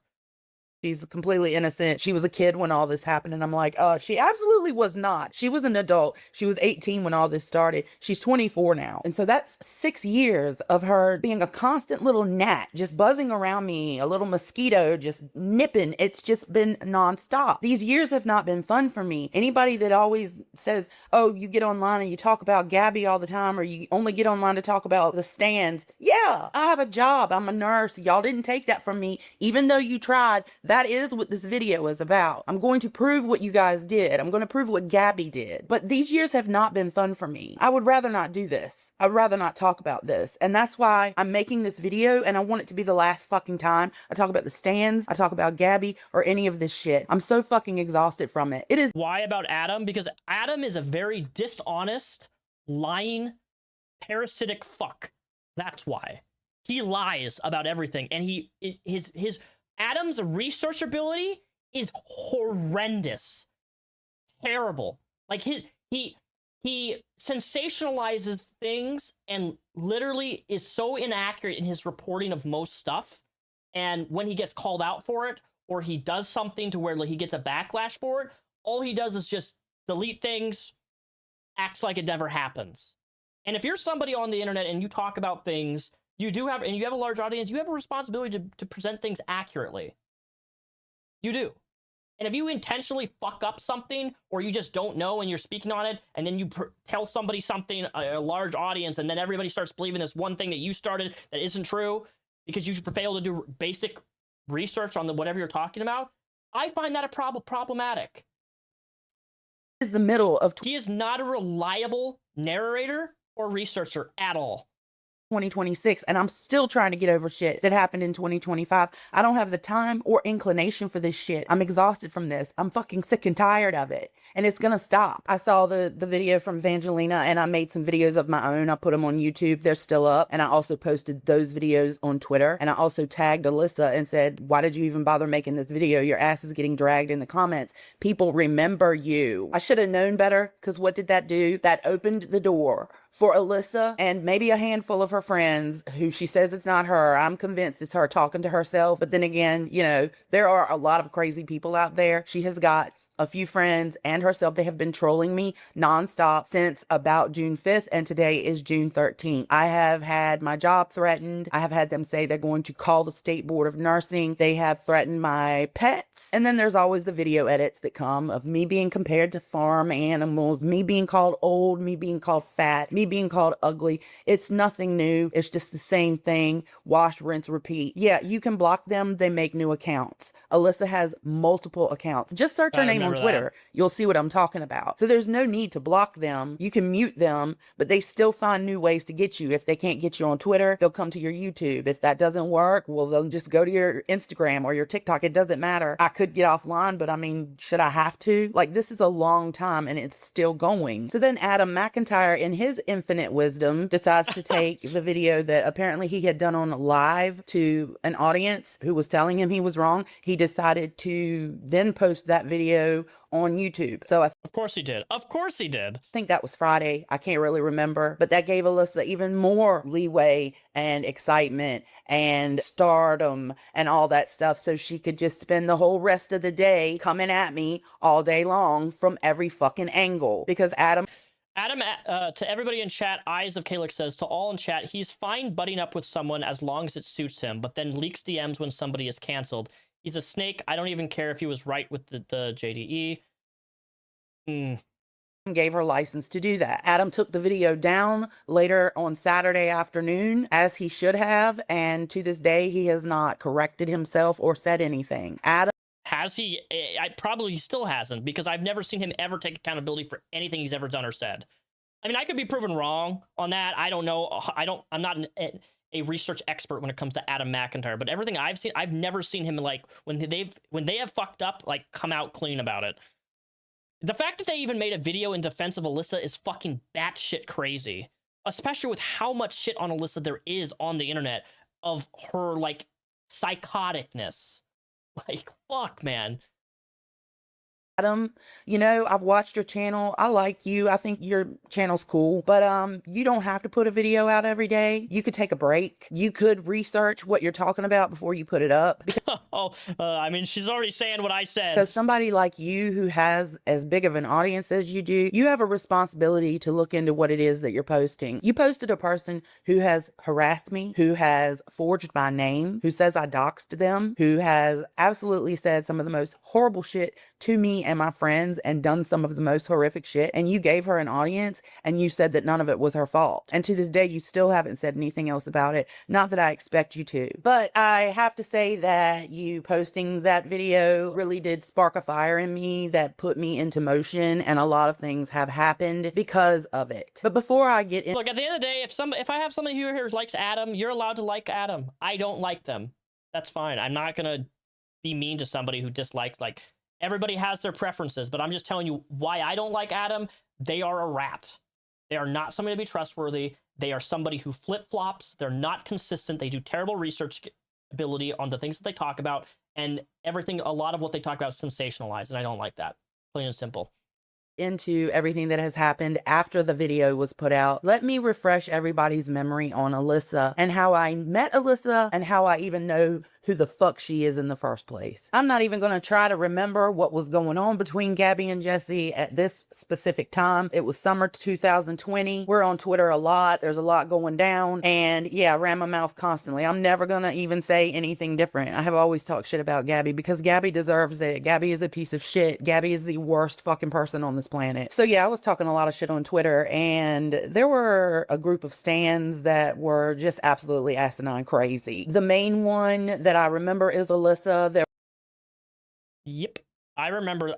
she's completely innocent. She was a kid when all this happened. And I'm like, she absolutely was not. She was an adult. She was 18 when all this started. She's 24 now. And so that's 6 years of her being a constant little gnat, just buzzing around me, a little mosquito, just nipping. It's just been nonstop. These years have not been fun for me. Anybody that always says, oh, you get online and you talk about Gabbie all the time, or you only get online to talk about the stands. Yeah, I have a job. I'm a nurse. Y'all didn't take that from me, even though you tried. That is what this video is about. I'm going to prove what you guys did. I'm going to prove what Gabbie did. But these years have not been fun for me. I would rather not do this. I'd rather not talk about this. And that's why I'm making this video, and I want it to be the last fucking time I talk about the stands, I talk about Gabbie, or any of this shit. I'm so fucking exhausted from it. It is. Why about Adam? Because Adam is a very dishonest, lying, parasitic fuck. That's why. He lies about everything, and his Adam's research ability is horrendous. Terrible. Like he sensationalizes things and literally is so inaccurate in his reporting of most stuff. And when he gets called out for it, or he does something to where like, he gets a backlash for it, all he does is just delete things, acts like it never happens. And if you're somebody on the internet and you talk about things, you have a large audience, you have a responsibility to present things accurately. You do. And if you intentionally fuck up something, or you just don't know and you're speaking on it, and then you tell somebody something, a large audience, and then everybody starts believing this one thing that you started that isn't true because you failed to do basic research on whatever you're talking about, I find that problematic. Is the middle of he is not a reliable narrator or researcher at all. 2026, and I'm still trying to get over shit that happened in 2025. I don't have the time or inclination for this shit. I'm exhausted from this. I'm fucking sick and tired of it, and it's gonna stop. I saw the video from Evangelina, and I made some videos of my own. I put them on YouTube. They're still up, and I also posted those videos on Twitter, and I also tagged Alyssa and said, why did you even bother making this video? Your ass is getting dragged in the comments. People remember you. I should have known better, because what did that do? That opened the door for Alyssa and maybe a handful of her friends who she says it's not her. I'm convinced it's her talking to herself. But then again, you know, there are a lot of crazy people out there. She has got a few friends and herself. They have been trolling me nonstop since about June 5th, and today is June 13th. I have had my job threatened. I have had them say they're going to call the State Board of Nursing. They have threatened my pets. And then there's always the video edits that come of me being compared to farm animals, me being called old, me being called fat, me being called ugly. It's nothing new. It's just the same thing. Wash, rinse, repeat. Yeah, you can block them. They make new accounts. Alyssa has multiple accounts. Just search her name on Twitter. You'll see what I'm talking about. So there's no need to block them. You can mute them, but they still find new ways to get you. If they can't get you on Twitter, they'll come to your YouTube. If that doesn't work, well, they'll just go to your Instagram or your TikTok. It doesn't matter. I could get offline, but I mean, should I have to? Like, this is a long time and it's still going. So then Adam McIntyre, in his infinite wisdom, decides to take the video that apparently he had done on live to an audience who was telling him he was wrong. He decided to then post that video on YouTube. So of course he did. Of course he did. I think that was Friday. I can't really remember, but that gave Alyssa even more leeway and excitement and stardom and all that stuff. So she could just spend the whole rest of the day coming at me all day long from every fucking angle. Because Adam, to everybody in chat, Eyes of Kalix says, to all in chat, he's fine butting up with someone as long as it suits him, but then leaks DMs when somebody is canceled. He's a snake. I don't even care if he was right with the JDE. Gave her license to do that. Adam took the video down later on Saturday afternoon, as he should have, and to this day, he has not corrected himself or said anything. Adam, has he? Probably still hasn't, because I've never seen him ever take accountability for anything he's ever done or said. I mean, I could be proven wrong on that. I don't know. I'm not a research expert when it comes to Adam McIntyre, but everything I've seen, I've never seen him, like, when they have fucked up, like, come out clean about it. The fact that they even made a video in defense of Alyssa is fucking batshit crazy, especially with how much shit on Alyssa there is on the internet of her, like, psychoticness. Like, fuck, man. Adam, you know, I've watched your channel. I like you. I think your channel's cool, but you don't have to put a video out every day. You could take a break. You could research what you're talking about before you put it up. I mean, she's already saying what I said. Because somebody like you who has as big of an audience as you do, you have a responsibility to look into what it is that you're posting. You posted a person who has harassed me, who has forged my name, who says I doxed them, who has absolutely said some of the most horrible shit to me and my friends and done some of the most horrific shit. And you gave her an audience and you said that none of it was her fault. And to this day, you still haven't said anything else about it. Not that I expect you to. But I have to say that you posting that video really did spark a fire in me that put me into motion, and a lot of things have happened because of it. But before I get in, Look, at the end of the day, if I have somebody here who likes Adam, you're allowed to like Adam. I don't like them. That's fine. I'm not gonna be mean to somebody who dislikes, like, everybody has their preferences, but I'm just telling you why I don't like Adam. They are a rat. They are not somebody to be trustworthy. They are somebody who flip-flops. They're not consistent. They do terrible research ability on the things that they talk about, and everything, a lot of what they talk about is sensationalized, and I don't like that. Plain and simple. Into everything that has happened after the video was put out, let me refresh everybody's memory on Alyssa and how I met Alyssa and how I even know who the fuck she is in the first place. I'm not even going to try to remember what was going on between Gabbie and Jesse at this specific time. It was summer 2020. We're on Twitter a lot. There's a lot going down. And yeah, I ran my mouth constantly. I'm never going to even say anything different. I have always talked shit about Gabbie because Gabbie deserves it. Gabbie is a piece of shit. Gabbie is the worst fucking person on this planet. So yeah, I was talking a lot of shit on Twitter, and there were a group of stans that were just absolutely asinine crazy. The main one that I remember is Alyssa. Yep. I remember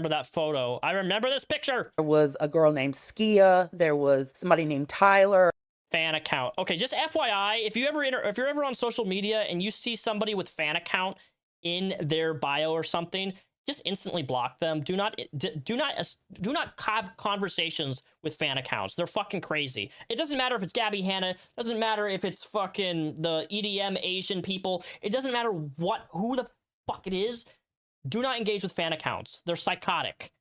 that photo. I remember this picture. There was a girl named Skia. There was somebody named Tyler. Fan account. Okay, just FYI, if you're ever on social media and you see somebody with fan account in their bio or something, just instantly block them. Do not have conversations with fan accounts. They're fucking crazy. It doesn't matter if it's Gabbie Hanna. Doesn't matter if it's fucking the EDM Asian people. It doesn't matter who the fuck it is. Do not engage with fan accounts. They're psychotic.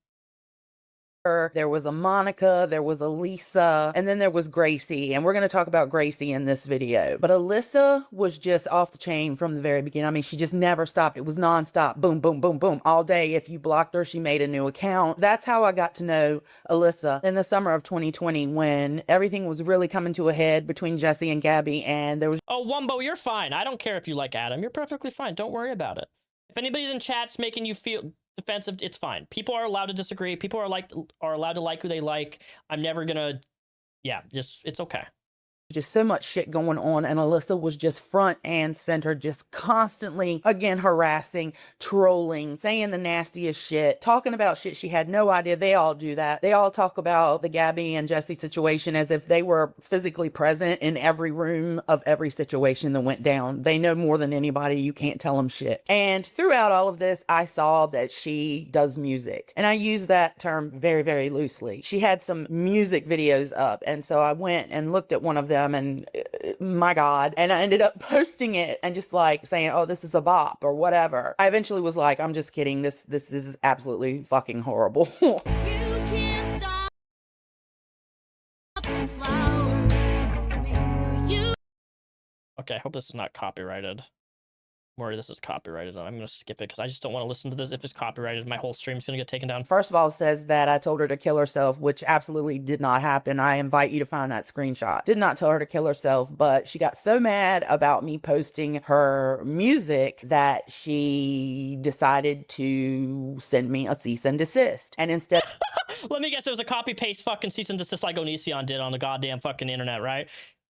There was a Monica, there was a Lisa, and then there was Gracie, and we're going to talk about Gracie in this video. But Alyssa was just off the chain from the very beginning. I mean, she just never stopped. It was nonstop. Boom, boom, boom, boom. All day. If you blocked her, she made a new account. That's how I got to know Alyssa in the summer of 2020 when everything was really coming to a head between Jesse and Gabbie, and there was... Oh, Wumbo, you're fine. I don't care if you like Adam. You're perfectly fine. Don't worry about it. If anybody's in chat's making you feel defensive, it's fine. People are allowed to disagree. People are allowed to like who they like. I'm never gonna, yeah, just, it's okay. Just so much shit going on, and Alyssa was just front and center, just constantly, again, harassing, trolling, saying the nastiest shit, talking about shit she had no idea. They all do that. They all talk about the Gabbie and Jesse situation as if they were physically present in every room of every situation that went down. They know more than anybody. You can't tell them shit. And throughout all of this, I saw that she does music, and I use that term very, very loosely. She had some music videos up, and so I went and looked at one of them, and my God, and I ended up posting it and just like saying, oh, this is a bop or whatever. I eventually was like, I'm just kidding. This is absolutely fucking horrible. Okay, I hope this is not copyrighted. I'm worried this is copyrighted. I'm going to skip it because I just don't want to listen to this. If it's copyrighted, my whole stream's going to get taken down. First of all, it says that I told her to kill herself, which absolutely did not happen. I invite you to find that screenshot. Did not tell her to kill herself, but she got so mad about me posting her music that she decided to send me a cease and desist. And instead... Let me guess, it was a copy-paste fucking cease and desist like Onision did on the goddamn fucking internet, right?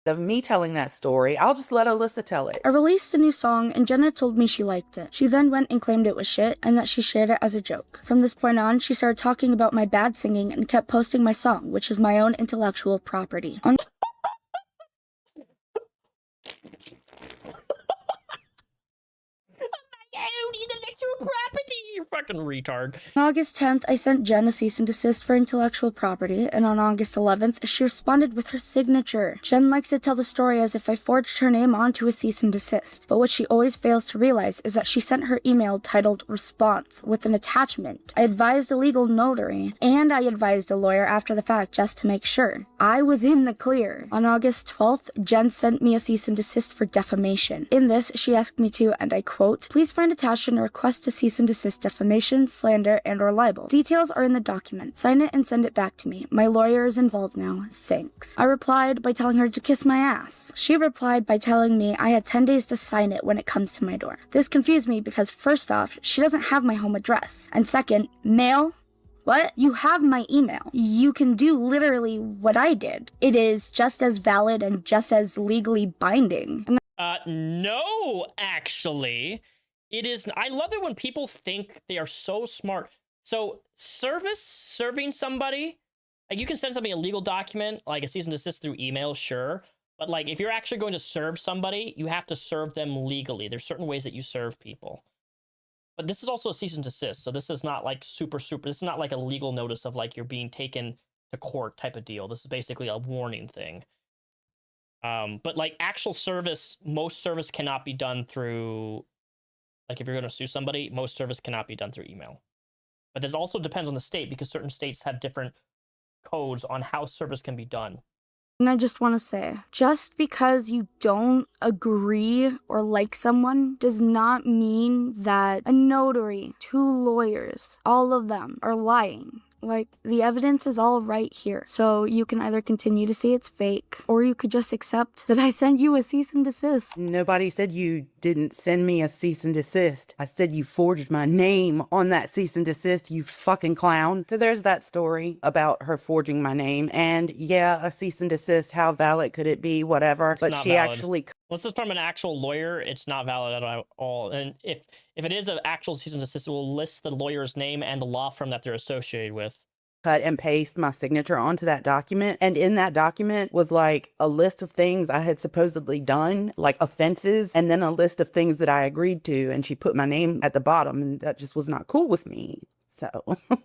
Of me telling that story, I'll just let Alyssa tell it. I released a new song and Jenna told me she liked it. She then went and claimed it was shit and that she shared it as a joke. From this point on, she started talking about my bad singing and kept posting my song, which is my own intellectual property. Own intellectual property. You fucking retard. On August 10th, I sent Jen a cease and desist for intellectual property, and on August 11th, she responded with her signature. Jen likes to tell the story as if I forged her name onto a cease and desist, but what she always fails to realize is that she sent her email titled Response with an attachment. I advised a legal notary, and I advised a lawyer after the fact just to make sure. I was in the clear. On August 12th, Jen sent me a cease and desist for defamation. In this, she asked me to, and I quote, "Please find attached a request to cease and desist defamation, slander, and or libel. Details are in the document. Sign it and send it back to me. My lawyer is involved now. Thanks." I replied by telling her to kiss my ass. She replied by telling me I had 10 days to sign it when it comes to my door. This confused me because first off, she doesn't have my home address. And second, mail? What? You have my email. You can do literally what I did. It is just as valid and just as legally binding. No, actually. It is. I love it when people think they are so smart. So, serving somebody, like you can send somebody a legal document, like a cease and desist through email, sure. But like if you're actually going to serve somebody, you have to serve them legally. There's certain ways that you serve people. But this is also a cease and desist, so this is not like super. This is not like a legal notice of like you're being taken to court type of deal. This is basically a warning thing. But like actual service, most service cannot be done through, like if you're going to sue somebody, most service cannot be done through email. But this also depends on the state because certain states have different codes on how service can be done. And I just want to say, just because you don't agree or like someone does not mean that a notary, 2 lawyers, all of them are lying. Like, the evidence is all right here. So you can either continue to say it's fake, or you could just accept that I sent you a cease and desist. Nobody said you didn't send me a cease and desist. I said you forged my name on that cease and desist, you fucking clown. So there's that story about her forging my name. And yeah, a cease and desist, how valid could it be? Whatever. It's but not she valid. actually... Unless it's from an actual lawyer, it's not valid at all. And if it is an actual cease and desist, it will list the lawyer's name and the law firm that they're associated with. Cut and paste my signature onto that document. And in that document was like a list of things I had supposedly done, like offenses, and then a list of things that I agreed to. And she put my name at the bottom, and that just was not cool with me. So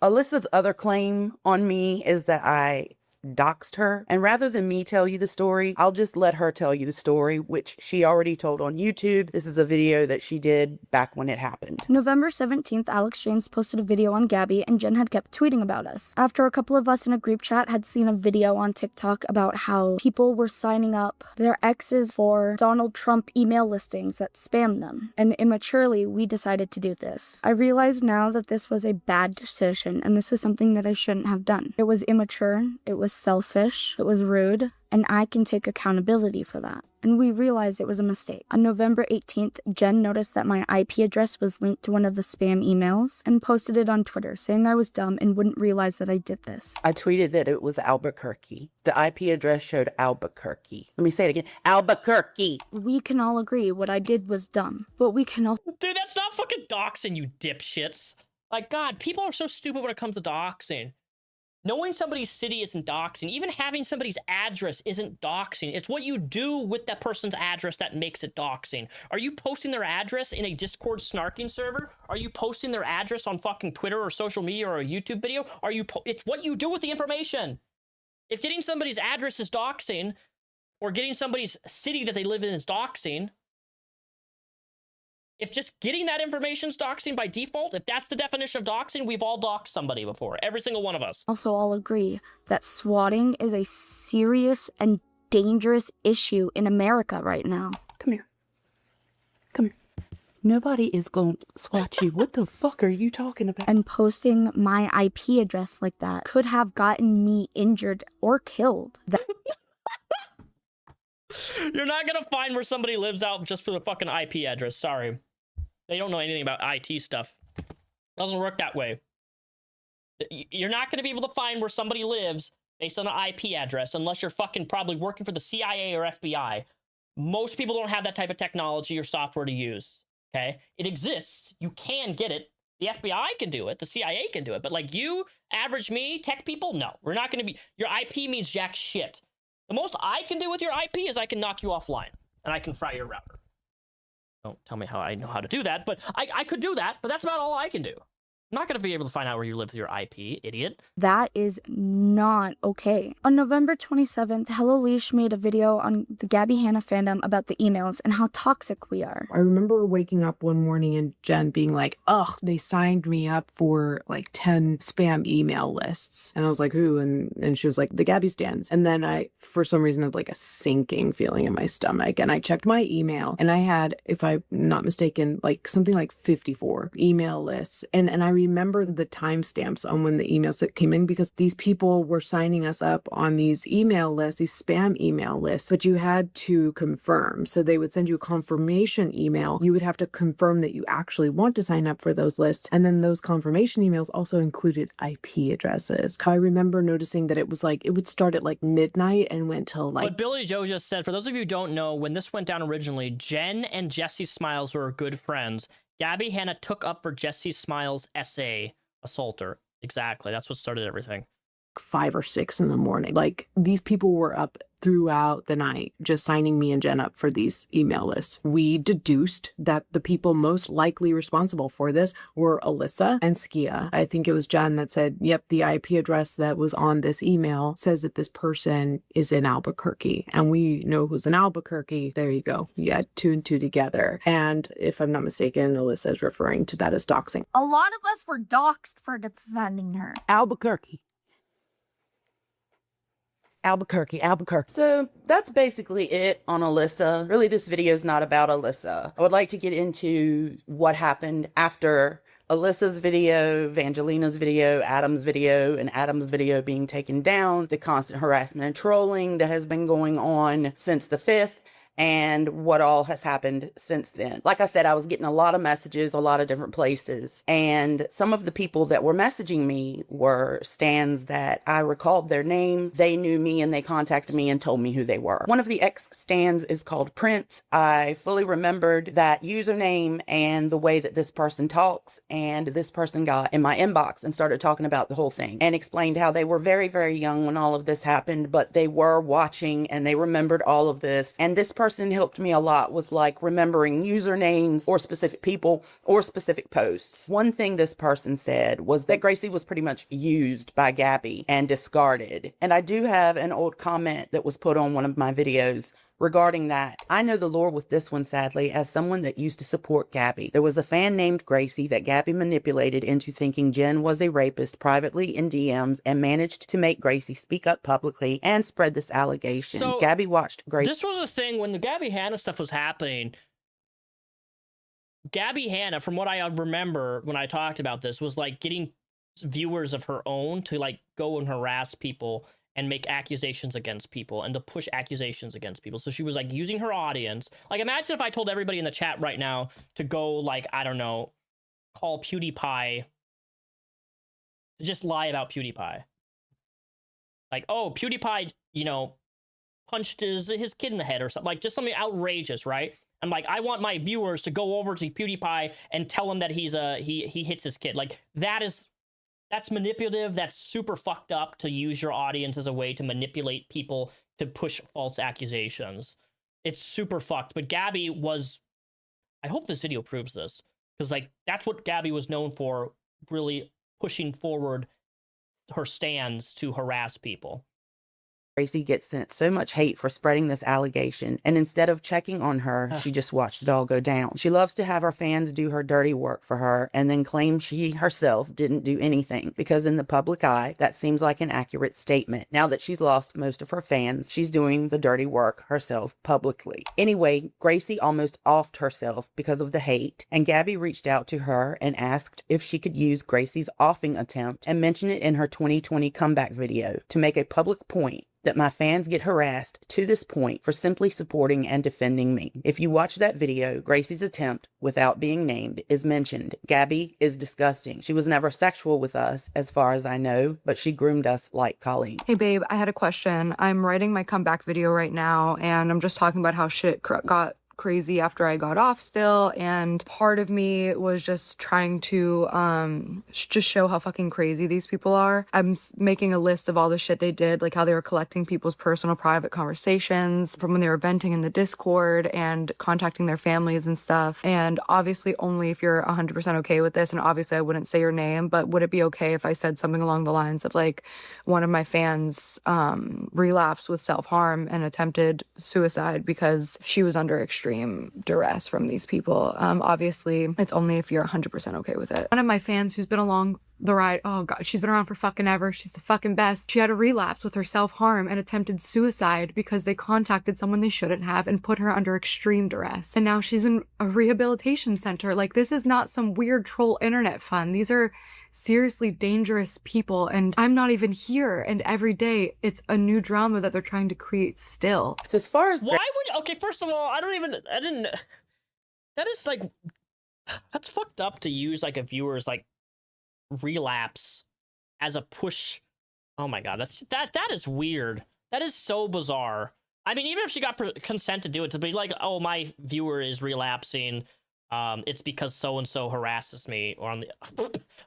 Alyssa's other claim on me is that I doxed her. And rather than me tell you the story, I'll just let her tell you the story, which she already told on YouTube. This is a video that she did back when it happened. November 17th, Alex James posted a video on Gabbie, and Jen had kept tweeting about us. After a couple of us in a group chat had seen a video on TikTok about how people were signing up their exes for Donald Trump email listings that spammed them, and immaturely, we decided to do this. I realize now that this was a bad decision, and this is something that I shouldn't have done. It was immature, it was selfish, it was rude, and I can take accountability for that. And we realized it was a mistake. On November 18th, Jen noticed that my IP address was linked to one of the spam emails and posted it on Twitter, saying I was dumb and wouldn't realize that I did this. I tweeted that it was Albuquerque. The IP address showed Albuquerque. Let me say it again. Albuquerque. We can all agree what I did was dumb, but we can all... Dude, that's not fucking doxing, you dipshits. Like, God, people are so stupid when it comes to doxing. Knowing somebody's city isn't doxing. Even having somebody's address isn't doxing. It's what you do with that person's address that makes it doxing. Are you posting their address in a Discord snarking server? Are you posting their address on fucking Twitter or social media or a YouTube video? It's what you do with the information. If getting somebody's address is doxing, or getting somebody's city that they live in is doxing, if just getting that information is doxing by default, if that's the definition of doxing, we've all doxed somebody before. Every single one of us. Also all agree that swatting is a serious and dangerous issue in America right now. Come here. Come here. Nobody is going to swat you. What the fuck are you talking about? And posting my IP address like that could have gotten me injured or killed. You're not gonna find where somebody lives out just for the fucking IP address. Sorry. They don't know anything about IT stuff. Doesn't work that way. You're not gonna be able to find where somebody lives based on an IP address unless you're fucking probably working for the CIA or FBI. Most people don't have that type of technology or software to use. Okay? It exists. You can get it. The FBI can do it. The CIA can do it. But like you, average me, tech people, no. We're not gonna be... Your IP means jack shit. The most I can do with your IP is I can knock you offline, and I can fry your router. Don't tell me how I know how to do that, but I could do that, but that's about all I can do. I'm not going to be able to find out where you live with your IP, idiot. That is not okay. On November 27th, Hello Leash made a video on the Gabbie Hanna fandom about the emails and how toxic we are. I remember waking up one morning and Jen being like, ugh, they signed me up for like 10 spam email lists. And I was like, who? And she was like, the Gabbie stands. And then I, for some reason, had like a sinking feeling in my stomach. And I checked my email and I had, if I'm not mistaken, like something like 54 email lists. And I remember the timestamps on when the emails came in because these people were signing us up on these email lists, these spam email lists, but you had to confirm. So they would send you a confirmation email. You would have to confirm that you actually want to sign up for those lists. And then those confirmation emails also included IP addresses. I remember noticing that it was like, it would start at like midnight and went till like... What Billy Joe just said, for those of you who don't know, when this went down originally, Jen and Jesse Smiles were good friends. Gabbie Hanna took up for Jesse Smiles' essay, Assaulter. Exactly. That's what started everything. 5 or 6 in the morning. Like, these people were up throughout the night just signing me and Jen up for these email lists. We deduced that the people most likely responsible for this were Alyssa and Skia. I think it was Jen that said, yep, the IP address that was on this email says that this person is in Albuquerque, and we know who's in Albuquerque. There you go. You add 2 and 2 together. And if I'm not mistaken, Alyssa is referring to that as doxing. A lot of us were doxxed for defending her. Albuquerque. So that's basically it on Alyssa. Really, this video is not about Alyssa. I would like to get into what happened after Alyssa's video, Evangelina's video, Adam's video, and Adam's video being taken down, the constant harassment and trolling that has been going on since the 5th, and what all has happened since then. Like I said, I was getting a lot of messages, a lot of different places, and some of the people that were messaging me were stans that I recalled their name. They knew me and they contacted me and told me who they were. One of the ex-stans is called Prince. I fully remembered that username and the way that this person talks, and this person got in my inbox and started talking about the whole thing and explained how they were very, very young when all of this happened, but they were watching and they remembered all of this. And this person helped me a lot with like remembering usernames or specific people or specific posts. One thing this person said was that Gracie was pretty much used by Gabbie and discarded. And I do have an old comment that was put on one of my videos regarding that. I know the lore with this one, sadly, as someone that used to support Gabbie. There was a fan named Gracie that Gabbie manipulated into thinking Jen was a rapist privately in DMs and managed to make Gracie speak up publicly and spread this allegation. So, Gabbie watched Gracie. This was a thing when the Gabbie Hanna stuff was happening. Gabbie Hanna, from what I remember when I talked about this, was like getting viewers of her own to like go and harass people and make accusations against people and to push accusations against people. So she was like using her audience. Like, imagine if I told everybody in the chat right now to go, like, I don't know, call PewDiePie, to just lie about PewDiePie. Like, oh, PewDiePie, you know, punched his kid in the head or something. Like, just something outrageous, right? I'm like, I want my viewers to go over to PewDiePie and tell him that he hits his kid. Like, that's manipulative. That's super fucked up to use your audience as a way to manipulate people to push false accusations. It's super fucked. But Gabbie was... I hope this video proves this. Because, like, that's what Gabbie was known for, really pushing forward her stands to harass people. Gracie gets sent so much hate for spreading this allegation, and instead of checking on her, she just watched it all go down. She loves to have her fans do her dirty work for her and then claim she herself didn't do anything, because in the public eye, that seems like an accurate statement. Now that she's lost most of her fans, she's doing the dirty work herself publicly. Anyway, Gracie almost offed herself because of the hate, and Gabbie reached out to her and asked if she could use Gracie's offing attempt and mention it in her 2020 comeback video to make a public point that my fans get harassed to this point for simply supporting and defending me. If you watch that video, Gracie's attempt, without being named, is mentioned. Gabbie is disgusting. She was never sexual with us, as far as I know, but she groomed us like colleagues. Hey babe, I had a question. I'm writing my comeback video right now, and I'm just talking about how shit got crazy after I got off still, and part of me was just trying to just show how fucking crazy these people are. I'm making a list of all the shit they did, like how they were collecting people's personal private conversations from when they were venting in the Discord and contacting their families and stuff. And obviously only if you're 100% okay with this, and obviously I wouldn't say your name, but would it be okay if I said something along the lines of like one of my fans relapsed with self-harm and attempted suicide because she was under extreme duress from these people? Obviously it's only if you're 100% okay with it. One of my fans who's been along the ride, oh god, she's been around for fucking ever, she's the fucking best. She had a relapse with her self-harm and attempted suicide because they contacted someone they shouldn't have and put her under extreme duress, and now she's in a rehabilitation center. Like, this is not some weird troll internet fun. These are seriously dangerous people, and I'm not even here, and every day it's a new drama that they're trying to create still. So as far as why would, okay, first of all, I didn't, that is like, that's fucked up to use like a viewer's like relapse as a push. Oh my god, that is weird. That is so bizarre. I mean, even if she got consent to do it, to be like, oh, my viewer is relapsing, it's because so and so harasses me, or on the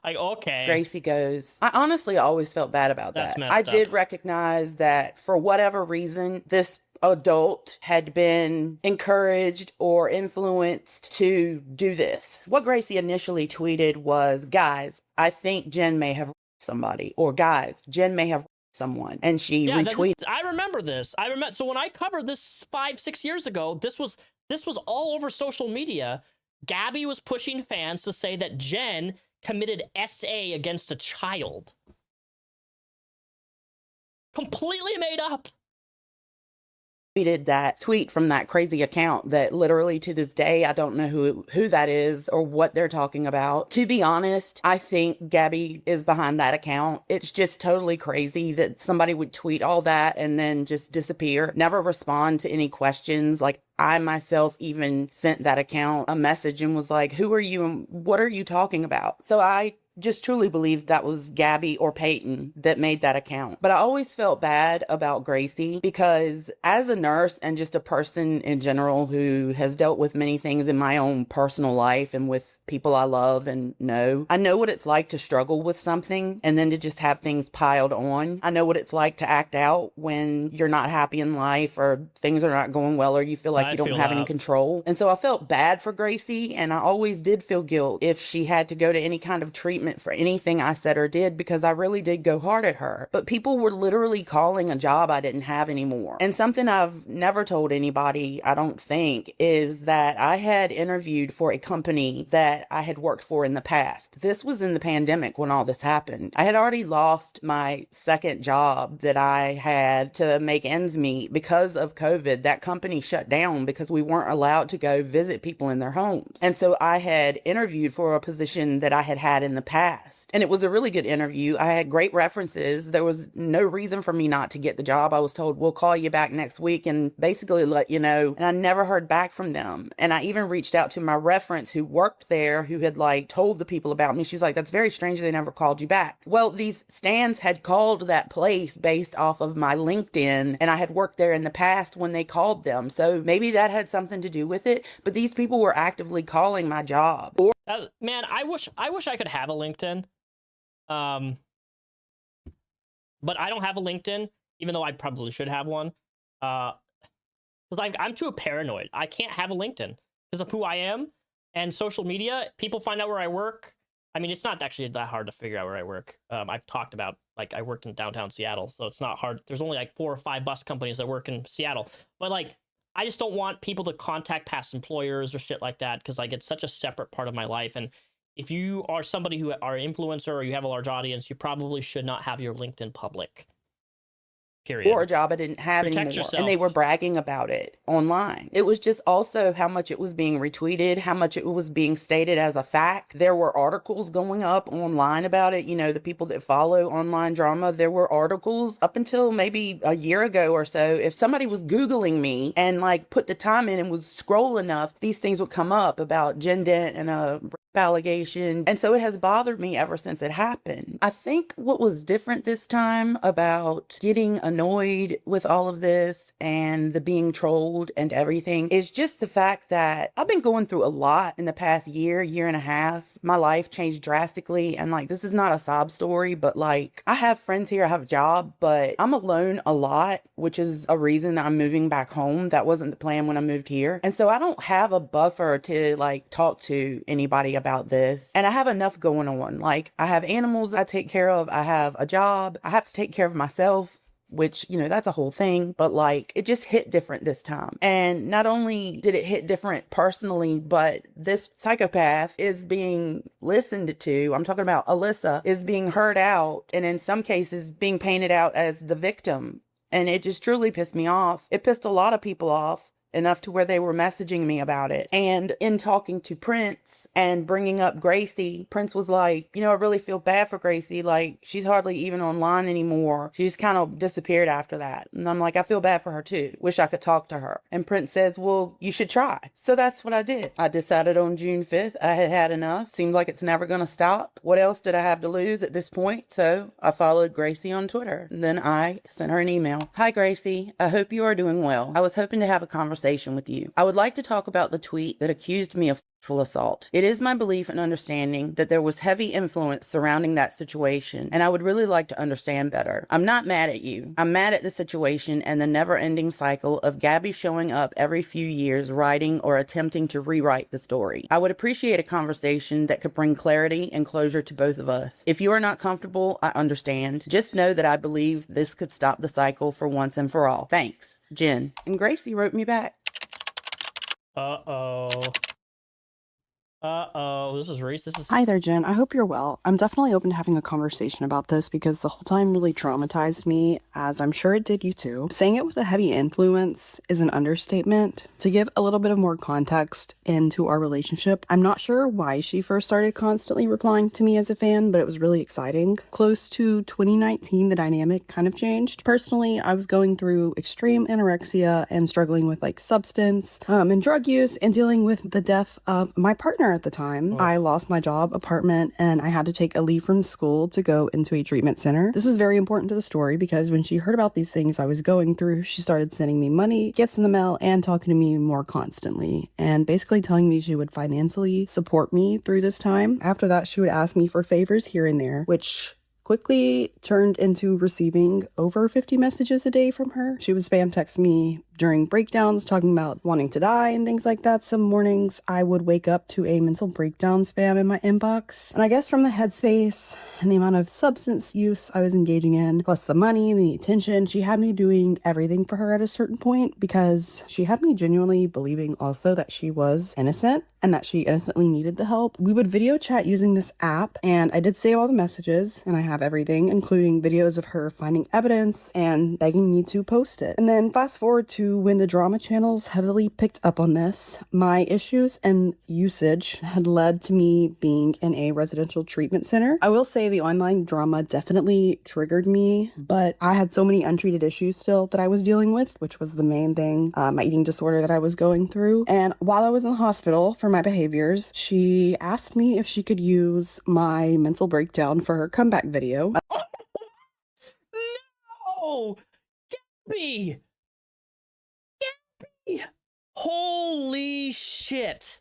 like, okay. Gracie goes, I honestly always felt bad about That's that. messed I up. did recognize that for whatever reason, this adult had been encouraged or influenced to do this. What Gracie initially tweeted was, guys, I think Jen may have somebody, or guys, Jen may have someone, and she retweeted. I remember this. So when I covered this 5-6 years ago, this was all over social media. Gabbie was pushing fans to say that Jen committed SA against a child. Completely made up. Tweeted that tweet from that crazy account that literally to this day I don't know who that is or what they're talking about. To be honest, I think Gabbie is behind that account. It's just totally crazy that somebody would tweet all that and then just disappear, never respond to any questions. Like, I myself even sent that account a message and was like, who are you and what are you talking about? So I just truly believe that was Gabbie or Peyton that made that account. But I always felt bad about Gracie because as a nurse and just a person in general who has dealt with many things in my own personal life and with people I love and know, I know what it's like to struggle with something and then to just have things piled on. I know what it's like to act out when you're not happy in life or things are not going well or you feel like you don't have any control. And so I felt bad for Gracie, and I always did feel guilt if she had to go to any kind of treatment for anything I said or did, because I really did go hard at her. But people were literally calling a job I didn't have anymore. And something I've never told anybody, I don't think, is that I had interviewed for a company that I had worked for in the past. This was in the pandemic when all this happened. I had already lost my second job that I had to make ends meet because of COVID. That company shut down because we weren't allowed to go visit people in their homes. And so I had interviewed for a position that I had in the past. And it was a really good interview. I had great references. There was no reason for me not to get the job. I was told, we'll call you back next week and basically let you know. And I never heard back from them. And I even reached out to my reference who worked there, who had like told the people about me. She's like, that's very strange they never called you back. Well, these stands had called that place based off of my LinkedIn, and I had worked there in the past when they called them. So maybe that had something to do with it. But these people were actively calling my job. Man, I wish I could have a LinkedIn. But I don't have a LinkedIn, even though I probably should have one. Because I'm too paranoid. I can't have a LinkedIn because of who I am and social media. People find out where I work. I mean, it's not actually that hard to figure out where I work. I've talked about, like, I work in downtown Seattle, so it's not hard. There's only like 4 or 5 bus companies that work in Seattle. But like, I just don't want people to contact past employers or shit like that, because like, it's such a separate part of my life. And if you are somebody who are an influencer or you have a large audience, you probably should not have your LinkedIn public. Period. Or a job I didn't have Protect anymore. yourself. And they were bragging about it online. It was just also how much it was being retweeted, how much it was being stated as a fact. There were articles going up online about it. You know, the people that follow online drama, there were articles up until maybe a year ago or so. If somebody was Googling me and like put the time in and would scroll enough, these things would come up about Jen Dent and a allegation. And so it has bothered me ever since it happened. I think what was different this time about getting annoyed with all of this and the being trolled and everything is just the fact that I've been going through a lot in the past year and a half. My life changed drastically, and like, this is not a sob story, but like, I have friends here, I have a job, but I'm alone a lot, which is a reason I'm moving back home. That wasn't the plan when I moved here. And so I don't have a buffer to like talk to anybody about this. And I have enough going on. Like, I have animals I take care of, I have a job, I have to take care of myself, which, you know, that's a whole thing, but like, it just hit different this time. And not only did it hit different personally, but this psychopath is being listened to. I'm talking about Alyssa is being heard out, and in some cases being painted out as the victim. And it just truly pissed me off. It pissed a lot of people off, enough to where they were messaging me about it. And in talking to Prince and bringing up Gracie, Prince was like, you know, I really feel bad for Gracie. Like, she's hardly even online anymore. She just kind of disappeared after that. And I'm like, I feel bad for her too. Wish I could talk to her. And Prince says, well, you should try. So that's what I did. I decided on June 5th I had had enough. Seems like it's never going to stop. What else did I have to lose at this point? So I followed Gracie on Twitter. And then I sent her an email. Hi, Gracie. I hope you are doing well. I was hoping to have a conversation with you. I would like to talk about the tweet that accused me of sexual assault. It is my belief and understanding that there was heavy influence surrounding that situation, and I would really like to understand better. I'm not mad at you. I'm mad at the situation and the never-ending cycle of Gabbie showing up every few years writing or attempting to rewrite the story. I would appreciate a conversation that could bring clarity and closure to both of us. If you are not comfortable, I understand. Just know that I believe this could stop the cycle for once and for all. Thanks, Jen. And Gracie wrote me back. Uh-oh. Uh-oh. This is Reese. This is... Hi there, Jen. I hope you're well. I'm definitely open to having a conversation about this because the whole time really traumatized me, as I'm sure it did you too. Saying it with a heavy influence is an understatement. To give a little bit of more context into our relationship, I'm not sure why she first started constantly replying to me as a fan, but it was really exciting. Close to 2019, the dynamic kind of changed. Personally, I was going through extreme anorexia and struggling with like substance and drug use and dealing with the death of my partner at the time. I lost my job, apartment, and I had to take a leave from school to go into a treatment center. This is very important to the story because when she heard about these things I was going through, she started sending me money, gifts in the mail, and talking to me more constantly, and basically telling me she would financially support me through this time. After that, she would ask me for favors here and there, which quickly turned into receiving over 50 messages a day from her. She would spam text me during breakdowns talking about wanting to die and things like that. Some mornings I would wake up to a mental breakdown spam in my inbox. And I guess from the headspace and the amount of substance use I was engaging in, plus the money and the attention, she had me doing everything for her at a certain point because she had me genuinely believing also that she was innocent and that she innocently needed the help. We would video chat using this app, and I did save all the messages, and I have everything, including videos of her finding evidence and begging me to post it. And then fast forward to when the drama channels heavily picked up on this, my issues and usage had led to me being in a residential treatment center. I will say the online drama definitely triggered me, but I had so many untreated issues still that I was dealing with, which was the main thing, my eating disorder that I was going through. And while I was in the hospital for my behaviors, she asked me if she could use my mental breakdown for her comeback video. No! Gabbie! Gabbie! Holy shit!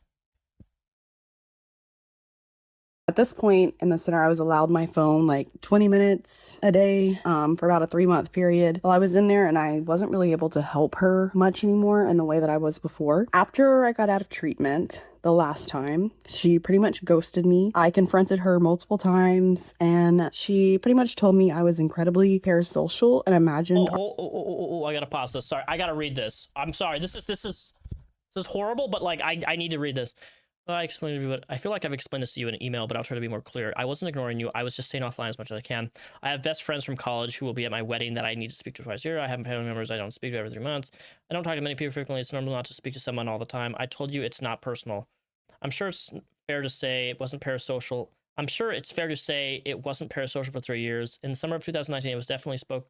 At this point in the center, I was allowed my phone like 20 minutes a day for about a 3-month period while I was in there, and I wasn't really able to help her much anymore in the way that I was before. After I got out of treatment the last time, she pretty much ghosted me. I confronted her multiple times, and she pretty much told me I was incredibly parasocial and imagined... I gotta pause this. Sorry, I gotta read this. I'm sorry. This is horrible, but like I need to read this. I explained to you, but I feel like I've explained this to you in an email, but I'll try to be more clear. I wasn't ignoring you. I was just staying offline as much as I can. I have best friends from college who will be at my wedding that I need to speak to twice a year. I have family members I don't speak to every 3 months. I don't talk to many people frequently. It's normal not to speak to someone all the time. I told you it's not personal. I'm sure it's fair to say it wasn't parasocial. I'm sure it's fair to say it wasn't parasocial for 3 years. In the summer of 2019, it was definitely spoke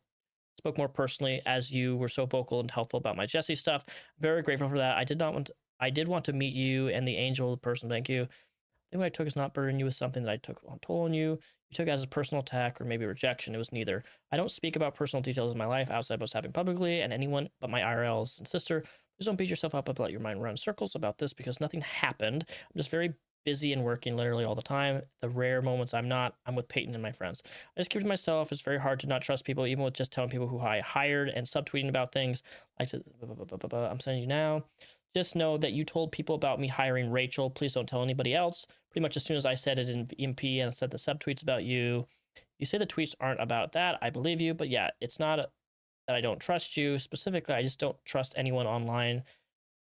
more personally, as you were so vocal and helpful about my Jessie stuff. Very grateful for that. I did want to meet you and the angel person. Thank you. think what I took is not burdening you with something that I took on toll on you. You took it as a personal attack or maybe rejection. It was neither. I don't speak about personal details of my life outside of what's happening publicly, and anyone but my IRLs and sister, please don't beat yourself up, but let your mind run circles about this because nothing happened. I'm just very busy and working literally all the time. The rare moments I'm not, I'm with Peyton and my friends. I just keep it to myself. It's very hard to not trust people, even with just telling people who I hired and subtweeting about things. Like I'm sending you now. Just know that you told people about me hiring Rachel. Please don't tell anybody else. Pretty much as soon as I said it in EMP and said the subtweets about you, you say the tweets aren't about that. I believe you, but yeah, it's not that I don't trust you. Specifically, I just don't trust anyone online.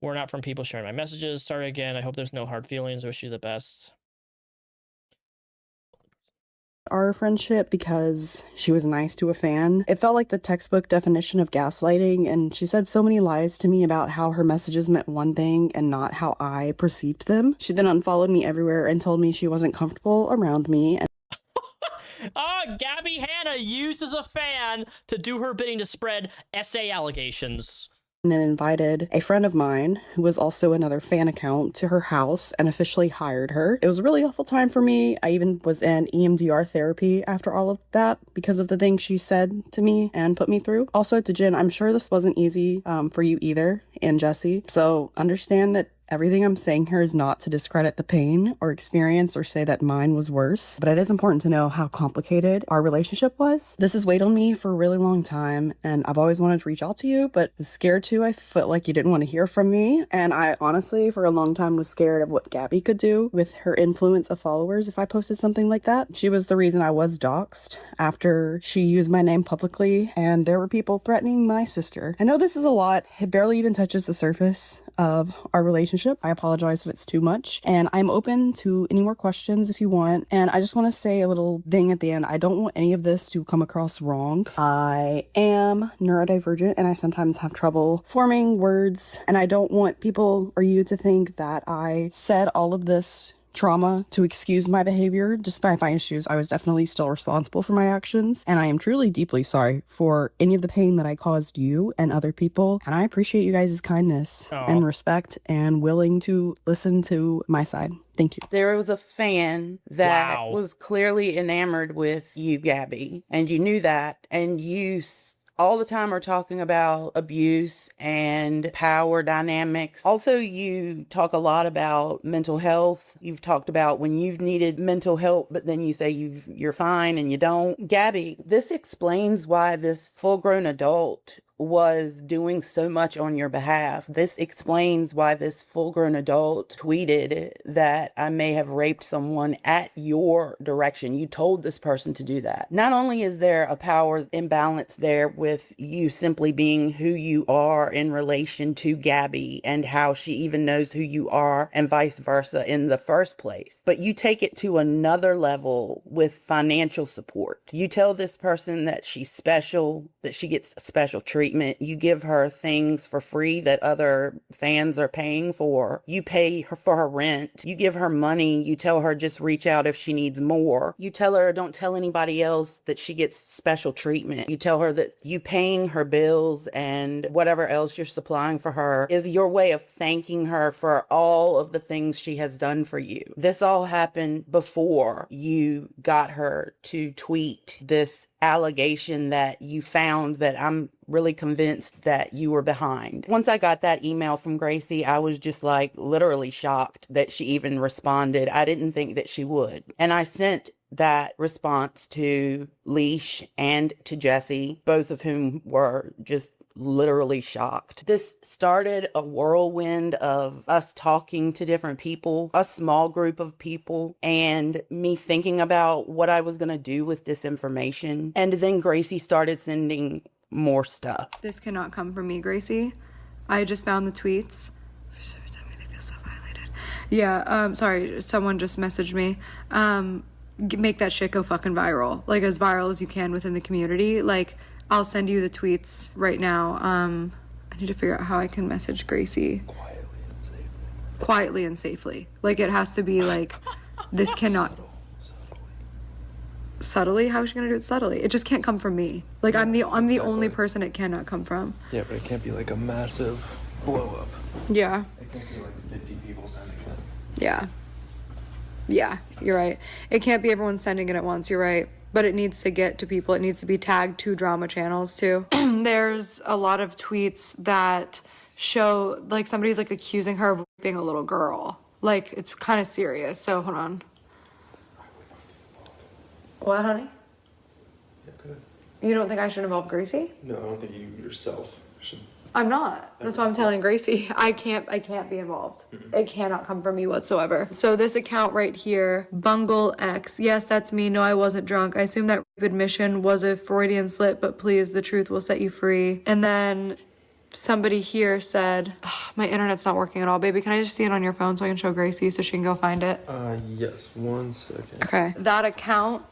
We're not from people sharing my messages. Sorry again. I hope there's no hard feelings. I wish you the best. Our friendship because she was nice to a fan. It felt like the textbook definition of gaslighting, and she said so many lies to me about how her messages meant one thing and not how I perceived them. She then unfollowed me everywhere and told me she wasn't comfortable around me. Gabbie Hanna used as a fan to do her bidding to spread SA allegations. And then invited a friend of mine, who was also another fan account, to her house and officially hired her. It was a really awful time for me. I even was in EMDR therapy after all of that because of the things she said to me and put me through. Also to Jen, I'm sure this wasn't easy for you either, and Jesse. So understand that everything I'm saying here is not to discredit the pain or experience or say that mine was worse, but it is important to know how complicated our relationship was. This has weighed on me for a really long time, and I've always wanted to reach out to you, but was scared to. I felt like you didn't want to hear from me, and I honestly, for a long time, was scared of what Gabbie could do with her influence of followers if I posted something like that. She was the reason I was doxxed after she used my name publicly, and there were people threatening my sister. I know this is a lot. It barely even touches the surface of our relationship. I apologize if it's too much, and I'm open to any more questions if you want. And I just want to say a little thing at the end. I don't want any of this to come across wrong. I am neurodivergent and I sometimes have trouble forming words, and I don't want people or you to think that I said all of this trauma to excuse my behavior. Despite my issues, I was definitely still responsible for my actions, and I am truly deeply sorry for any of the pain that I caused you and other people, and I appreciate you guys' kindness and respect and willing to listen to my side. Thank you. There was a fan that was clearly enamored with you, Gabbie, and you knew that, and you all the time are talking about abuse and power dynamics. Also, you talk a lot about mental health. You've talked about when you've needed mental help, but then you say you're fine and you don't. Gabbie, this explains why this full-grown adult was doing so much on your behalf. This explains why this full-grown adult tweeted that I may have raped someone at your direction. You told this person to do that. Not only is there a power imbalance there with you simply being who you are in relation to Gabbie and how she even knows who you are and vice versa in the first place, but you take it to another level with financial support. You tell this person that she's special, that she gets special treatment. You give her things for free that other fans are paying for. You pay her for her rent. You give her money. You tell her just reach out if she needs more. You tell her don't tell anybody else that she gets special treatment. You tell her that you paying her bills and whatever else you're supplying for her is your way of thanking her for all of the things she has done for you. This all happened before you got her to tweet this allegation that you found that I'm really convinced that you were behind. Once I got that email from Gracie, I was just like literally shocked that she even responded. I didn't think that she would. And I sent that response to Leash and to Jesse, both of whom were just literally shocked. This started a whirlwind of us talking to different people, a small group of people, and me thinking about what I was going to do with this information. And then Gracie started sending more stuff. This cannot come from me, Gracie. I just found the tweets. For some reason, they feel so violated. Yeah, sorry, someone just messaged me. Make that shit go fucking viral. Like, as viral as you can within the community. Like, I'll send you the tweets right now. I need to figure out how I can message Gracie. Quietly and safely. Like, it has to be like, this cannot... Subtly? How is she gonna do it subtly? It just can't come from me. Like, I'm the only person it cannot come from. Yeah, but it can't be like a massive blow up. Yeah. It can't be like 50 people sending it. Yeah. Yeah, you're right. It can't be everyone sending it at once, you're right. But it needs to get to people. It needs to be tagged to drama channels too. There's a lot of tweets that show, like, somebody's like accusing her of raping a little girl. Like, it's kind of serious. So hold on. What, honey? Yeah, good. You don't think I should involve Gracie? No, I don't think you yourself should. I'm not. That's why I'm telling Gracie. I can't be involved. It cannot come from me whatsoever. So this account right here, Bungle X. Yes, that's me. No, I wasn't drunk. I assume that rape admission was a Freudian slip, but please, the truth will set you free. And then somebody here said, my internet's not working at all. Baby, can I just see it on your phone so I can show Gracie so she can go find it? Yes, 1 second. Okay. That account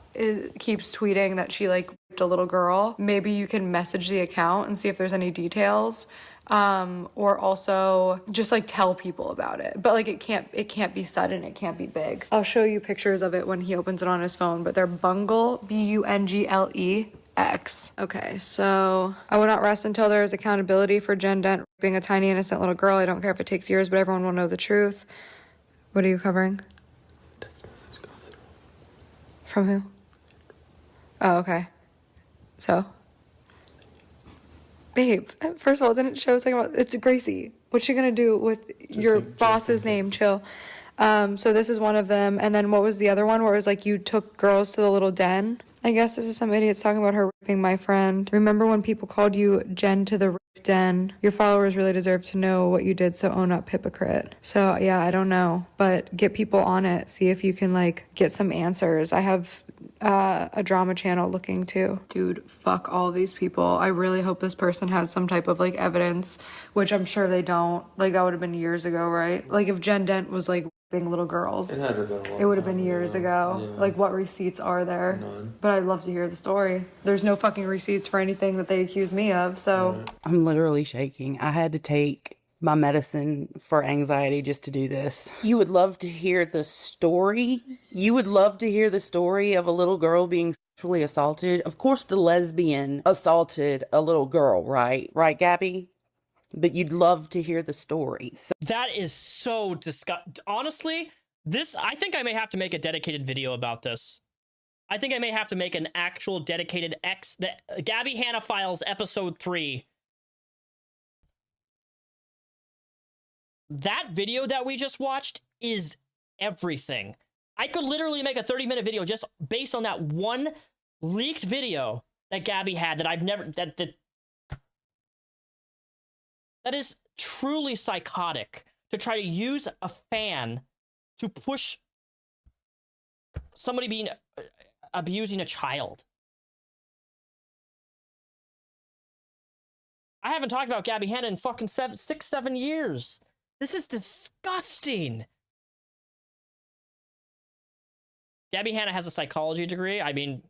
keeps tweeting that she like raped a little girl. Maybe you can message the account and see if there's any details, or also just like tell people about it. But like it can't be sudden. It can't be big. I'll show you pictures of it when he opens it on his phone. But they're Bungle, Bungle X. Okay, so I will not rest until there is accountability for Jen Dent raping a tiny innocent little girl. I don't care if it takes years, but everyone will know the truth. What are you covering? Text message comes through. From who? Oh, okay. So? Babe, first of all, didn't show something about, it's Gracie. What's she gonna do with your boss's name? Chill. So this is one of them. And then what was the other one where it was like you took girls to the little den? I guess this is some idiots talking about her raping my friend. Remember when people called you Jen to the rape den? Your followers really deserve to know what you did, so own up, hypocrite. So yeah, I don't know, but get people on it. See if you can like get some answers. I have a drama channel looking too. Dude, fuck all these people. I really hope this person has some type of like evidence, which I'm sure they don't. Like that would have been years ago, right? Like if Jen Dent was like raping little girls, it would have been years ago. Yeah. Like what receipts are there? None. But I'd love to hear the story. There's no fucking receipts for anything that they accuse me of, so. I'm literally shaking. I had to take my medicine for anxiety just to do this. You would love to hear the story. You would love to hear the story of a little girl being sexually assaulted. Of course, the lesbian assaulted a little girl, right? Right, Gabbie? But you'd love to hear the story. So that is so disgusting. Honestly, I think I may have to make a dedicated video about this. I think I may have to make an actual dedicated the Gabbie Hanna Files episode 3. That video that we just watched is everything. I could literally make a 30-minute video just based on that one leaked video that Gabbie had that I've never... That is truly psychotic to try to use a fan to push somebody abusing a child. I haven't talked about Gabbie Hanna in fucking 7 years. This is disgusting. Gabbie Hanna has a psychology degree. I mean...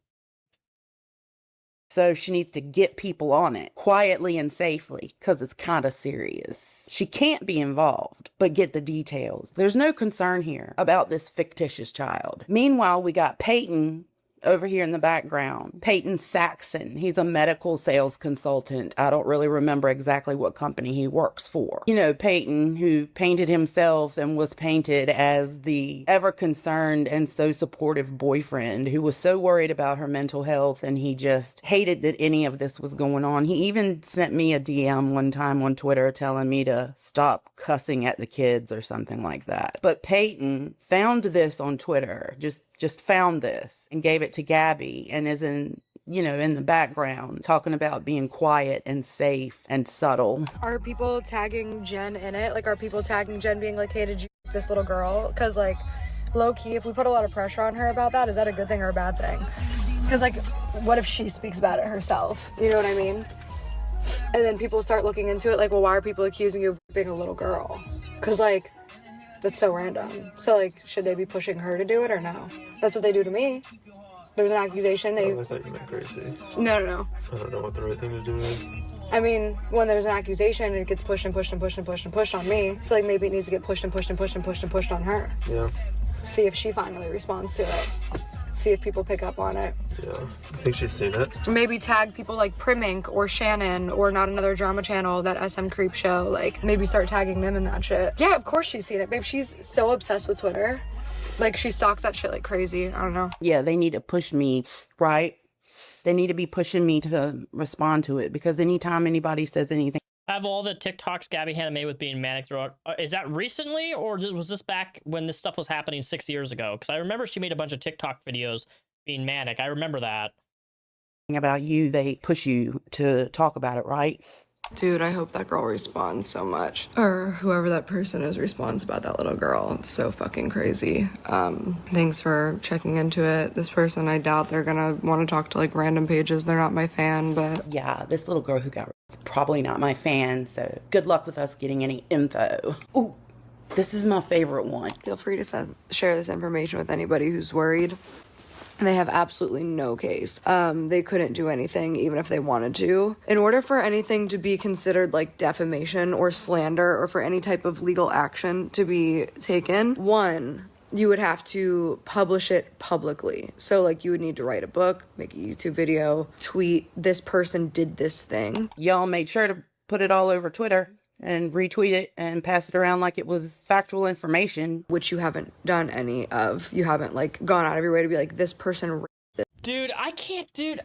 So she needs to get people on it quietly and safely because it's kind of serious. She can't be involved, but get the details. There's no concern here about this fictitious child. Meanwhile, we got Peyton over here in the background. Peyton Saxon. He's a medical sales consultant. I don't really remember exactly what company he works for. You know, Peyton, who painted himself and was painted as the ever concerned and so supportive boyfriend who was so worried about her mental health, and he just hated that any of this was going on. He even sent me a DM one time on Twitter telling me to stop cussing at the kids or something like that. But Peyton found this on Twitter, just found this and gave it to Gabbie, and is in the background talking about being quiet and safe and subtle. Are people tagging Jen in it? Like, are people tagging Jen being like, hey, did you this little girl? Because like, low key, if we put a lot of pressure on her about that, is that a good thing or a bad thing? Because like, what if she speaks about it herself? You know what I mean? And then people start looking into it like, well, why are people accusing you of being a little girl? Because like, that's so random. So like, should they be pushing her to do it or no? That's what they do to me. There's an accusation. I thought you meant Gracie. No. I don't know what the right thing to do is. I mean, when there's an accusation, it gets pushed and pushed and pushed and pushed and pushed on me. So like, maybe it needs to get pushed and pushed and pushed and pushed and pushed on her. Yeah. See if she finally responds to it. See if people pick up on it. Yeah. I think she's seen it. Maybe tag people like Primink or Shannon or Not Another Drama Channel, that SM Creep show. Like, maybe start tagging them in that shit. Yeah, of course she's seen it, babe. She's so obsessed with Twitter. Like, she stalks that shit like crazy. I don't know. Yeah, they need to push me, right? They need to be pushing me to respond to it, because anytime anybody says anything. Have all the TikToks Gabbie Hanna made with being manic throughout. Is that recently, or was this back when this stuff was happening 6 years ago? Because I remember she made a bunch of TikTok videos being manic. I remember that. About you, they push you to talk about it, right? Dude, I hope that girl responds so much. Or whoever that person is responds about that little girl. It's so fucking crazy. Thanks for checking into it. This person, I doubt they're gonna want to talk to like random pages. They're not my fan, but... Yeah, this little girl who got is probably not my fan, so good luck with us getting any info. Ooh, this is my favorite one. Feel free to share this information with anybody who's worried. They have absolutely no case. They couldn't do anything even if they wanted to. In order for anything to be considered like defamation or slander, or for any type of legal action to be taken, one, you would have to publish it publicly. So like you would need to write a book, make a YouTube video, tweet, this person did this thing. Y'all made sure to put it all over Twitter and retweet it and pass it around like it was factual information. Which you haven't done any of. You haven't like gone out of your way to be like, this person... Dude, I can't, dude.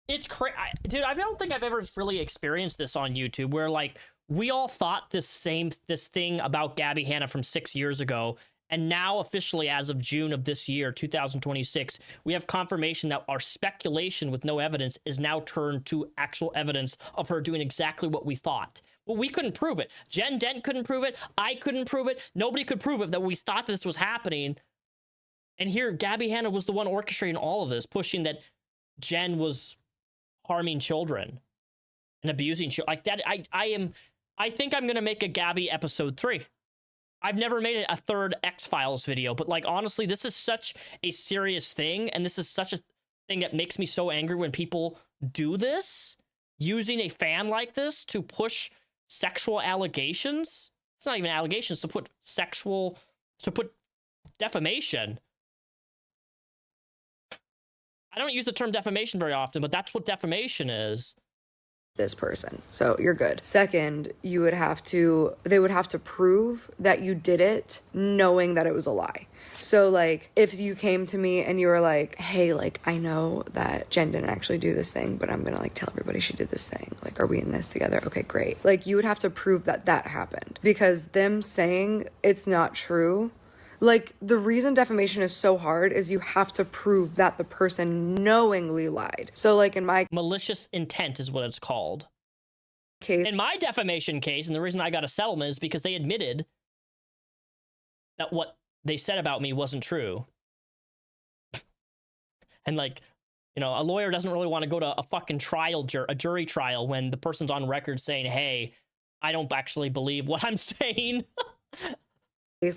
It's crazy. Dude, I don't think I've ever really experienced this on YouTube, where like we all thought this thing about Gabbie Hanna from 6 years ago, and now officially as of June of this year, 2026, we have confirmation that our speculation with no evidence is now turned to actual evidence of her doing exactly what we thought. Well, we couldn't prove it. Jen Dent couldn't prove it. I couldn't prove it. Nobody could prove it that we thought this was happening. And here, Gabbie Hanna was the one orchestrating all of this, pushing that Jen was harming children and abusing children. Like that, I think I'm going to make a Gabbie episode 3. I've never made a third X-Files video, but like, honestly, this is such a serious thing. And this is such a thing that makes me so angry when people do this, using a fan like this to push sexual allegations. It's not even allegations, to put defamation. I don't use the term defamation very often, but that's what defamation is. This person. So you're good. Second, they would have to prove that you did it knowing that it was a lie. So like if you came to me and you were like, hey, like I know that Jen didn't actually do this thing, but I'm gonna like tell everybody she did this thing. Like, are we in this together? Okay, great. Like you would have to prove that that happened, because them saying it's not true, like the reason defamation is so hard is you have to prove that the person knowingly lied. So like in my malicious intent is what it's called. Case. In my defamation case, and the reason I got a settlement is because they admitted that what they said about me wasn't true. And like, you know, a lawyer doesn't really want to go to a fucking trial, a jury trial, when the person's on record saying, hey, I don't actually believe what I'm saying.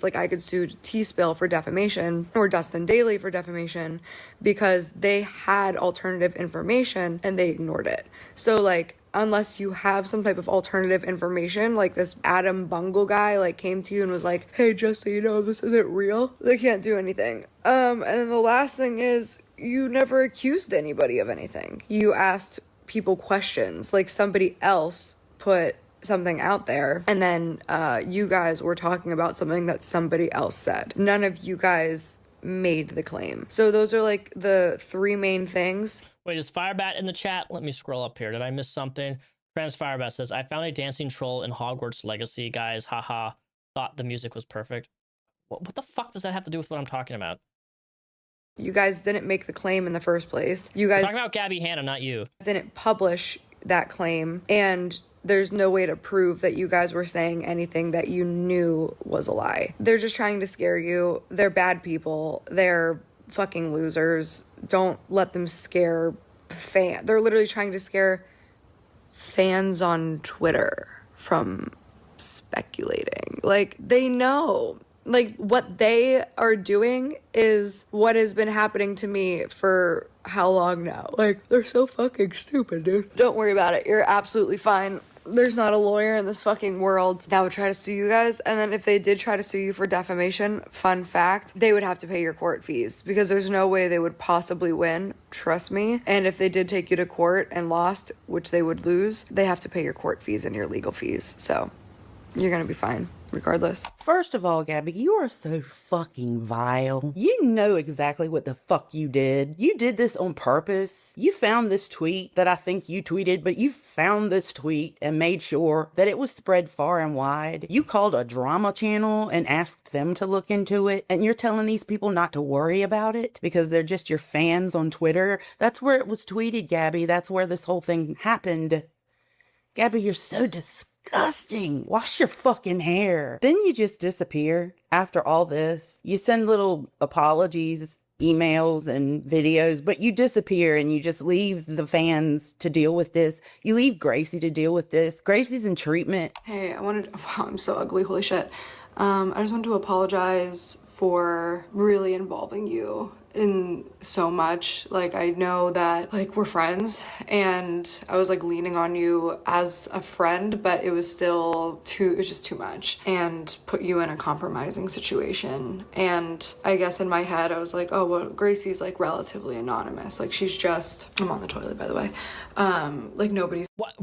Like I could sue T-Spill for defamation or Dustin Daly for defamation because they had alternative information and they ignored it. So like, unless you have some type of alternative information, like this Adam Bungle guy like came to you and was like, hey, just so you know, this isn't real, they can't do anything. And then the last thing is, you never accused anybody of anything. You asked people questions, like somebody else put something out there, and then you guys were talking about something that somebody else said. None of you guys made the claim. So those are like the three main things. Wait, is Firebat in the chat? Let me scroll up here. Did I miss something? Trans Firebat says, I found a dancing troll in Hogwarts Legacy, guys. Haha. Thought the music was perfect. What the fuck does that have to do with what I'm talking about? You guys didn't make the claim in the first place. You guys I'm talking about Gabbie Hanna, not you. Didn't publish that claim, and there's no way to prove that you guys were saying anything that you knew was a lie. They're just trying to scare you. They're bad people. They're fucking losers. Don't let them scare fans. They're literally trying to scare fans on Twitter from speculating. Like, they know. Like, what they are doing is what has been happening to me for how long now? Like, they're so fucking stupid, dude. Don't worry about it. You're absolutely fine. There's not a lawyer in this fucking world that would try to sue you guys. And then if they did try to sue you for defamation, fun fact, they would have to pay your court fees because there's no way they would possibly win. Trust me. And if they did take you to court and lost, which they would lose, they have to pay your court fees and your legal fees. So you're gonna be fine regardless. First of all, Gabbie, you are so fucking vile. You know exactly what the fuck you did. You did this on purpose. You found this tweet that I think you tweeted, but you found this tweet and made sure that it was spread far and wide. You called a drama channel and asked them to look into it, and you're telling these people not to worry about it because they're just your fans on Twitter. That's where it was tweeted, Gabbie. That's where this whole thing happened. Gabbie, you're so disgusting. Wash your fucking hair. Then you just disappear after all this. You send little apologies, emails, and videos, but you disappear and you just leave the fans to deal with this. You leave Gracie to deal with this. Gracie's in treatment. Hey, wow, I'm so ugly, holy shit. I just want to apologize for really involving you in so much. Like, I know that, like, we're friends, and I was, like, leaning on you as a friend, but it was still it was just too much, and put you in a compromising situation. And I guess in my head, I was like, oh, well, Gracie's, like, relatively anonymous. Like, she's just... I'm on the toilet, by the way. Like, nobody's... What?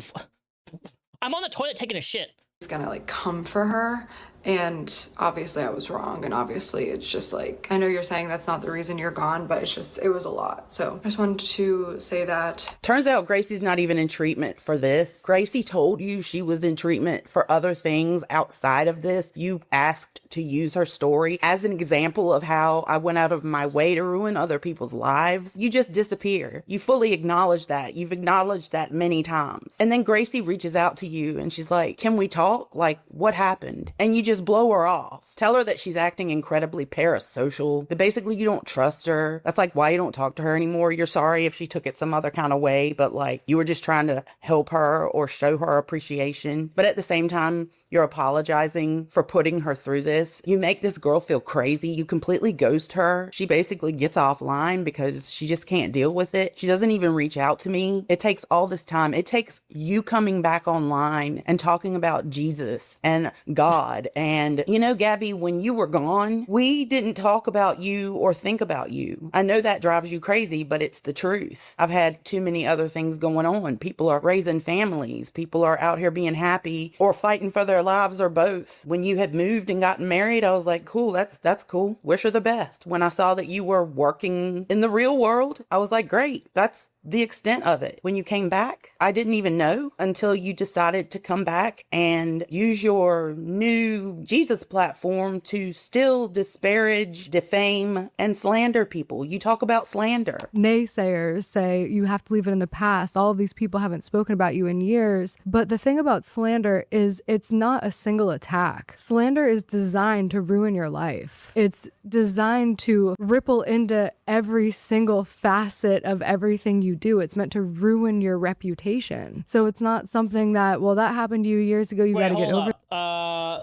I'm on the toilet taking a shit. Gonna, like, come for her. And obviously I was wrong, and obviously it's just like, I know you're saying that's not the reason you're gone, but it's just, it was a lot. So I just wanted to say that. Turns out Gracie's not even in treatment for this. Gracie told you she was in treatment for other things outside of this. You asked to use her story as an example of how I went out of my way to ruin other people's lives. You just disappear. You fully acknowledge that. You've acknowledged that many times. And then Gracie reaches out to you and she's like, can we talk? Like, what happened? And you just blow her off. Tell her that she's acting incredibly parasocial, that basically you don't trust her. That's like why you don't talk to her anymore. You're sorry if she took it some other kind of way, but like you were just trying to help her or show her appreciation. But at the same time, you're apologizing for putting her through this. You make this girl feel crazy. You completely ghost her. She basically gets offline because she just can't deal with it. She doesn't even reach out to me. It takes all this time. It takes you coming back online and talking about Jesus and God. And, you know, Gabbie, when you were gone, we didn't talk about you or think about you. I know that drives you crazy, but it's the truth. I've had too many other things going on. People are raising families. People are out here being happy or fighting for their lives or both. When you had moved and gotten married, I was like, cool, that's cool. Wish her the best. When I saw that you were working in the real world, I was like, great. That's the extent of it. When you came back, I didn't even know until you decided to come back and use your new Jesus platform to still disparage, defame, and slander people. You talk about slander. Naysayers say you have to leave it in the past. All of these people haven't spoken about you in years. But the thing about slander is it's not a single attack. Slander is designed to ruin your life. It's designed to ripple into every single facet of everything you do. It's meant to ruin your reputation. So it's not something that, well, that happened to you years ago, you got to get over.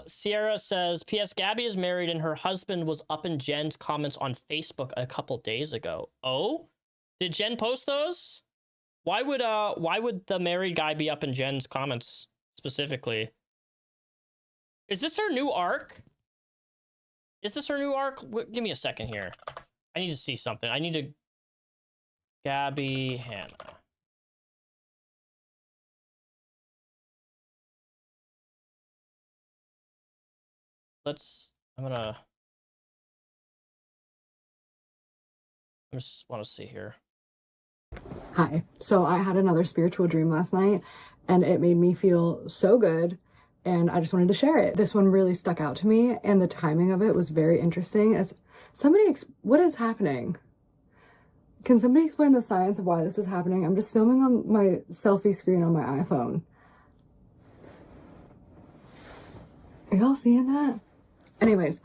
Sierra says, P.S. Gabbie is married and her husband was up in Jen's comments on Facebook a couple days ago. Oh? Did Jen post those? Why would the married guy be up in Jen's comments specifically? Is this her new arc? Is this her new arc? Give me a second here. I need to see something. I need to... Gabbie Hanna. I just want to see here. Hi. So I had another spiritual dream last night and it made me feel so good and I just wanted to share it. This one really stuck out to me and the timing of it was very interesting. As somebody, what is happening? Can somebody explain the science of why this is happening? I'm just filming on my selfie screen on my iPhone. Are y'all seeing that? Anyways,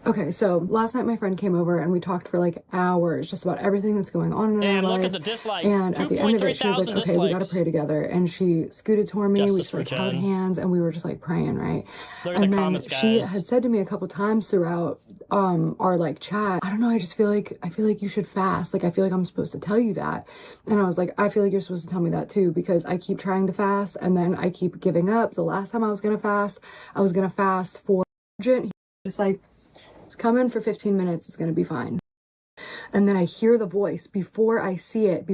okay, so last night my friend came over and we talked for like hours just about everything that's going on in her life. And look at the dislike. And at the end of it, she was like, okay, we gotta pray together. And she scooted toward me, we just like held hands and we were just like praying, right? Look at the comments, guys. She had said to me a couple times throughout our like chat, I don't know, I feel like you should fast. Like I feel like I'm supposed to tell you that. And I was like, I feel like you're supposed to tell me that too, because I keep trying to fast and then I keep giving up. The last time I was gonna fast for urgent. Just like, it's coming for 15 minutes, it's gonna be fine. And then I hear the voice before I see it,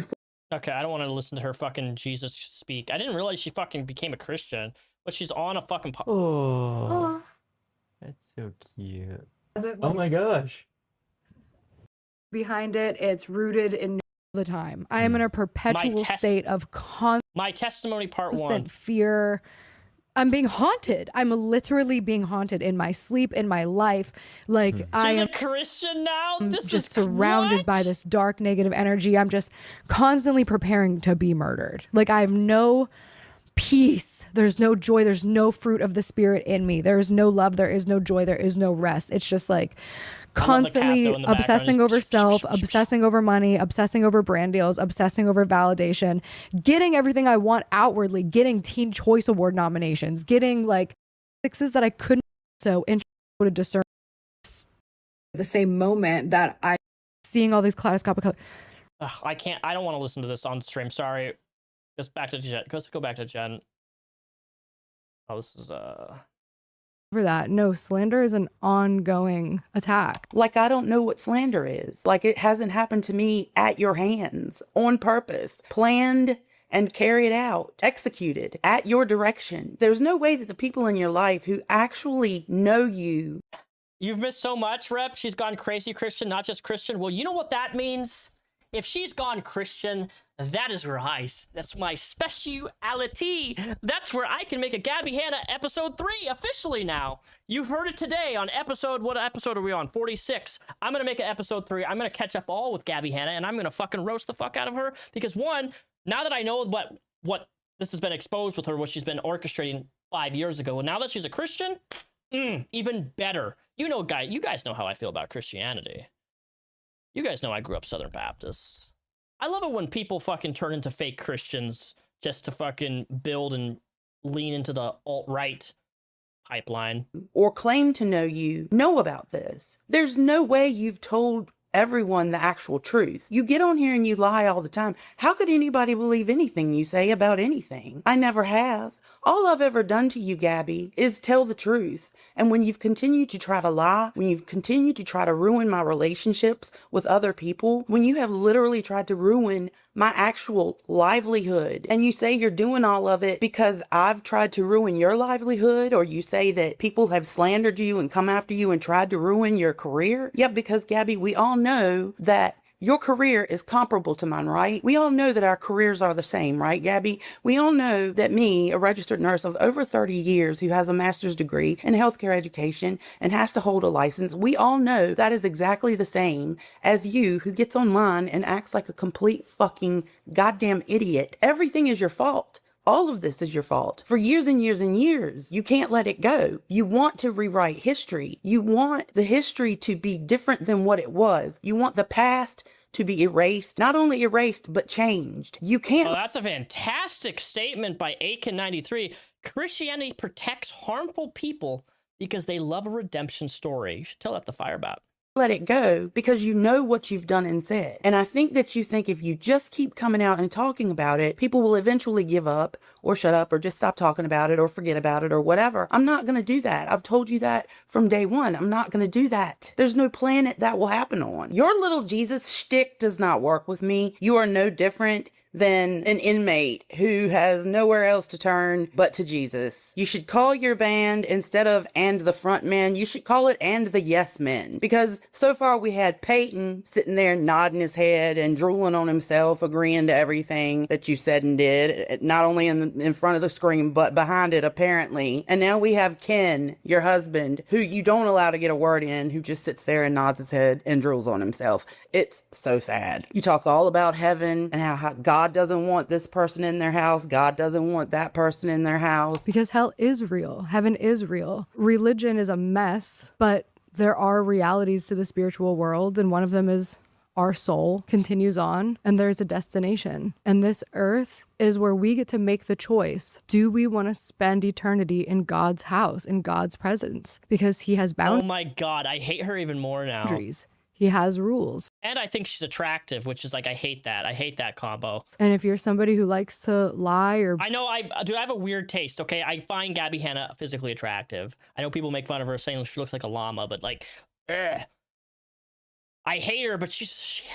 Okay, I don't want to listen to her fucking Jesus speak. I didn't realize she fucking became a Christian. but she's on a fucking. Oh, that's so cute. Oh my gosh. Behind it, it's rooted in the time. I am in a perpetual state of constant My testimony part 1. fear. I'm being haunted. I'm literally being haunted in my sleep, in my life. Like I am a Christian now. This just is surrounded by this dark negative energy. I'm just constantly preparing to be murdered. Like I have no peace. There's no joy. There's no fruit of the spirit in me. There is no love. There is no joy. There is no rest. It's just like constantly obsessing over self, obsessing over money, obsessing over brand deals, obsessing over validation, getting everything I want outwardly, getting Teen Choice Award nominations, getting like fixes that I couldn't so would have discerned the same moment that I seeing all these kaleidoscopic colors. I can't. I don't want to listen to this on stream. Sorry. Just back to Jen. Let's go back to Jen. Oh, this is For that, no, slander is an ongoing attack. Like, I don't know what slander is. Like, it hasn't happened to me at your hands, on purpose, planned and carried out, executed at your direction. There's no way that the people in your life who actually know you. You've missed so much, Rep. She's gone crazy Christian, not just Christian. Well, you know what that means? If she's gone Christian, that is where that's my speciality. That's where I can make a Gabbie Hanna episode 3 officially now. You've heard it today on what episode are we on? 46. I'm going to make an episode 3. I'm going to catch up all with Gabbie Hanna, and I'm going to fucking roast the fuck out of her. Because one, now that I know what this has been exposed with her, what she's been orchestrating 5 years ago, and now that she's a Christian, even better. You guys know how I feel about Christianity. You guys know I grew up Southern Baptist. I love it when people fucking turn into fake Christians just to fucking build and lean into the alt-right pipeline. Or claim to know about this. There's no way you've told everyone the actual truth. You get on here and you lie all the time. How could anybody believe anything you say about anything? I never have. All I've ever done to you, Gabbie, is tell the truth. And when you've continued to try to lie, when you've continued to try to ruin my relationships with other people, when you have literally tried to ruin my actual livelihood, and you say you're doing all of it because I've tried to ruin your livelihood, or you say that people have slandered you and come after you and tried to ruin your career. Yep, because Gabbie, we all know that your career is comparable to mine, right? We all know that our careers are the same, right, Gabbie? We all know that me, a registered nurse of over 30 years who has a master's degree in healthcare education and has to hold a license, we all know that is exactly the same as you who gets online and acts like a complete fucking goddamn idiot. Everything is your fault. All of this is your fault. For years and years and years, you can't let it go. You want to rewrite history. You want the history to be different than what it was. You want the past to be erased, not only erased, but changed. You can't. Oh, that's a fantastic statement by Aiken93. Christianity protects harmful people because they love a redemption story. You should tell that to Firebat. Let it go because you know what you've done and said. And I think that you think if you just keep coming out and talking about it, people will eventually give up or shut up or just stop talking about it or forget about it or whatever. I'm not going to do that. I've told you that from day one. I'm not going to do that. There's no planet that will happen on. Your little Jesus shtick does not work with me. You are no different than an inmate who has nowhere else to turn but to Jesus. You should call your band, instead of "and the front men," you should call it "and the yes men." Because so far we had Peyton sitting there nodding his head and drooling on himself, agreeing to everything that you said and did, not only in front of the screen, but behind it apparently. And now we have Ken, your husband, who you don't allow to get a word in, who just sits there and nods his head and drools on himself. It's so sad. You talk all about heaven and how God doesn't want this person in their house. God doesn't want that person in their house. Because hell is real. Heaven is real. Religion is a mess, but there are realities to the spiritual world, and one of them is our soul continues on, and there's a destination. And this earth is where we get to make the choice. Do we want to spend eternity in God's house, in God's presence? Because he has boundaries. Oh my God, I hate her even more now. He has rules. And I think she's attractive, which is like, I hate that. I hate that combo. And if you're somebody who likes to lie or... I know, I have a weird taste, okay? I find Gabbie Hanna physically attractive. I know people make fun of her saying she looks like a llama, but like, ugh. I hate her, but she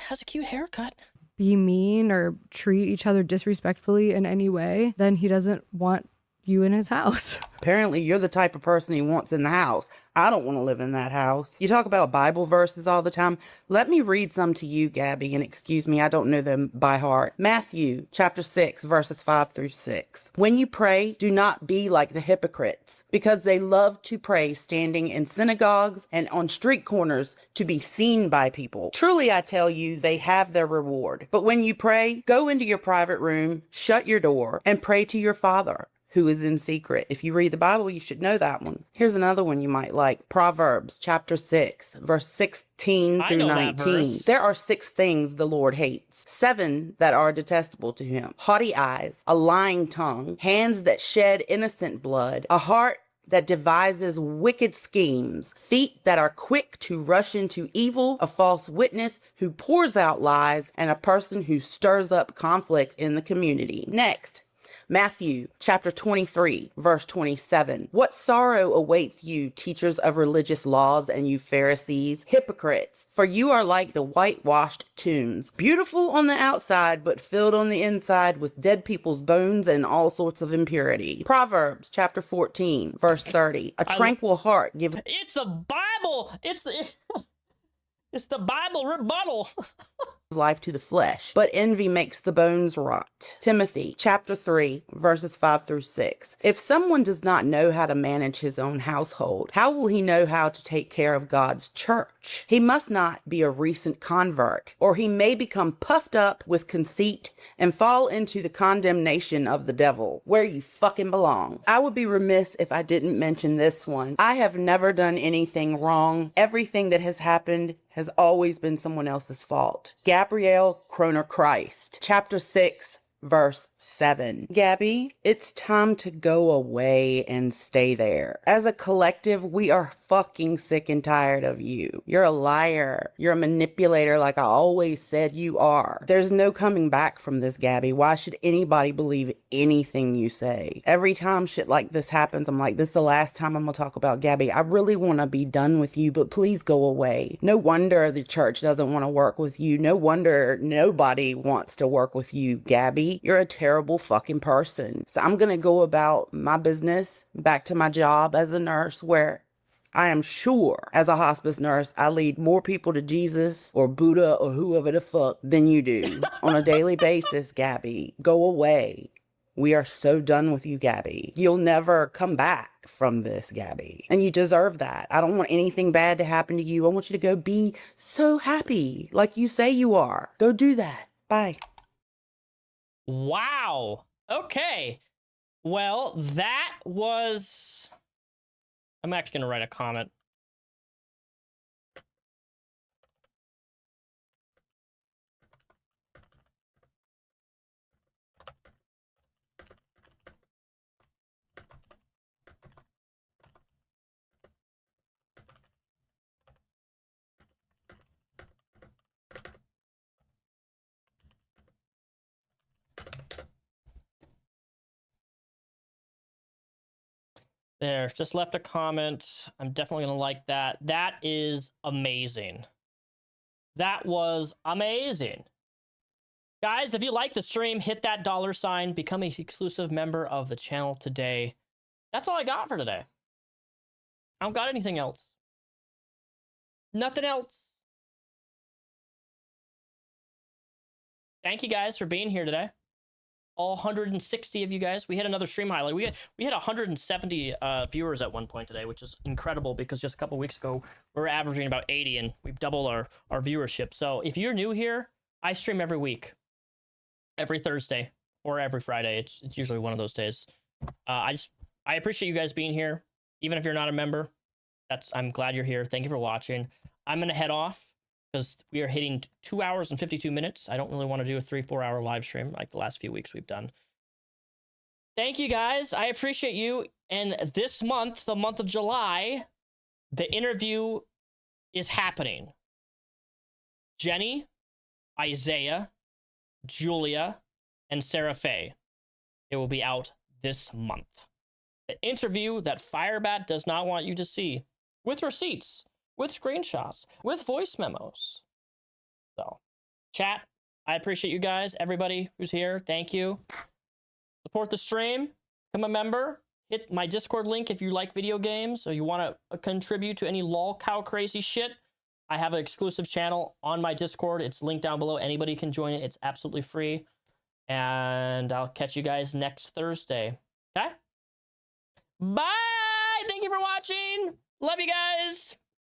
has a cute haircut. Be mean or treat each other disrespectfully in any way, then he doesn't want you in his house. Apparently, you're the type of person he wants in the house. I don't want to live in that house. You talk about Bible verses all the time. Let me read some to you, Gabbie, and excuse me, I don't know them by heart. Matthew chapter 6, verses 5 through 6. When you pray, do not be like the hypocrites, because they love to pray standing in synagogues and on street corners to be seen by people. Truly, I tell you, they have their reward. But when you pray, go into your private room, shut your door, and pray to your Father who is in secret. If you read the Bible, you should know that one. Here's another one you might like. Proverbs chapter 6, verse 16 through 19. There are 6 things the Lord hates, 7 that are detestable to him: haughty eyes, a lying tongue, hands that shed innocent blood, a heart that devises wicked schemes, feet that are quick to rush into evil, a false witness who pours out lies, and a person who stirs up conflict in the community. Next, Matthew chapter 23, verse 27. What sorrow awaits you, teachers of religious laws, and you Pharisees, hypocrites, for you are like the whitewashed tombs, beautiful on the outside, but filled on the inside with dead people's bones and all sorts of impurity. Proverbs chapter 14, verse 30. A tranquil heart gives... It's the Bible! It's the Bible rebuttal! life to the flesh, but envy makes the bones rot. Timothy chapter 3, verses 5 through 6. If someone does not know how to manage his own household, how will he know how to take care of God's church? He must not be a recent convert, or he may become puffed up with conceit and fall into the condemnation of the devil, where you fucking belong. I would be remiss if I didn't mention this one. I have never done anything wrong. Everything that has happened has always been someone else's fault. Gabrielle Kroner Christ, chapter 6, verse 7. Gabbie, it's time to go away and stay there. As a collective, we are fucking sick and tired of you. You're a liar. You're a manipulator like I always said you are. There's no coming back from this, Gabbie. Why should anybody believe anything you say? Every time shit like this happens, I'm like, this is the last time I'm gonna talk about Gabbie. I really want to be done with you, but please go away. No wonder the church doesn't want to work with you. No wonder nobody wants to work with you, Gabbie. You're a terrible fucking person. So I'm gonna go about my business, back to my job as a nurse, where I am sure as a hospice nurse, I lead more people to Jesus or Buddha or whoever the fuck than you do on a daily basis, Gabbie. Go away. We are so done with you, Gabbie. You'll never come back from this, Gabbie. And you deserve that. I don't want anything bad to happen to you. I want you to go be so happy like you say you are. Go do that. Bye. Wow. Okay. Well, that was... I'm actually going to write a comment. There, just left a comment. I'm definitely going to like that. That is amazing. That was amazing. Guys, if you like the stream, hit that $sign. Become an exclusive member of the channel today. That's all I got for today. I don't got anything else. Nothing else. Thank you guys for being here today. All 160 of you guys. We hit another stream highlight. We had 170 viewers at one point today, which is incredible because just a couple weeks ago we were averaging about 80, and we've doubled our viewership. So if you're new here, I stream every week, every Thursday or every Friday. It's usually one of those days. I appreciate you guys being here, even if you're not a member. I'm glad you're here. Thank you for watching. I'm gonna head off because we are hitting 2 hours and 52 minutes. I don't really want to do a 3-4 hour live stream like the last few weeks we've done. Thank you guys. I appreciate you. And this month, the month of July, the interview is happening. Jenny, Isaiah, Julia, and Sarah Faye. It will be out this month. The interview that Firebat does not want you to see, with receipts, with screenshots, with voice memos. So, chat, I appreciate you guys. Everybody who's here, thank you. Support the stream. become a member. Hit my Discord link if you like video games or you want to contribute to any lol cow crazy shit. I have an exclusive channel on my Discord. It's linked down below. Anybody can join it. It's absolutely free. And I'll catch you guys next Thursday. Okay? Bye! Thank you for watching. Love you guys.